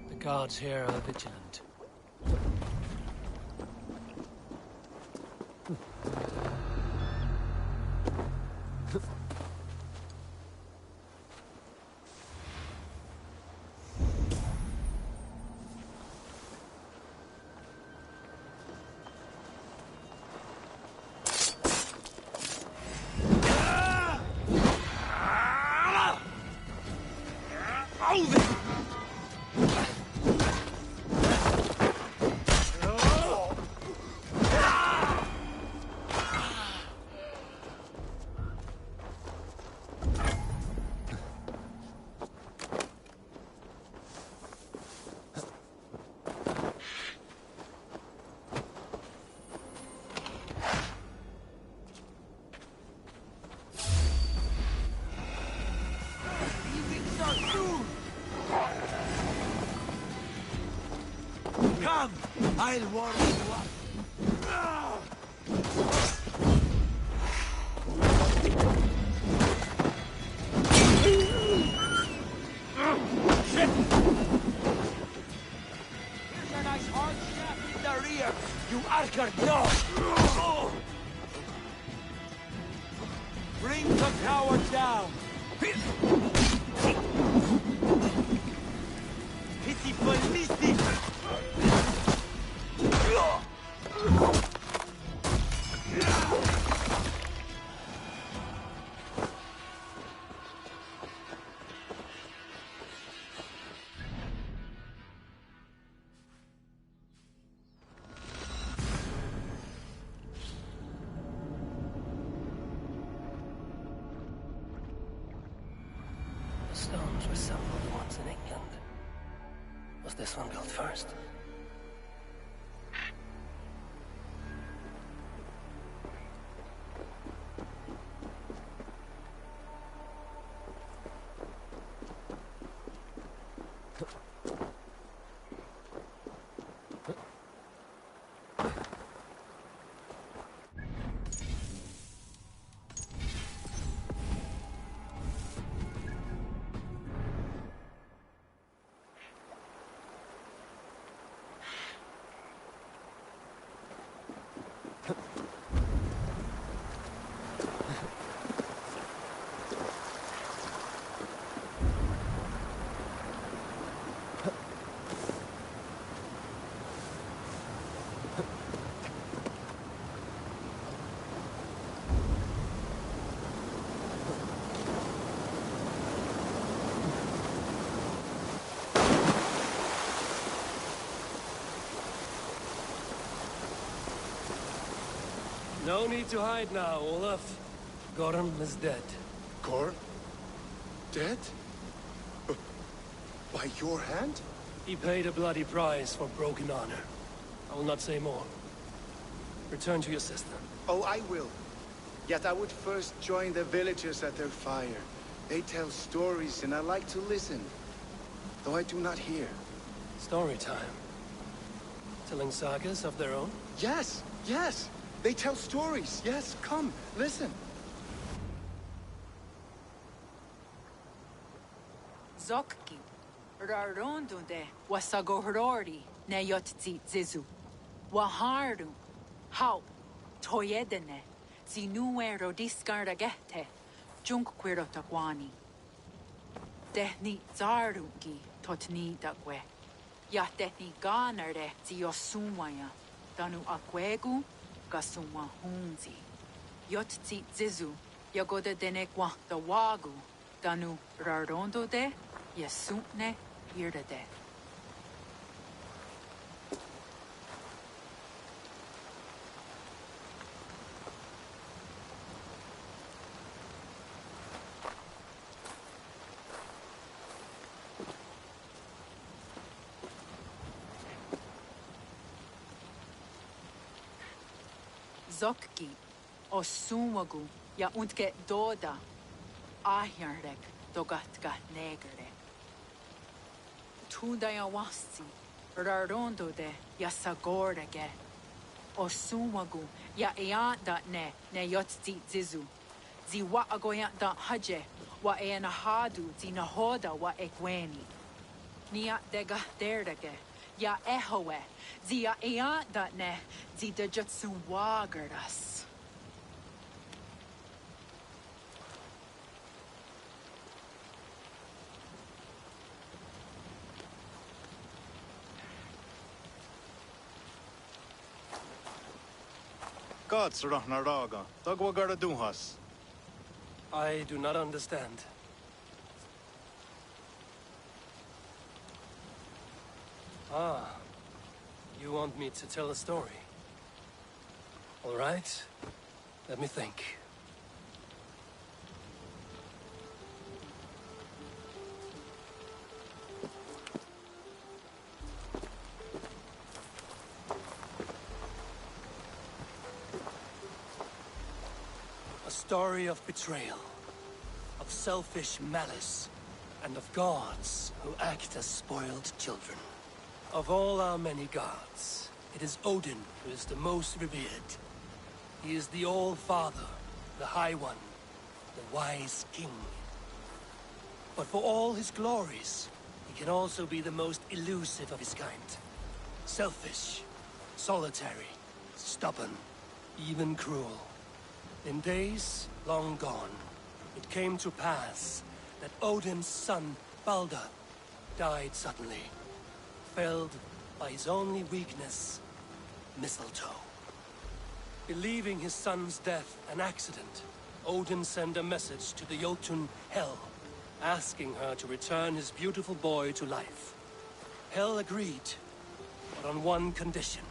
The guards here are vigilant. Come! I'll warm you up. Here's a nice hard shaft in the rear, you Archer dog! Bring the coward down! Pitiful Misty! stones resembled ones in England. Was this one built first? No need to hide now, Olaf. Gorm is dead. Gorm? Dead? By your hand? He paid a bloody price for broken honor. I will not say more. Return to your sister. Oh, I will. Yet I would first join the villagers at their fire. They tell stories and I like to listen. Though I do not hear. Story time. Telling sagas of their own? Yes, yes! They tell stories. Yes, come, listen. Zokki, Rarondunde, Wasagohorori, Neyotzi Zizu. Waharu, Hau, Toyedene, Zinuero discardagete, Junkquirotaguani. Dehni Zarungi, Totni Dagwe. Yatehni Ganare, Ziosumaya, Danu Akwegu, Gasuma Hunzi. Yotzi Zizu, Yagoda Denekwa, the Wagu, Danu Rarondo de, Yesune, Irde de. Zokki, Osumagu, ja untke doda, ahjarrek, dogatka negere. Tudaya wasti, rarondo de, ja sagorege. Osumagu, ja eanda ne yotzi zizu. Zi wa agoya da haje, wa eanahadu, zi nahoda wa ekweni. Nia dega derdege. Ja ehoe, zia eanda ne, zi de jutsu wagardas. Gods rahna raga, dagwagara duhas. I do not understand. Ah, you want me to tell a story? All right, let me think. A story of betrayal, of selfish malice, and of gods who act as spoiled children. Of all our many gods, it is Odin who is the most revered. He is the All-Father, the High One, the Wise King. But for all his glories, he can also be the most elusive of his kind. Selfish, solitary, stubborn, even cruel. In days long gone, it came to pass that Odin's son, Balder, died suddenly. Felled by his only weakness, mistletoe. Believing his son's death an accident, Odin sent a message to the Jotun Hel, asking her to return his beautiful boy to life. Hel agreed, but on one condition.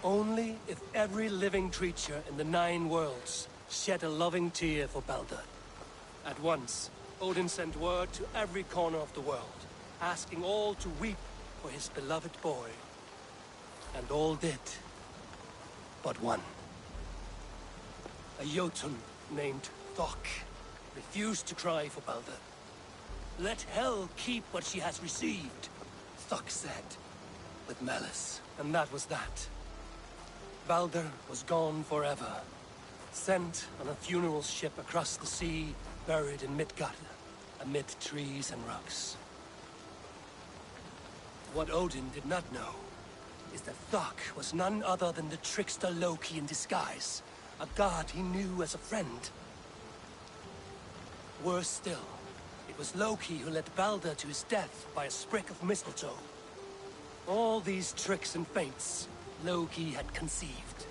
Only if every living creature in the 9 worlds shed a loving tear for Balder. At once, Odin sent word to every corner of the world, asking all to weep for his beloved boy. And all did, but one. A Jotun named Thok refused to cry for Balder. Let Hel keep what she has received, Thok said, with malice, and that was that. Balder was gone forever, sent on a funeral ship across the sea, buried in Midgard, amid trees and rocks. What Odin did not know is that Thok was none other than the trickster Loki in disguise, a god he knew as a friend. Worse still, it was Loki who led Balder to his death by a sprig of mistletoe. All these tricks and feints Loki had conceived.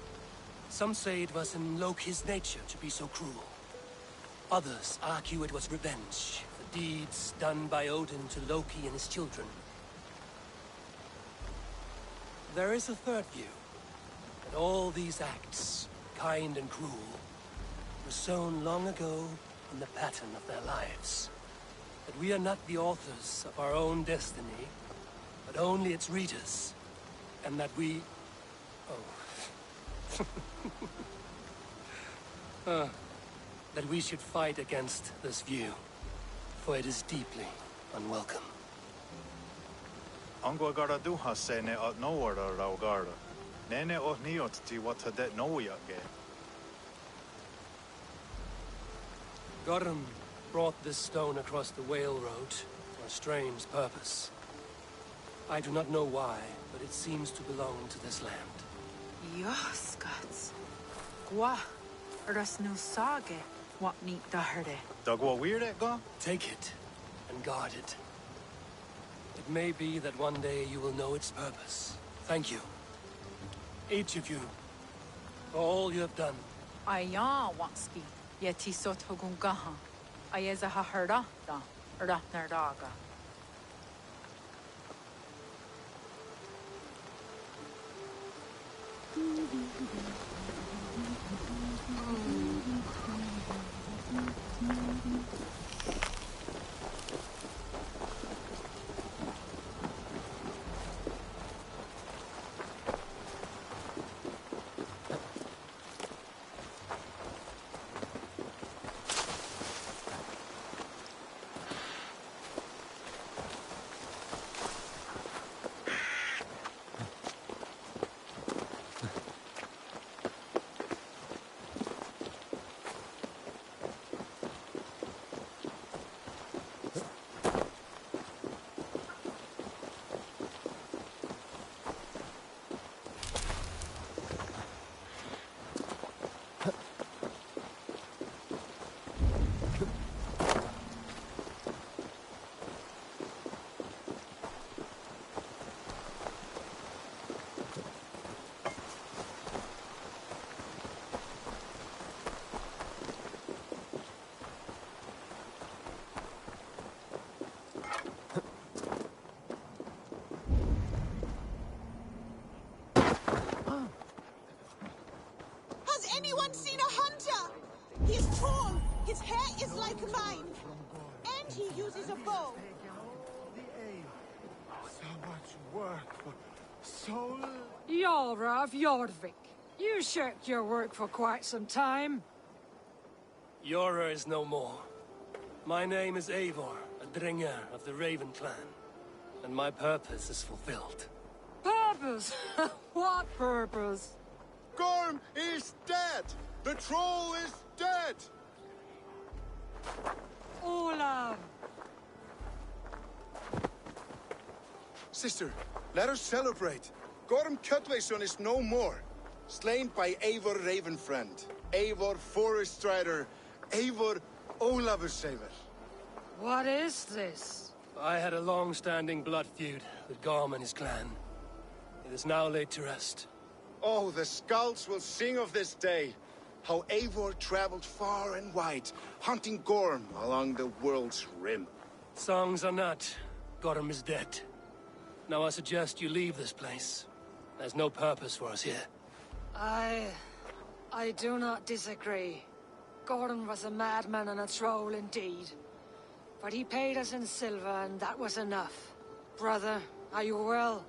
Some say it was in Loki's nature to be so cruel. Others argue it was revenge for deeds done by Odin to Loki and his children. There is a third view, that all these acts, kind and cruel, were sown long ago in the pattern of their lives. That we are not the authors of our own destiny, but only its readers. And that we... that we should fight against this view, for it is deeply unwelcome. Angwa gara duha sene at nowara raugara. Nene oh niot ti what hadet no yage. Gorm brought this stone across the Whale Road for a strange purpose. I do not know why, but it seems to belong to this land. Yoskats. Gwa. Ras no sage. What neat daherde. Dagwa weird it go? Take it and guard it. It may be that one day you will know its purpose. Thank you. Each of you. For all you have done. Aya wanski. Yeti sot hogungaha. Ayeza ha herda da. Ratnerdaga. Anyone seen a hunter? He is tall, his hair is like mine, and he uses a bow. So much work for so... Jorah of Jorvik, you shirked your work for quite some time. Jorah is no more. My name is Eivor, a Dringer of the Raven clan, and my purpose is fulfilled. Purpose? What purpose? Gorm is dead! The troll is dead! Olav! Sister, let us celebrate. Gorm Kjotveson is no more. Slain by Eivor Ravenfriend, Eivor Forest Strider, Eivor Olavursaver. What is this? I had a long-standing blood feud with Gorm and his clan. It is now laid to rest. Oh, the skulls will sing of this day. How Eivor traveled far and wide, hunting Gorm along the world's rim. Songs are not. Gorm is dead. Now I suggest you leave this place. There's no purpose for us here. I do not disagree. Gordon was a madman and a troll indeed. but he paid us in silver, and that was enough. Brother, are you well?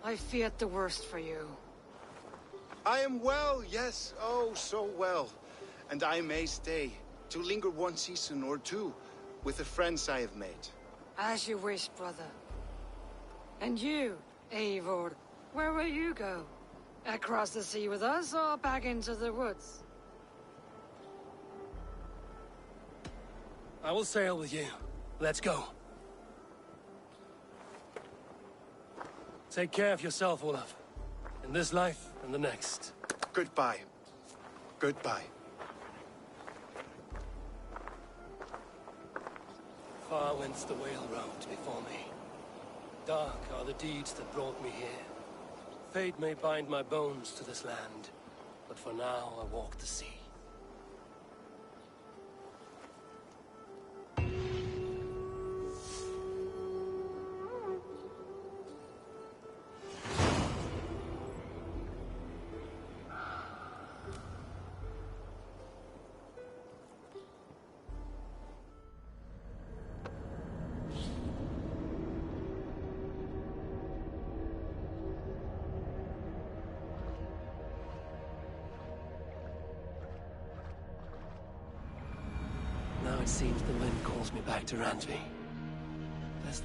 I feared the worst for you. I am well, yes, oh, so well. And I may stay, to linger one season or two, with the friends I have made. As you wish, brother. And you, Eivor, where will you go? Across the sea with us, or back into the woods? I will sail with you. Let's go. Take care of yourself, Olaf. In this life and the next. Goodbye. Goodbye. Far went the whale road before me. Dark are the deeds that brought me here. Fate may bind my bones to this land, but for now I walk the sea. Now it seems the wind calls me back to Randvi. Best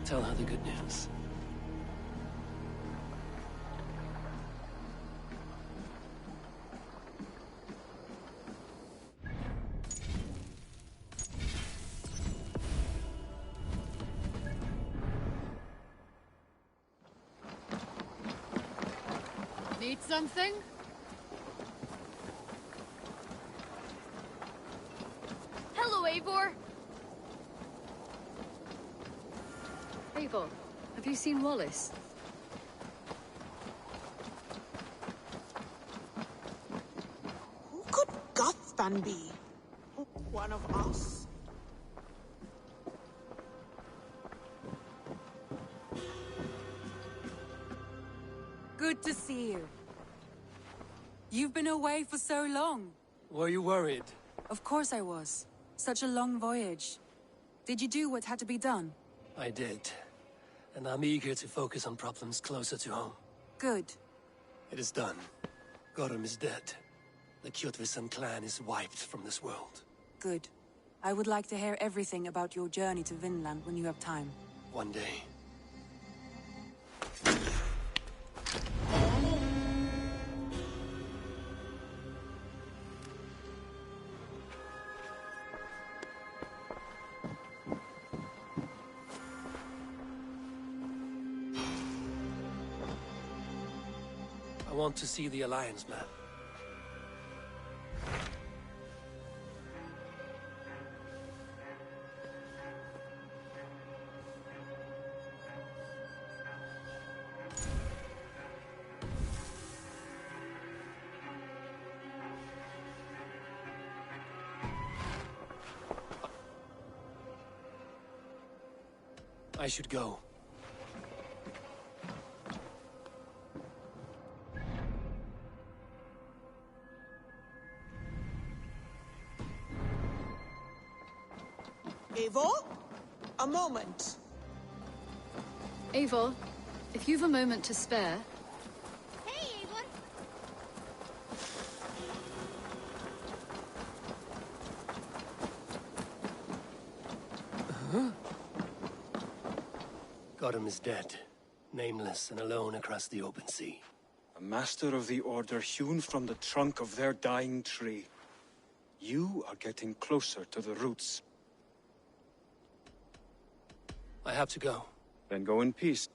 tell her the good news. Need something? Hello, Eivor. Eivor, have you seen Wallace? Who could Gothban be? One of us? Good to see you. You've been away for so long. Were you worried? Of course I was. Such a long voyage. Did you do what had to be done? I did. And I'm eager to focus on problems closer to home. Good. It is done. Gorum is dead. The Kjotveson clan is wiped from this world. Good. I would like to hear everything about your journey to Vinland when you have time. One day. I want to see the Alliance map. I should go. Eivor? A moment. Eivor, if you've a moment to spare... Hey, Eivor! Huh? Gorum is dead, nameless and alone across the open sea. A master of the Order hewn from the trunk of their dying tree. You are getting closer to the roots. I have to go. Then go in peace.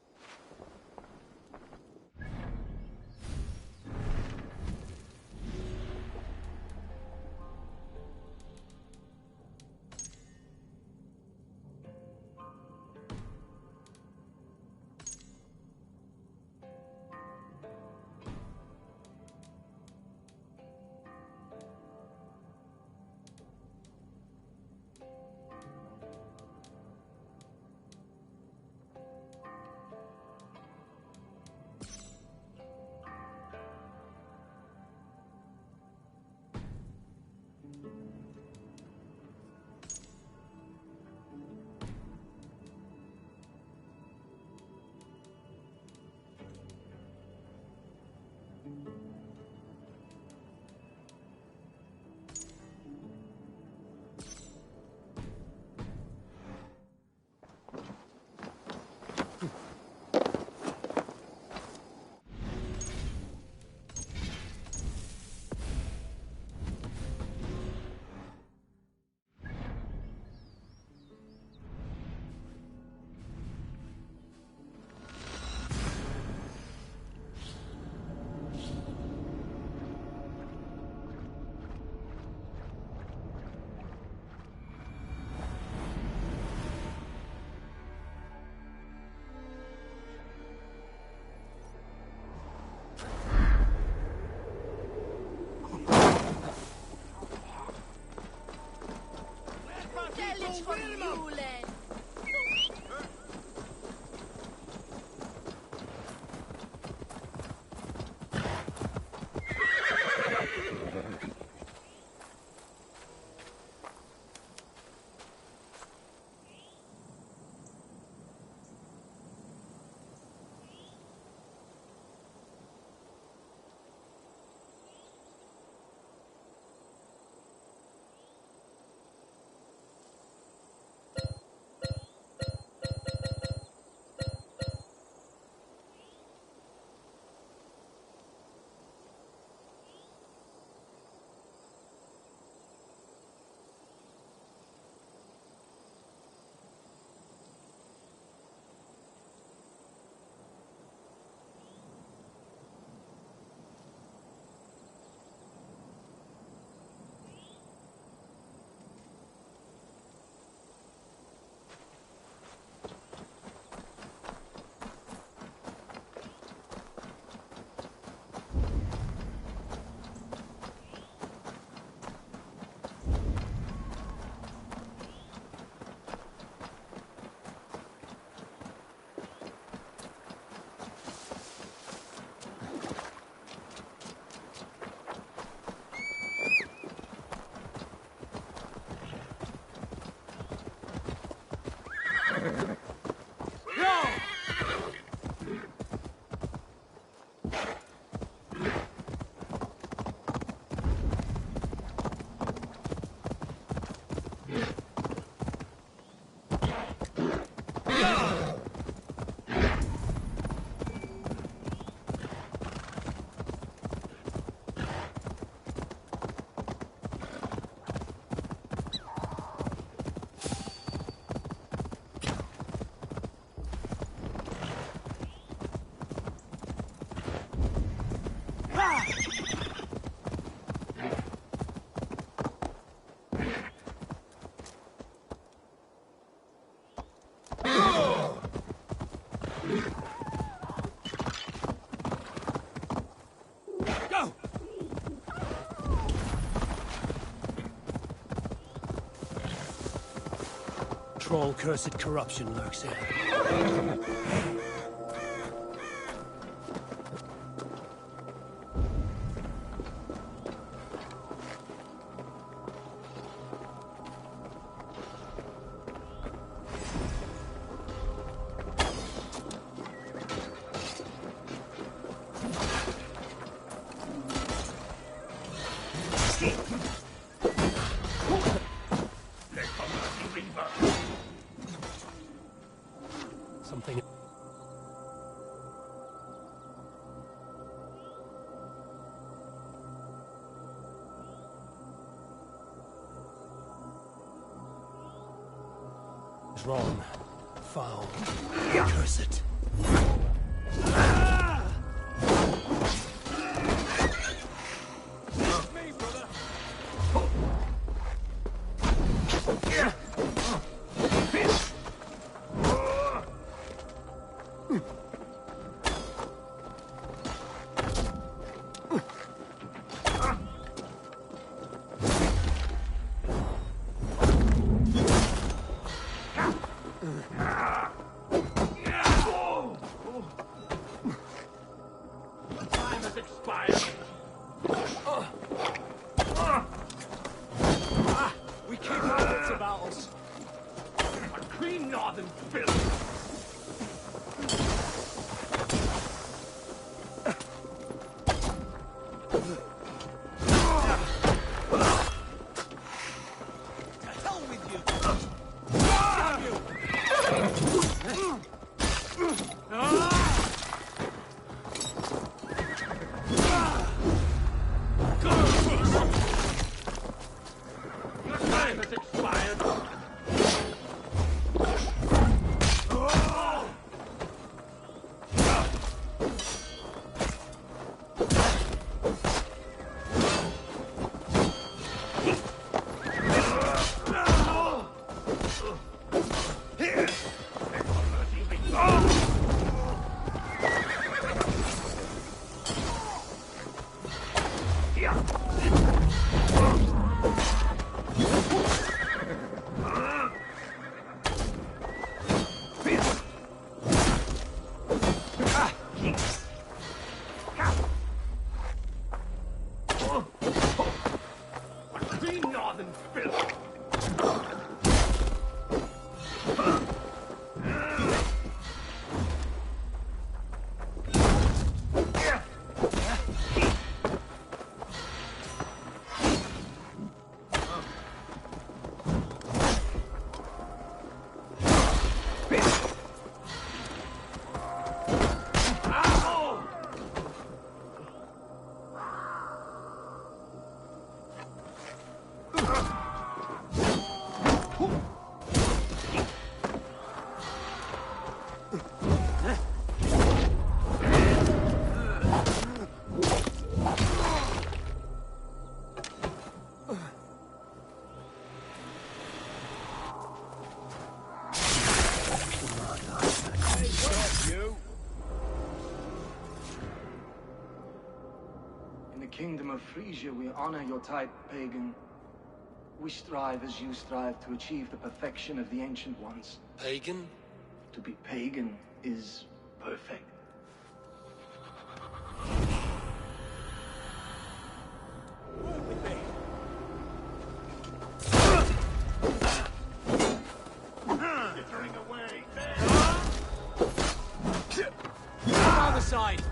troll-cursed corruption lurks here. Something... is wrong. Foul. Curse it. We keep our wits about us. A clean northern filth. Hell with you! Your time has expired. Clean northern filth. In the kingdom of Frisia, we honor your type, pagan. We strive as you strive to achieve the perfection of the Ancient Ones. Pagan? To be pagan is perfect. Turning away. Other side!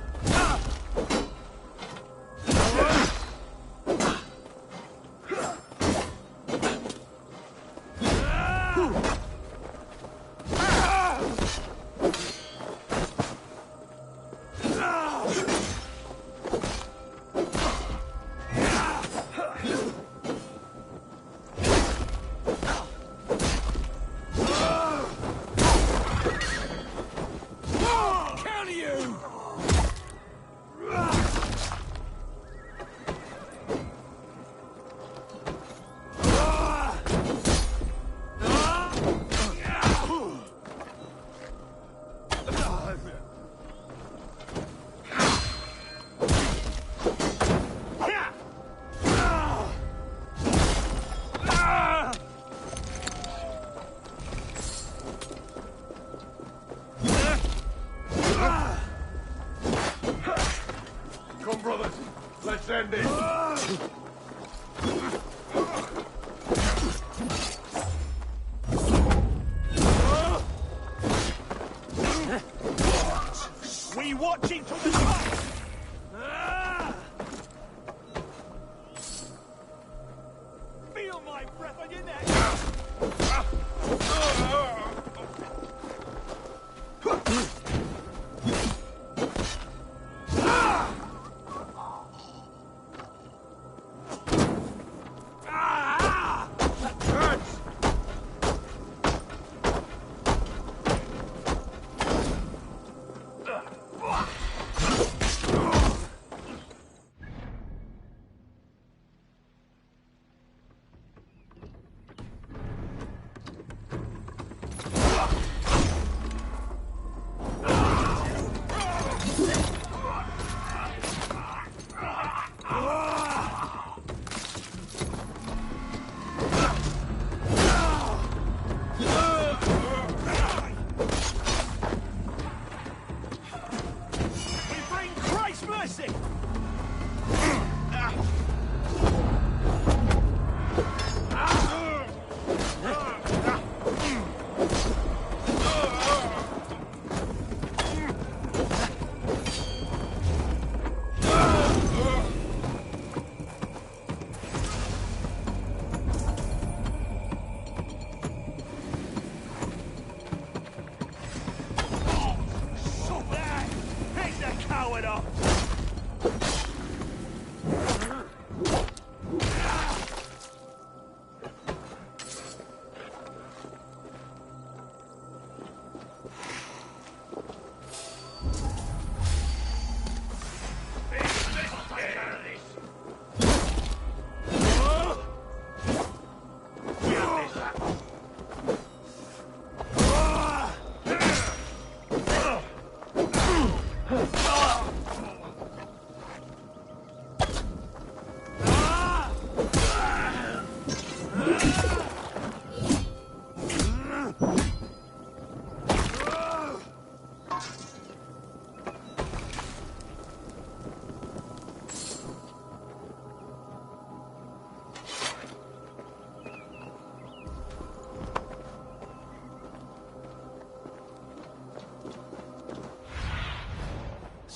Let's end it! We watching from the top! Feel my breath on your neck!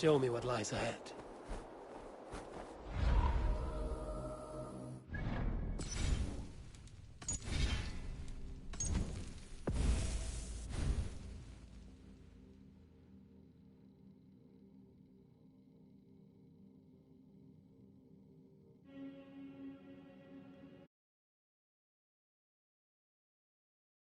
Show me what lies ahead.